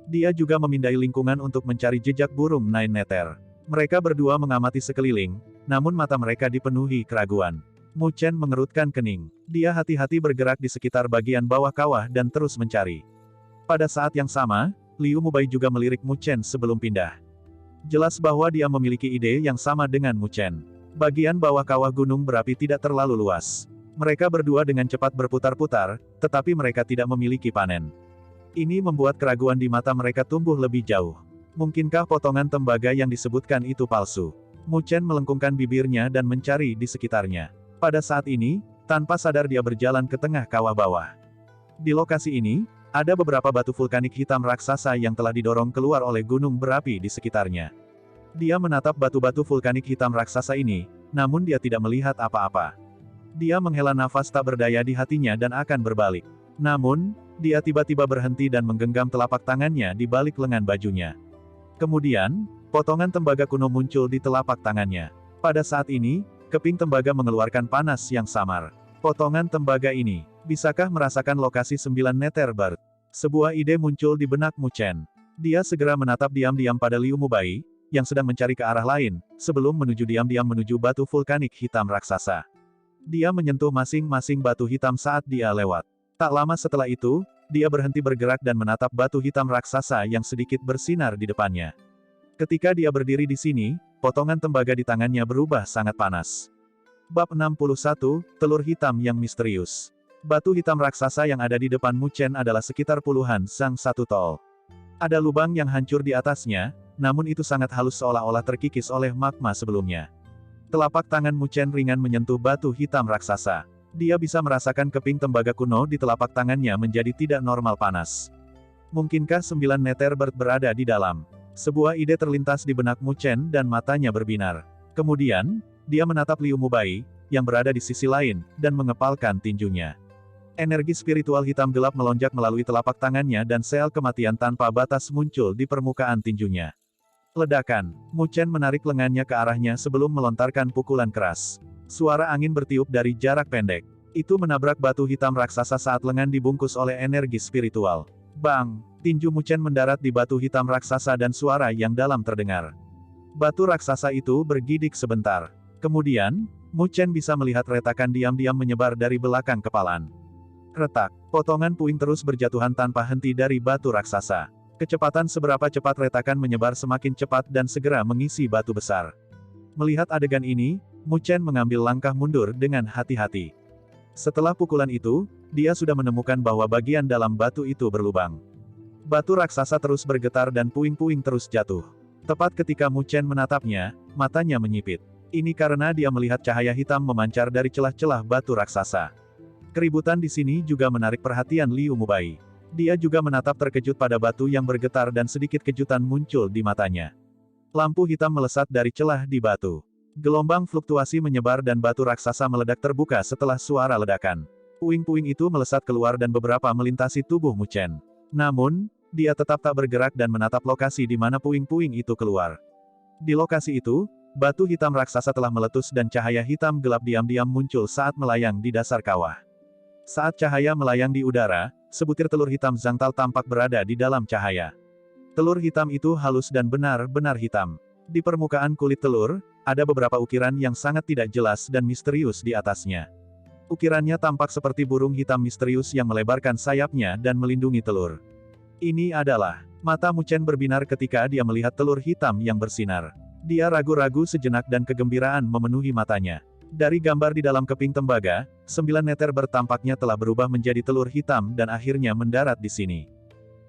Dia juga memindai lingkungan untuk mencari jejak burung Nine Nether. Mereka berdua mengamati sekeliling, namun mata mereka dipenuhi keraguan. Mu Chen mengerutkan kening. Dia hati-hati bergerak di sekitar bagian bawah kawah dan terus mencari. Pada saat yang sama, Liu Mubai juga melirik Mu Chen sebelum pindah. Jelas bahwa dia memiliki ide yang sama dengan Mu Chen. Bagian bawah kawah gunung berapi tidak terlalu luas. Mereka berdua dengan cepat berputar-putar, tetapi mereka tidak memiliki panen. Ini membuat keraguan di mata mereka tumbuh lebih jauh. Mungkinkah potongan tembaga yang disebutkan itu palsu? Mu Chen melengkungkan bibirnya dan mencari di sekitarnya. Pada saat ini, tanpa sadar dia berjalan ke tengah kawah bawah. Di lokasi ini, ada beberapa batu vulkanik hitam raksasa yang telah didorong keluar oleh gunung berapi di sekitarnya. Dia menatap batu-batu vulkanik hitam raksasa ini, namun dia tidak melihat apa-apa. Dia menghela nafas tak berdaya di hatinya dan akan berbalik. Namun, dia tiba-tiba berhenti dan menggenggam telapak tangannya di balik lengan bajunya. Kemudian, potongan tembaga kuno muncul di telapak tangannya. Pada saat ini, keping tembaga mengeluarkan panas yang samar. Potongan tembaga ini, bisakah merasakan lokasi 9 Netherbird? Sebuah ide muncul di benak Mu Chen. Dia segera menatap diam-diam pada Liu Mubai, yang sedang mencari ke arah lain, sebelum menuju diam-diam menuju batu vulkanik hitam raksasa. Dia menyentuh masing-masing batu hitam saat dia lewat. Tak lama setelah itu, dia berhenti bergerak dan menatap batu hitam raksasa yang sedikit bersinar di depannya. Ketika dia berdiri di sini, potongan tembaga di tangannya berubah sangat panas. Bab 61, Telur Hitam yang Misterius. Batu hitam raksasa yang ada di depan Mu Chen adalah sekitar puluhan sang satu tol. Ada lubang yang hancur di atasnya, namun itu sangat halus seolah-olah terkikis oleh magma sebelumnya. Telapak tangan Mu Chen ringan menyentuh batu hitam raksasa. Dia bisa merasakan keping tembaga kuno di telapak tangannya menjadi tidak normal panas. Mungkinkah 9 Netherbird berada di dalam? Sebuah ide terlintas di benak Mu Chen dan matanya berbinar. Kemudian, dia menatap Liu Mubai, yang berada di sisi lain, dan mengepalkan tinjunya. Energi spiritual hitam gelap melonjak melalui telapak tangannya dan sel kematian tanpa batas muncul di permukaan tinjunya. Ledakan. Mu Chen menarik lengannya ke arahnya sebelum melontarkan pukulan keras. Suara angin bertiup dari jarak pendek. Itu menabrak batu hitam raksasa saat lengan dibungkus oleh energi spiritual. Bang! Tinju Mu Chen mendarat di batu hitam raksasa dan suara yang dalam terdengar. Batu raksasa itu bergidik sebentar. Kemudian, Mu Chen bisa melihat retakan diam-diam menyebar dari belakang kepalan. Retak. Potongan puing terus berjatuhan tanpa henti dari batu raksasa. Kecepatan seberapa cepat retakan menyebar semakin cepat dan segera mengisi batu besar. Melihat adegan ini, Mu Chen mengambil langkah mundur dengan hati-hati. Setelah pukulan itu, dia sudah menemukan bahwa bagian dalam batu itu berlubang. Batu raksasa terus bergetar dan puing-puing terus jatuh. Tepat ketika Mu Chen menatapnya, matanya menyipit. Ini karena dia melihat cahaya hitam memancar dari celah-celah batu raksasa. Keributan di sini juga menarik perhatian Liu Mubai. Dia juga menatap terkejut pada batu yang bergetar dan sedikit kejutan muncul di matanya. Lampu hitam melesat dari celah di batu. Gelombang fluktuasi menyebar dan batu raksasa meledak terbuka setelah suara ledakan. Puing-puing itu melesat keluar dan beberapa melintasi tubuh Mu Chen. Namun, dia tetap tak bergerak dan menatap lokasi di mana puing-puing itu keluar. Di lokasi itu, batu hitam raksasa telah meletus dan cahaya hitam gelap diam-diam muncul saat melayang di dasar kawah. Saat cahaya melayang di udara, sebutir telur hitam Zangtal tampak berada di dalam cahaya. Telur hitam itu halus dan benar-benar hitam. Di permukaan kulit telur, ada beberapa ukiran yang sangat tidak jelas dan misterius di atasnya. Ukirannya tampak seperti burung hitam misterius yang melebarkan sayapnya dan melindungi telur. Ini adalah. Mata Mu Chen berbinar ketika dia melihat telur hitam yang bersinar. Dia ragu-ragu sejenak dan kegembiraan memenuhi matanya. Dari gambar di dalam keping tembaga, 9 Netherbird tampaknya telah berubah menjadi telur hitam dan akhirnya mendarat di sini.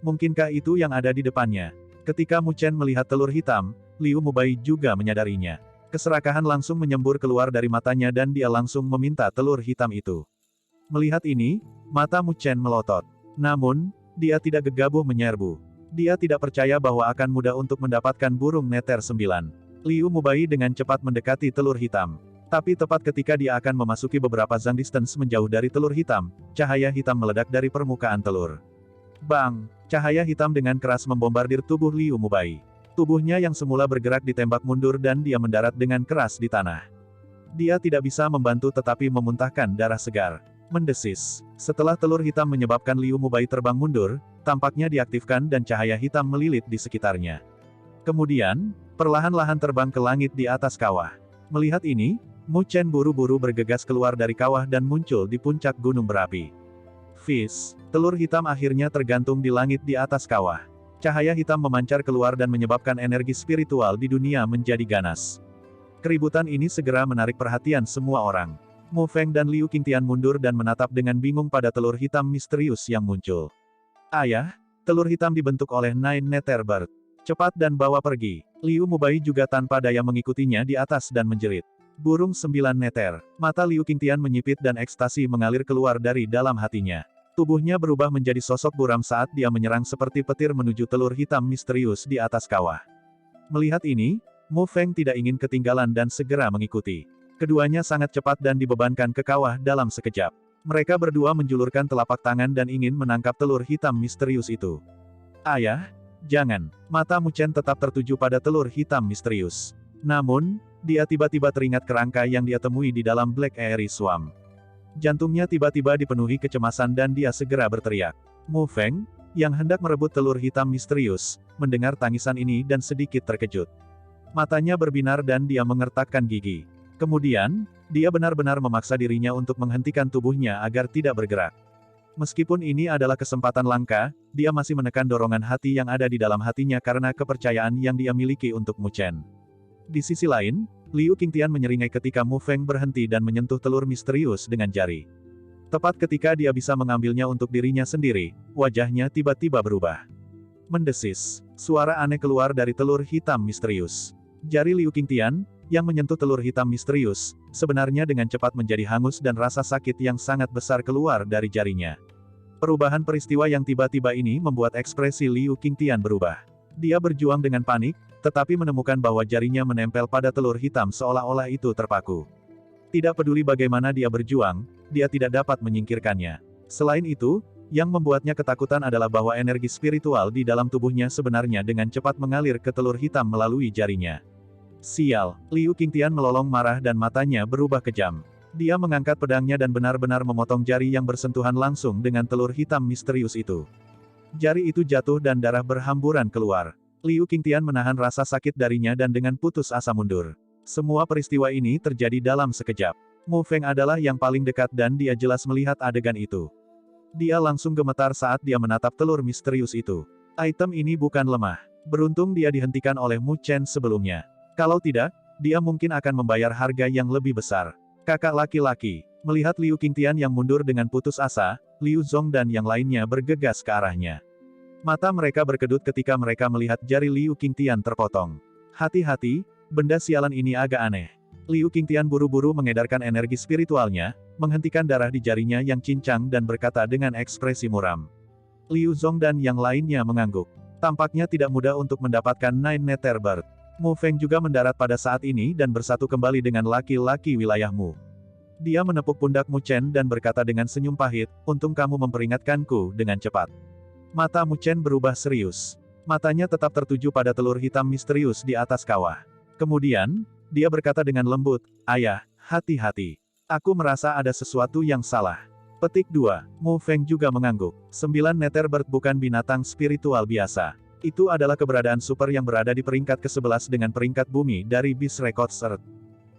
Mungkinkah itu yang ada di depannya? Ketika Mu Chen melihat telur hitam, Liu Mubai juga menyadarinya. Keserakahan langsung menyembur keluar dari matanya dan dia langsung meminta telur hitam itu. Melihat ini, mata Mu Chen melotot. Namun, dia tidak gegabah menyerbu. Dia tidak percaya bahwa akan mudah untuk mendapatkan burung Nether 9. Liu Mubai dengan cepat mendekati telur hitam. Tapi tepat ketika dia akan memasuki beberapa zang distance menjauh dari telur hitam, cahaya hitam meledak dari permukaan telur. Bang! Cahaya hitam dengan keras membombardir tubuh Liu Mubai. Tubuhnya yang semula bergerak ditembak mundur dan dia mendarat dengan keras di tanah. Dia tidak bisa membantu tetapi memuntahkan darah segar. Mendesis. Setelah telur hitam menyebabkan Liu Mubai terbang mundur, tampaknya diaktifkan dan cahaya hitam melilit di sekitarnya. Kemudian, perlahan-lahan terbang ke langit di atas kawah. Melihat ini, Mu Chen buru-buru bergegas keluar dari kawah dan muncul di puncak gunung berapi. Fizz, telur hitam akhirnya tergantung di langit di atas kawah. Cahaya hitam memancar keluar dan menyebabkan energi spiritual di dunia menjadi ganas. Keributan ini segera menarik perhatian semua orang. Mu Feng dan Liu Qingtian mundur dan menatap dengan bingung pada telur hitam misterius yang muncul. Ayah, telur hitam dibentuk oleh 9 Netherbird. Cepat dan bawa pergi. Liu Mubai juga tanpa daya mengikutinya di atas dan menjerit. Burung 9 meter. Mata Liu Qingtian menyipit dan ekstasi mengalir keluar dari dalam hatinya. Tubuhnya berubah menjadi sosok buram saat dia menyerang seperti petir menuju telur hitam misterius di atas kawah. Melihat ini, Mu Feng tidak ingin ketinggalan dan segera mengikuti. Keduanya sangat cepat dan dibebankan ke kawah dalam sekejap. Mereka berdua menjulurkan telapak tangan dan ingin menangkap telur hitam misterius itu. Ayah, jangan. Mata Mu Chen tetap tertuju pada telur hitam misterius. Namun, dia tiba-tiba teringat kerangka yang dia temui di dalam Black Airy Swamp. Jantungnya tiba-tiba dipenuhi kecemasan dan dia segera berteriak. Mu Feng, yang hendak merebut telur hitam misterius, mendengar tangisan ini dan sedikit terkejut. Matanya berbinar dan dia mengertakkan gigi. Kemudian, dia benar-benar memaksa dirinya untuk menghentikan tubuhnya agar tidak bergerak. Meskipun ini adalah kesempatan langka, dia masih menekan dorongan hati yang ada di dalam hatinya karena kepercayaan yang dia miliki untuk Mu Chen. Di sisi lain, Liu Qingtian menyeringai ketika Mu Feng berhenti dan menyentuh telur misterius dengan jari. Tepat ketika dia bisa mengambilnya untuk dirinya sendiri, wajahnya tiba-tiba berubah. Mendesis, suara aneh keluar dari telur hitam misterius. Jari Liu Qingtian, yang menyentuh telur hitam misterius, sebenarnya dengan cepat menjadi hangus dan rasa sakit yang sangat besar keluar dari jarinya. Perubahan peristiwa yang tiba-tiba ini membuat ekspresi Liu Qingtian berubah. Dia berjuang dengan panik, tetapi menemukan bahwa jarinya menempel pada telur hitam seolah-olah itu terpaku. Tidak peduli bagaimana dia berjuang, dia tidak dapat menyingkirkannya. Selain itu, yang membuatnya ketakutan adalah bahwa energi spiritual di dalam tubuhnya sebenarnya dengan cepat mengalir ke telur hitam melalui jarinya. Sial, Liu Qingtian melolong marah dan matanya berubah kejam. Dia mengangkat pedangnya dan benar-benar memotong jari yang bersentuhan langsung dengan telur hitam misterius itu. Jari itu jatuh dan darah berhamburan keluar. Liu Qingtian menahan rasa sakit darinya dan dengan putus asa mundur. Semua peristiwa ini terjadi dalam sekejap. Mu Feng adalah yang paling dekat dan dia jelas melihat adegan itu. Dia langsung gemetar saat dia menatap telur misterius itu. Item ini bukan lemah. Beruntung dia dihentikan oleh Mu Chen sebelumnya. Kalau tidak, dia mungkin akan membayar harga yang lebih besar. Kakak laki-laki. Melihat Liu Qingtian yang mundur dengan putus asa, Liu Zong dan yang lainnya bergegas ke arahnya. Mata mereka berkedut ketika mereka melihat jari Liu Qingtian terpotong. Hati-hati, benda sialan ini agak aneh. Liu Qingtian buru-buru mengedarkan energi spiritualnya, menghentikan darah di jarinya yang cincang dan berkata dengan ekspresi muram. Liu Zong dan yang lainnya mengangguk. Tampaknya tidak mudah untuk mendapatkan Nine Nether Bird. Mu Feng juga mendarat pada saat ini dan bersatu kembali dengan laki-laki wilayahmu. Dia menepuk pundak Mu Chen dan berkata dengan senyum pahit, untung kamu memperingatkanku dengan cepat. Mata Mu Chen berubah serius. Matanya tetap tertuju pada telur hitam misterius di atas kawah. Kemudian, dia berkata dengan lembut, ayah, hati-hati. Aku merasa ada sesuatu yang salah. Petik 2. Mu Feng juga mengangguk. 9 Nether Bird bukan binatang spiritual biasa. Itu adalah keberadaan super yang berada di peringkat ke-11 dengan peringkat bumi dari Beast Records Earth.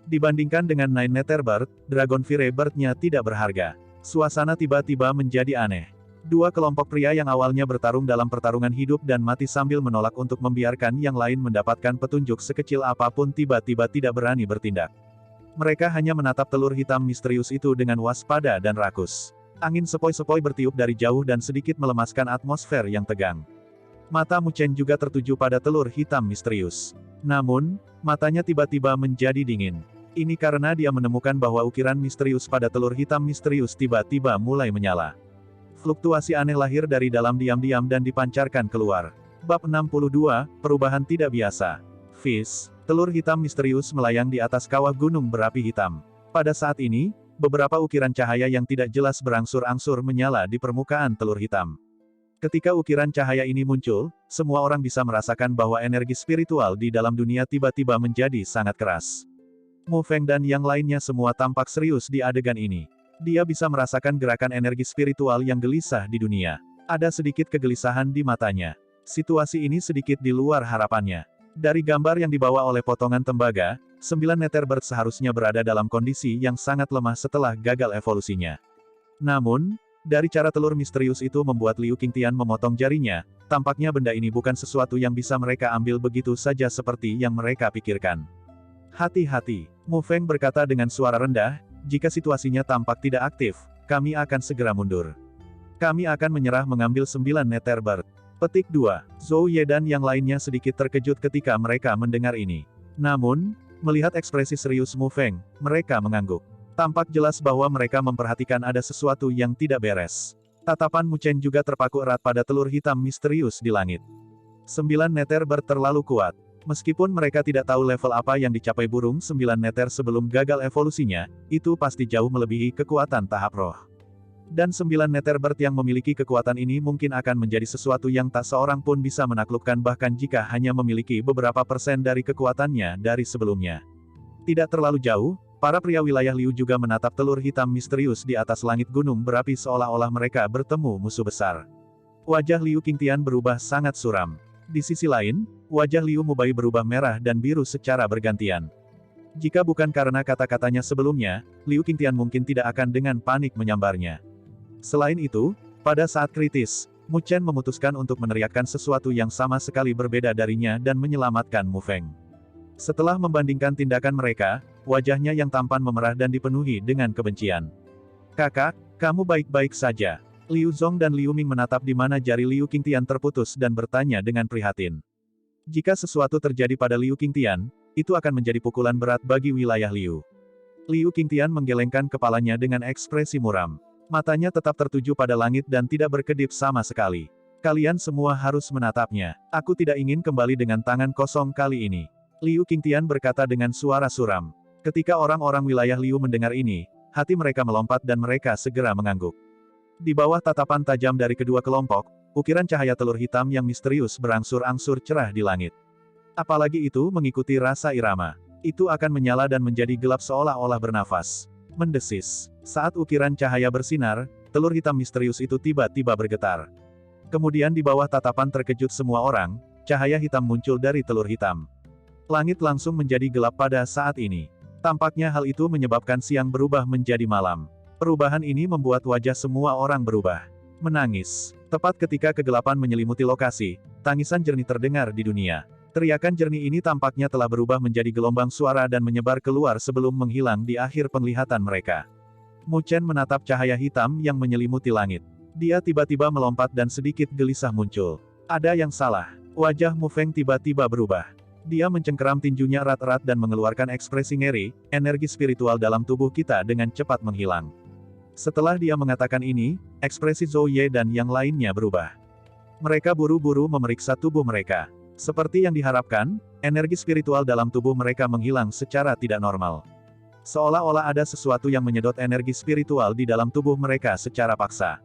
Dibandingkan dengan Nine Nether Bird, Dragon Fire Bird-nya tidak berharga. Suasana tiba-tiba menjadi aneh. Dua kelompok pria yang awalnya bertarung dalam pertarungan hidup dan mati sambil menolak untuk membiarkan yang lain mendapatkan petunjuk sekecil apapun tiba-tiba tidak berani bertindak. Mereka hanya menatap telur hitam misterius itu dengan waspada dan rakus. Angin sepoi-sepoi bertiup dari jauh dan sedikit melemaskan atmosfer yang tegang. Mata Mu Chen juga tertuju pada telur hitam misterius. Namun, matanya tiba-tiba menjadi dingin. Ini karena dia menemukan bahwa ukiran misterius pada telur hitam misterius tiba-tiba mulai menyala. Fluktuasi aneh lahir dari dalam diam-diam dan dipancarkan keluar. Bab 62, Perubahan Tidak Biasa. Fish, telur hitam misterius melayang di atas kawah gunung berapi hitam. Pada saat ini, beberapa ukiran cahaya yang tidak jelas berangsur-angsur menyala di permukaan telur hitam. Ketika ukiran cahaya ini muncul, semua orang bisa merasakan bahwa energi spiritual di dalam dunia tiba-tiba menjadi sangat keras. Mu Feng dan yang lainnya semua tampak serius di adegan ini. Dia bisa merasakan gerakan energi spiritual yang gelisah di dunia. Ada sedikit kegelisahan di matanya. Situasi ini sedikit di luar harapannya. Dari gambar yang dibawa oleh potongan tembaga, 9 Nether Bird seharusnya berada dalam kondisi yang sangat lemah setelah gagal evolusinya. Namun, dari cara telur misterius itu membuat Liu Qingtian memotong jarinya, tampaknya benda ini bukan sesuatu yang bisa mereka ambil begitu saja seperti yang mereka pikirkan. Hati-hati, Mu Feng berkata dengan suara rendah, jika situasinya tampak tidak aktif, kami akan segera mundur. Kami akan menyerah mengambil 9 Nether Bird. Petik 2. Zhou Ye dan yang lainnya sedikit terkejut ketika mereka mendengar ini. Namun, melihat ekspresi serius Mu Feng, mereka mengangguk. Tampak jelas bahwa mereka memperhatikan ada sesuatu yang tidak beres. Tatapan Mu Chen juga terpaku erat pada telur hitam misterius di langit. 9 neter terlalu kuat. Meskipun mereka tidak tahu level apa yang dicapai burung 9 neter sebelum gagal evolusinya, itu pasti jauh melebihi kekuatan tahap roh. Dan 9 neter yang memiliki kekuatan ini mungkin akan menjadi sesuatu yang tak seorang pun bisa menaklukkan bahkan jika hanya memiliki beberapa persen dari kekuatannya dari sebelumnya. Tidak terlalu jauh, para pria wilayah Liu juga menatap telur hitam misterius di atas langit gunung berapi seolah-olah mereka bertemu musuh besar. Wajah Liu Qingtian berubah sangat suram. Di sisi lain, wajah Liu Mubai berubah merah dan biru secara bergantian. Jika bukan karena kata-katanya sebelumnya, Liu Qingtian mungkin tidak akan dengan panik menyambarnya. Selain itu, pada saat kritis, Mu Chen memutuskan untuk meneriakkan sesuatu yang sama sekali berbeda darinya dan menyelamatkan Mu Feng. Setelah membandingkan tindakan mereka, wajahnya yang tampan memerah dan dipenuhi dengan kebencian. "Kakak, kamu baik-baik saja?" Liu Zong dan Liu Ming menatap di mana jari Liu Qingtian terputus dan bertanya dengan prihatin. Jika sesuatu terjadi pada Liu Qingtian, itu akan menjadi pukulan berat bagi wilayah Liu. Liu Qingtian menggelengkan kepalanya dengan ekspresi muram. Matanya tetap tertuju pada langit dan tidak berkedip sama sekali. "Kalian semua harus menatapnya. Aku tidak ingin kembali dengan tangan kosong kali ini." Liu Qingtian berkata dengan suara suram. Ketika orang-orang wilayah Liu mendengar ini, hati mereka melompat dan mereka segera mengangguk. Di bawah tatapan tajam dari kedua kelompok, ukiran cahaya telur hitam yang misterius berangsur-angsur cerah di langit. Apalagi itu mengikuti rasa irama. Itu akan menyala dan menjadi gelap seolah-olah bernafas. Mendesis. Saat ukiran cahaya bersinar, telur hitam misterius itu tiba-tiba bergetar. Kemudian di bawah tatapan terkejut semua orang, cahaya hitam muncul dari telur hitam. Langit langsung menjadi gelap pada saat ini. Tampaknya hal itu menyebabkan siang berubah menjadi malam. Perubahan ini membuat wajah semua orang berubah. Menangis. Tepat ketika kegelapan menyelimuti lokasi, tangisan jernih terdengar di dunia. Teriakan jernih ini tampaknya telah berubah menjadi gelombang suara dan menyebar keluar sebelum menghilang di akhir penglihatan mereka. Mu Chen menatap cahaya hitam yang menyelimuti langit. Dia tiba-tiba melompat dan sedikit gelisah muncul. Ada yang salah. Wajah Mu Feng tiba-tiba berubah. Dia mencengkeram tinjunya erat-erat dan mengeluarkan ekspresi ngeri, energi spiritual dalam tubuh kita dengan cepat menghilang. Setelah dia mengatakan ini, ekspresi Zhou Ye dan yang lainnya berubah. Mereka buru-buru memeriksa tubuh mereka. Seperti yang diharapkan, energi spiritual dalam tubuh mereka menghilang secara tidak normal. Seolah-olah ada sesuatu yang menyedot energi spiritual di dalam tubuh mereka secara paksa.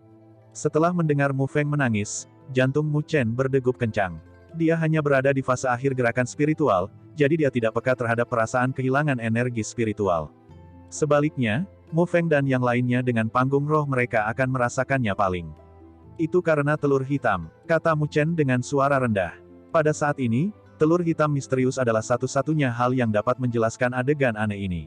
Setelah mendengar Mu Feng menangis, jantung Mu Chen berdegup kencang. Dia hanya berada di fase akhir gerakan spiritual, jadi dia tidak peka terhadap perasaan kehilangan energi spiritual. Sebaliknya, Mu Feng dan yang lainnya dengan panggung roh mereka akan merasakannya paling. "Itu karena telur hitam," kata Mu Chen dengan suara rendah. Pada saat ini, telur hitam misterius adalah satu-satunya hal yang dapat menjelaskan adegan aneh ini.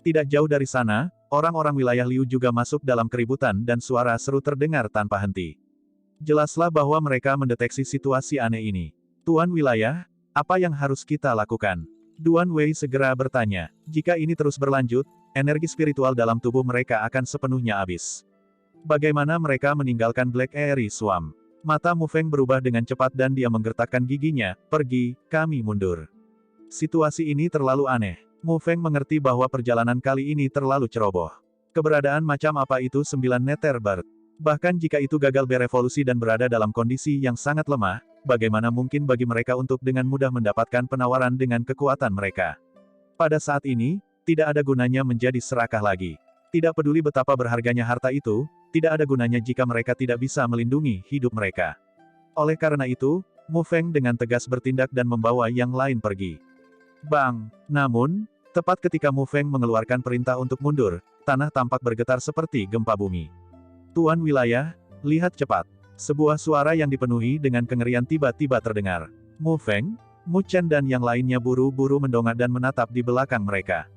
Tidak jauh dari sana, orang-orang wilayah Liu juga masuk dalam keributan dan suara seru terdengar tanpa henti. Jelaslah bahwa mereka mendeteksi situasi aneh ini. "Tuan wilayah, apa yang harus kita lakukan?" Duan Wei segera bertanya. Jika ini terus berlanjut, energi spiritual dalam tubuh mereka akan sepenuhnya habis. Bagaimana mereka meninggalkan Black Airy Swamp? Mata Mu Feng berubah dengan cepat dan dia menggertakkan giginya. "Pergi, kami mundur." Situasi ini terlalu aneh. Mu Feng mengerti bahwa perjalanan kali ini terlalu ceroboh. Keberadaan macam apa itu 9 neter bird? Bahkan jika itu gagal berevolusi dan berada dalam kondisi yang sangat lemah, bagaimana mungkin bagi mereka untuk dengan mudah mendapatkan penawaran dengan kekuatan mereka? Pada saat ini, tidak ada gunanya menjadi serakah lagi. Tidak peduli betapa berharganya harta itu, tidak ada gunanya jika mereka tidak bisa melindungi hidup mereka. Oleh karena itu, Mu Feng dengan tegas bertindak dan membawa yang lain pergi. Bang! Namun, tepat ketika Mu Feng mengeluarkan perintah untuk mundur, tanah tampak bergetar seperti gempa bumi. "Tuan wilayah, lihat cepat." Sebuah suara yang dipenuhi dengan kengerian tiba-tiba terdengar. Mu Feng, Mu Chen dan yang lainnya buru-buru mendongak dan menatap di belakang mereka.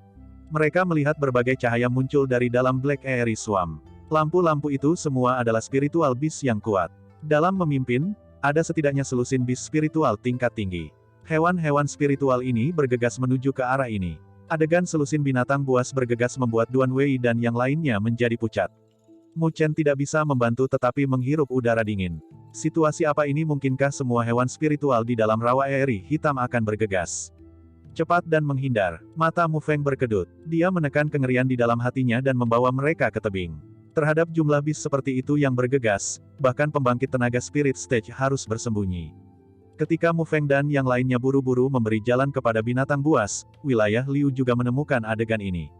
Mereka melihat berbagai cahaya muncul dari dalam Black Airy Swamp. Lampu-lampu itu semua adalah spiritual beast yang kuat. Dalam memimpin, ada setidaknya selusin beast spiritual tingkat tinggi. Hewan-hewan spiritual ini bergegas menuju ke arah ini. Adegan selusin binatang buas bergegas membuat Duan Wei dan yang lainnya menjadi pucat. Mu Chen tidak bisa membantu tetapi menghirup udara dingin. Situasi apa ini, mungkinkah semua hewan spiritual di dalam rawa eri hitam akan bergegas cepat dan menghindar? Mata Mu Feng berkedut. Dia menekan kengerian di dalam hatinya dan membawa mereka ke tebing. Terhadap jumlah bis seperti itu yang bergegas, bahkan pembangkit tenaga spirit stage harus bersembunyi. Ketika Mu Feng dan yang lainnya buru-buru memberi jalan kepada binatang buas, wilayah Liu juga menemukan adegan ini.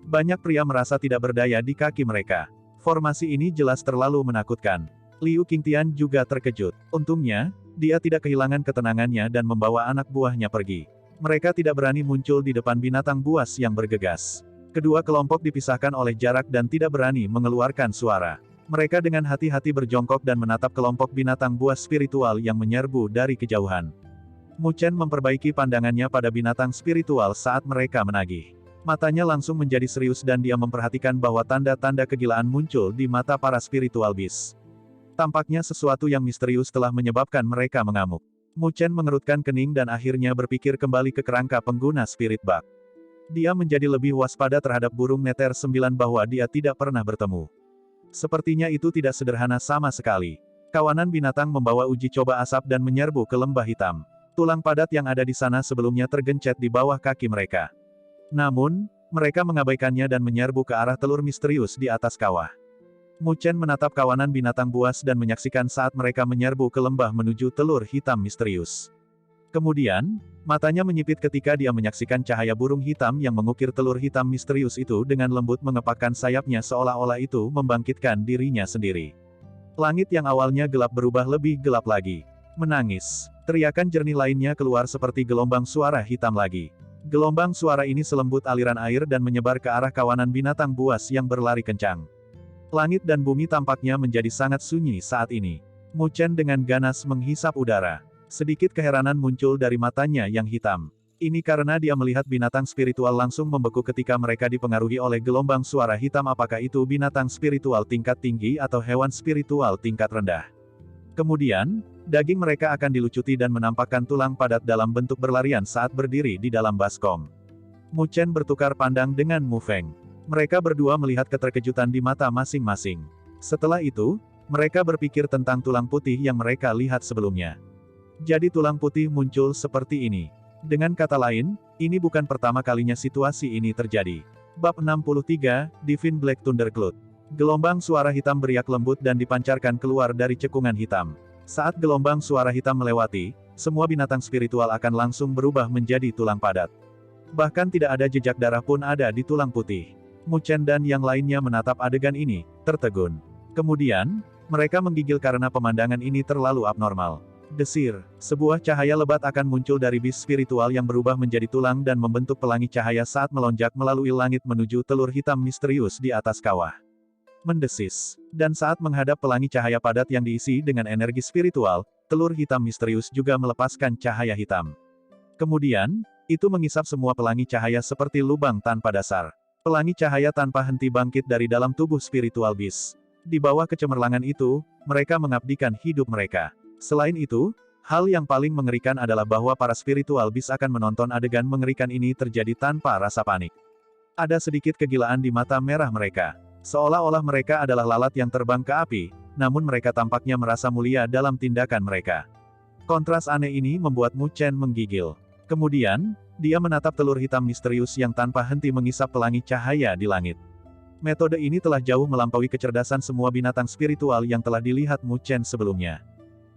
Banyak pria merasa tidak berdaya di kaki mereka. Formasi ini jelas terlalu menakutkan. Liu Qingtian juga terkejut. Untungnya, dia tidak kehilangan ketenangannya dan membawa anak buahnya pergi. Mereka tidak berani muncul di depan binatang buas yang bergegas. Kedua kelompok dipisahkan oleh jarak dan tidak berani mengeluarkan suara. Mereka dengan hati-hati berjongkok dan menatap kelompok binatang buas spiritual yang menyerbu dari kejauhan. Mu Chen memperbaiki pandangannya pada binatang spiritual saat mereka menagih. Matanya langsung menjadi serius dan dia memperhatikan bahwa tanda-tanda kegilaan muncul di mata para spiritual beast. Tampaknya sesuatu yang misterius telah menyebabkan mereka mengamuk. Mu Chen mengerutkan kening dan akhirnya berpikir kembali ke kerangka pengguna spirit bug. Dia menjadi lebih waspada terhadap burung neter 9 bahwa dia tidak pernah bertemu. Sepertinya itu tidak sederhana sama sekali. Kawanan binatang membawa uji coba asap dan menyerbu ke lembah hitam. Tulang padat yang ada di sana sebelumnya tergencet di bawah kaki mereka. Namun, mereka mengabaikannya dan menyerbu ke arah telur misterius di atas kawah. Mu Chen menatap kawanan binatang buas dan menyaksikan saat mereka menyerbu ke lembah menuju telur hitam misterius. Kemudian, matanya menyipit ketika dia menyaksikan cahaya burung hitam yang mengukir telur hitam misterius itu dengan lembut mengepakkan sayapnya seolah-olah itu membangkitkan dirinya sendiri. Langit yang awalnya gelap berubah lebih gelap lagi. Menangis. Teriakan jernih lainnya keluar seperti gelombang suara hitam lagi. Gelombang suara ini selembut aliran air dan menyebar ke arah kawanan binatang buas yang berlari kencang. Langit dan bumi tampaknya menjadi sangat sunyi saat ini. Mu Chen dengan ganas menghisap udara. Sedikit keheranan muncul dari matanya yang hitam. Ini karena dia melihat binatang spiritual langsung membeku ketika mereka dipengaruhi oleh gelombang suara hitam. Apakah itu binatang spiritual tingkat tinggi atau hewan spiritual tingkat rendah? Kemudian, daging mereka akan dilucuti dan menampakkan tulang padat dalam bentuk berlarian saat berdiri di dalam baskom. Mu Chen bertukar pandang dengan Mu Feng. Mereka berdua melihat keterkejutan di mata masing-masing. Setelah itu, mereka berpikir tentang tulang putih yang mereka lihat sebelumnya. Jadi tulang putih muncul seperti ini. Dengan kata lain, ini bukan pertama kalinya situasi ini terjadi. Bab 63, Divine Black Thundercloud. Gelombang suara hitam beriak lembut dan dipancarkan keluar dari cekungan hitam. Saat gelombang suara hitam melewati, semua binatang spiritual akan langsung berubah menjadi tulang padat. Bahkan tidak ada jejak darah pun ada di tulang putih. Mu Chen dan yang lainnya menatap adegan ini, tertegun. Kemudian, mereka menggigil karena pemandangan ini terlalu abnormal. Desir, sebuah cahaya lebat akan muncul dari bis spiritual yang berubah menjadi tulang dan membentuk pelangi cahaya saat melonjak melalui langit menuju telur hitam misterius di atas kawah. Mendesis. Dan saat menghadap pelangi cahaya padat yang diisi dengan energi spiritual, telur hitam misterius juga melepaskan cahaya hitam. Kemudian, itu mengisap semua pelangi cahaya seperti lubang tanpa dasar. Pelangi cahaya tanpa henti bangkit dari dalam tubuh spiritual beast. Di bawah kecemerlangan itu, mereka mengabdikan hidup mereka. Selain itu, hal yang paling mengerikan adalah bahwa para spiritual beast akan menonton adegan mengerikan ini terjadi tanpa rasa panik. Ada sedikit kegilaan di mata merah mereka. Seolah-olah mereka adalah lalat yang terbang ke api, namun mereka tampaknya merasa mulia dalam tindakan mereka. Kontras aneh ini membuat Mu Chen menggigil. Kemudian, dia menatap telur hitam misterius yang tanpa henti mengisap pelangi cahaya di langit. Metode ini telah jauh melampaui kecerdasan semua binatang spiritual yang telah dilihat Mu Chen sebelumnya.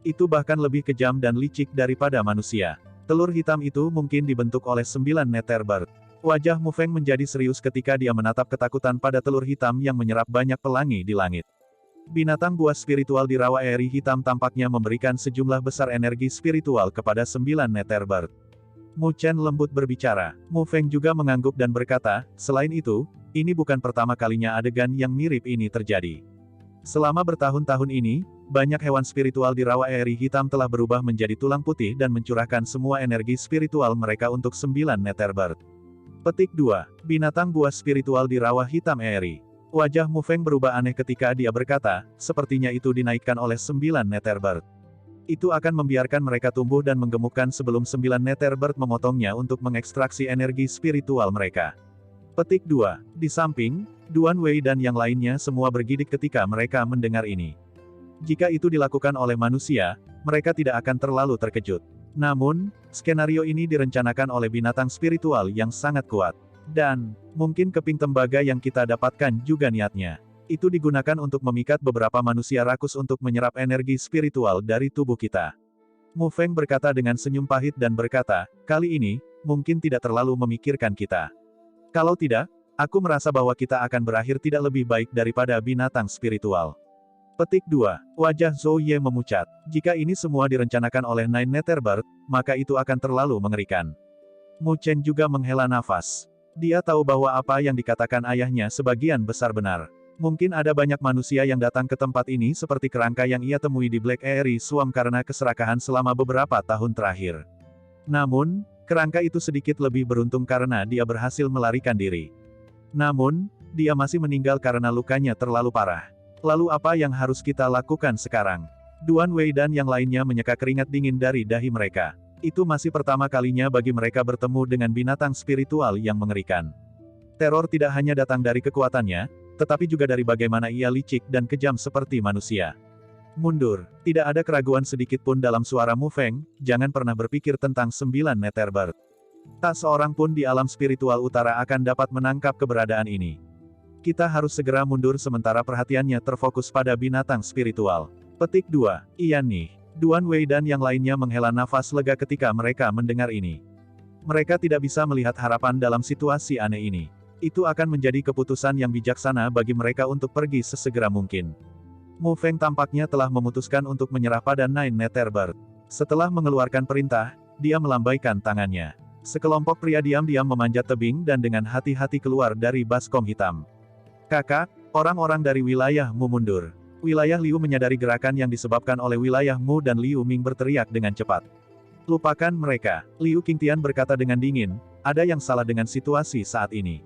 Itu bahkan lebih kejam dan licik daripada manusia. Telur hitam itu mungkin dibentuk oleh 9 nether bird. Wajah Mu Feng menjadi serius ketika dia menatap ketakutan pada telur hitam yang menyerap banyak pelangi di langit. Binatang buas spiritual di rawa eri hitam tampaknya memberikan sejumlah besar energi spiritual kepada 9 nether bird. Mu Chen lembut berbicara. Mu Feng juga mengangguk dan berkata, selain itu, ini bukan pertama kalinya adegan yang mirip ini terjadi. Selama bertahun-tahun ini, banyak hewan spiritual di rawa eri hitam telah berubah menjadi tulang putih dan mencurahkan semua energi spiritual mereka untuk 9 nether bird. Petik 2. Binatang buas spiritual di rawa hitam eri. Wajah Mu Feng berubah aneh ketika dia berkata, sepertinya itu dinaikkan oleh 9 nether bird. Itu akan membiarkan mereka tumbuh dan menggemukkan sebelum 9 nether bird memotongnya untuk mengekstraksi energi spiritual mereka. Petik 2. Di samping, Duan Wei dan yang lainnya semua bergidik ketika mereka mendengar ini. Jika itu dilakukan oleh manusia, mereka tidak akan terlalu terkejut. Namun, skenario ini direncanakan oleh binatang spiritual yang sangat kuat. Dan, mungkin keping tembaga yang kita dapatkan juga niatnya. Itu digunakan untuk memikat beberapa manusia rakus untuk menyerap energi spiritual dari tubuh kita. Mu Feng berkata dengan senyum pahit dan berkata, kali ini, mungkin tidak terlalu memikirkan kita. Kalau tidak, aku merasa bahwa kita akan berakhir tidak lebih baik daripada binatang spiritual. Petik 2. Wajah Zhou Ye memucat. Jika ini semua direncanakan oleh Nine Netherbird, maka itu akan terlalu mengerikan. Mu Chen juga menghela nafas. Dia tahu bahwa apa yang dikatakan ayahnya sebagian besar benar. Mungkin ada banyak manusia yang datang ke tempat ini seperti kerangka yang ia temui di Black Airy Swamp karena keserakahan selama beberapa tahun terakhir. Namun, kerangka itu sedikit lebih beruntung karena dia berhasil melarikan diri. Namun, dia masih meninggal karena lukanya terlalu parah. Lalu apa yang harus kita lakukan sekarang? Duan Wei dan yang lainnya menyeka keringat dingin dari dahi mereka. Itu masih pertama kalinya bagi mereka bertemu dengan binatang spiritual yang mengerikan. Teror tidak hanya datang dari kekuatannya, tetapi juga dari bagaimana ia licik dan kejam seperti manusia. Mundur, tidak ada keraguan sedikit pun dalam suara Mu Feng, jangan pernah berpikir tentang 9 Netherbird. Tak seorang pun di alam spiritual utara akan dapat menangkap keberadaan ini. Kita harus segera mundur sementara perhatiannya terfokus pada binatang spiritual. Petik 2. Iya nih. Duan Wei dan yang lainnya menghela nafas lega ketika mereka mendengar ini. Mereka tidak bisa melihat harapan dalam situasi aneh ini. Itu akan menjadi keputusan yang bijaksana bagi mereka untuk pergi sesegera mungkin. Mu Feng tampaknya telah memutuskan untuk menyerah pada Nine Netherbird. Setelah mengeluarkan perintah, dia melambaikan tangannya. Sekelompok pria diam-diam memanjat tebing dan dengan hati-hati keluar dari baskom hitam. Kakak, orang-orang dari wilayah Mu mundur. Wilayah Liu menyadari gerakan yang disebabkan oleh wilayah Mu dan Liu Ming berteriak dengan cepat. Lupakan mereka, Liu Qingtian berkata dengan dingin, ada yang salah dengan situasi saat ini.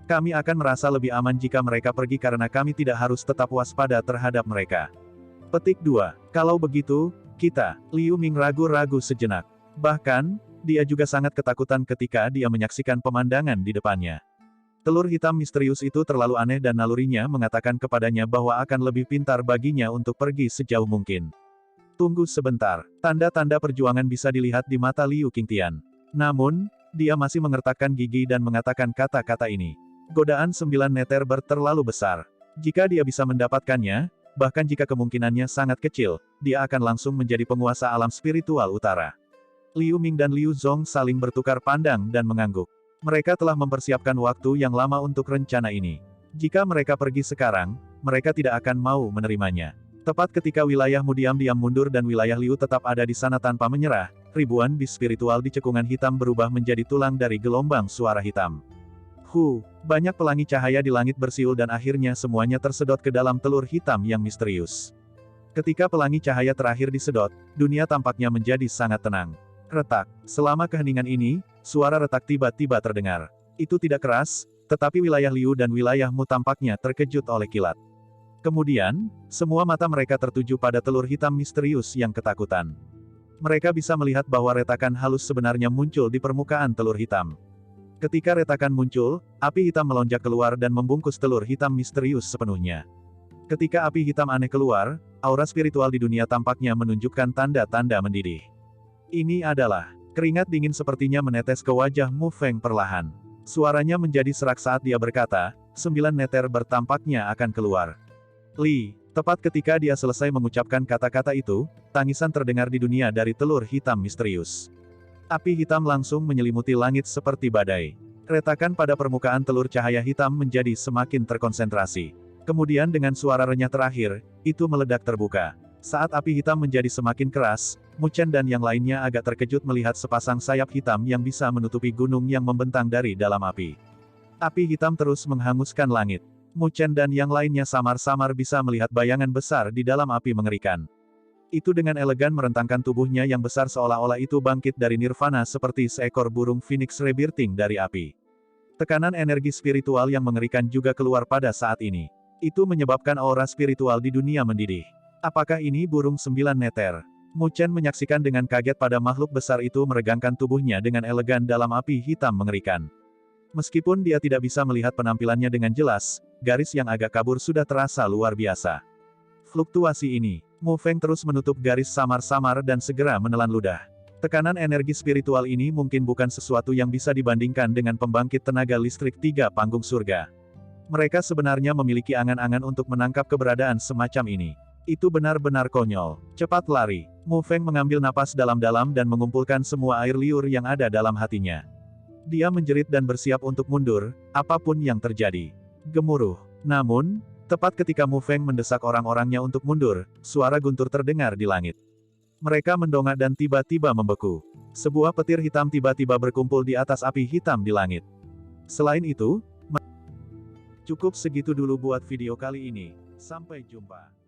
Kami akan merasa lebih aman jika mereka pergi karena kami tidak harus tetap waspada terhadap mereka. Petik 2. Kalau begitu, kita, Liu Ming ragu-ragu sejenak. Bahkan, dia juga sangat ketakutan ketika dia menyaksikan pemandangan di depannya. Telur hitam misterius itu terlalu aneh dan nalurinya mengatakan kepadanya bahwa akan lebih pintar baginya untuk pergi sejauh mungkin. Tunggu sebentar, tanda-tanda perjuangan bisa dilihat di mata Liu Qingtian. Namun, dia masih mengertakkan gigi dan mengatakan kata-kata ini. Godaan 9 Netherbird terlalu besar. Jika dia bisa mendapatkannya, bahkan jika kemungkinannya sangat kecil, dia akan langsung menjadi penguasa alam spiritual utara. Liu Ming dan Liu Zong saling bertukar pandang dan mengangguk. Mereka telah mempersiapkan waktu yang lama untuk rencana ini. Jika mereka pergi sekarang, mereka tidak akan mau menerimanya. Tepat ketika wilayah Mu diam-diam mundur dan wilayah Liu tetap ada di sana tanpa menyerah, ribuan bis spiritual di cekungan hitam berubah menjadi tulang dari gelombang suara hitam. Banyak pelangi cahaya di langit bersiul dan akhirnya semuanya tersedot ke dalam telur hitam yang misterius. Ketika pelangi cahaya terakhir disedot, dunia tampaknya menjadi sangat tenang. Retak. Selama keheningan ini, suara retak tiba-tiba terdengar. Itu tidak keras, tetapi wilayah Liu dan wilayah Mu tampaknya terkejut oleh kilat. Kemudian, semua mata mereka tertuju pada telur hitam misterius yang ketakutan. Mereka bisa melihat bahwa retakan halus sebenarnya muncul di permukaan telur hitam. Ketika retakan muncul, api hitam melonjak keluar dan membungkus telur hitam misterius sepenuhnya. Ketika api hitam aneh keluar, aura spiritual di dunia tampaknya menunjukkan tanda-tanda mendidih. Ini adalah, keringat dingin sepertinya menetes ke wajah Mu Feng perlahan. Suaranya menjadi serak saat dia berkata, 9 Netherbird tampaknya akan keluar. Tepat ketika dia selesai mengucapkan kata-kata itu, tangisan terdengar di dunia dari telur hitam misterius. Api hitam langsung menyelimuti langit seperti badai. Retakan pada permukaan telur cahaya hitam menjadi semakin terkonsentrasi. Kemudian dengan suara renyah terakhir, itu meledak terbuka. Saat api hitam menjadi semakin keras, Mu Chen dan yang lainnya agak terkejut melihat sepasang sayap hitam yang bisa menutupi gunung yang membentang dari dalam api. Api hitam terus menghanguskan langit. Mu Chen dan yang lainnya samar-samar bisa melihat bayangan besar di dalam api mengerikan. Itu dengan elegan merentangkan tubuhnya yang besar seolah-olah itu bangkit dari nirvana seperti seekor burung phoenix rebirthing dari api. Tekanan energi spiritual yang mengerikan juga keluar pada saat ini. Itu menyebabkan aura spiritual di dunia mendidih. Apakah ini burung 9 Nether? Mu Chen menyaksikan dengan kaget pada makhluk besar itu meregangkan tubuhnya dengan elegan dalam api hitam mengerikan. Meskipun dia tidak bisa melihat penampilannya dengan jelas, garis yang agak kabur sudah terasa luar biasa. Fluktuasi ini, Mu Feng terus menutup garis samar-samar dan segera menelan ludah. Tekanan energi spiritual ini mungkin bukan sesuatu yang bisa dibandingkan dengan pembangkit tenaga listrik 3 panggung surga. Mereka sebenarnya memiliki angan-angan untuk menangkap keberadaan semacam ini. Itu benar-benar konyol. Cepat lari. Mu Feng mengambil napas dalam-dalam dan mengumpulkan semua air liur yang ada dalam hatinya. Dia menjerit dan bersiap untuk mundur, apapun yang terjadi. Gemuruh. Namun, tepat ketika Mu Feng mendesak orang-orangnya untuk mundur, suara guntur terdengar di langit. Mereka mendongak dan tiba-tiba membeku. Sebuah petir hitam tiba-tiba berkumpul di atas api hitam di langit. Selain itu, cukup segitu dulu buat video kali ini. Sampai jumpa.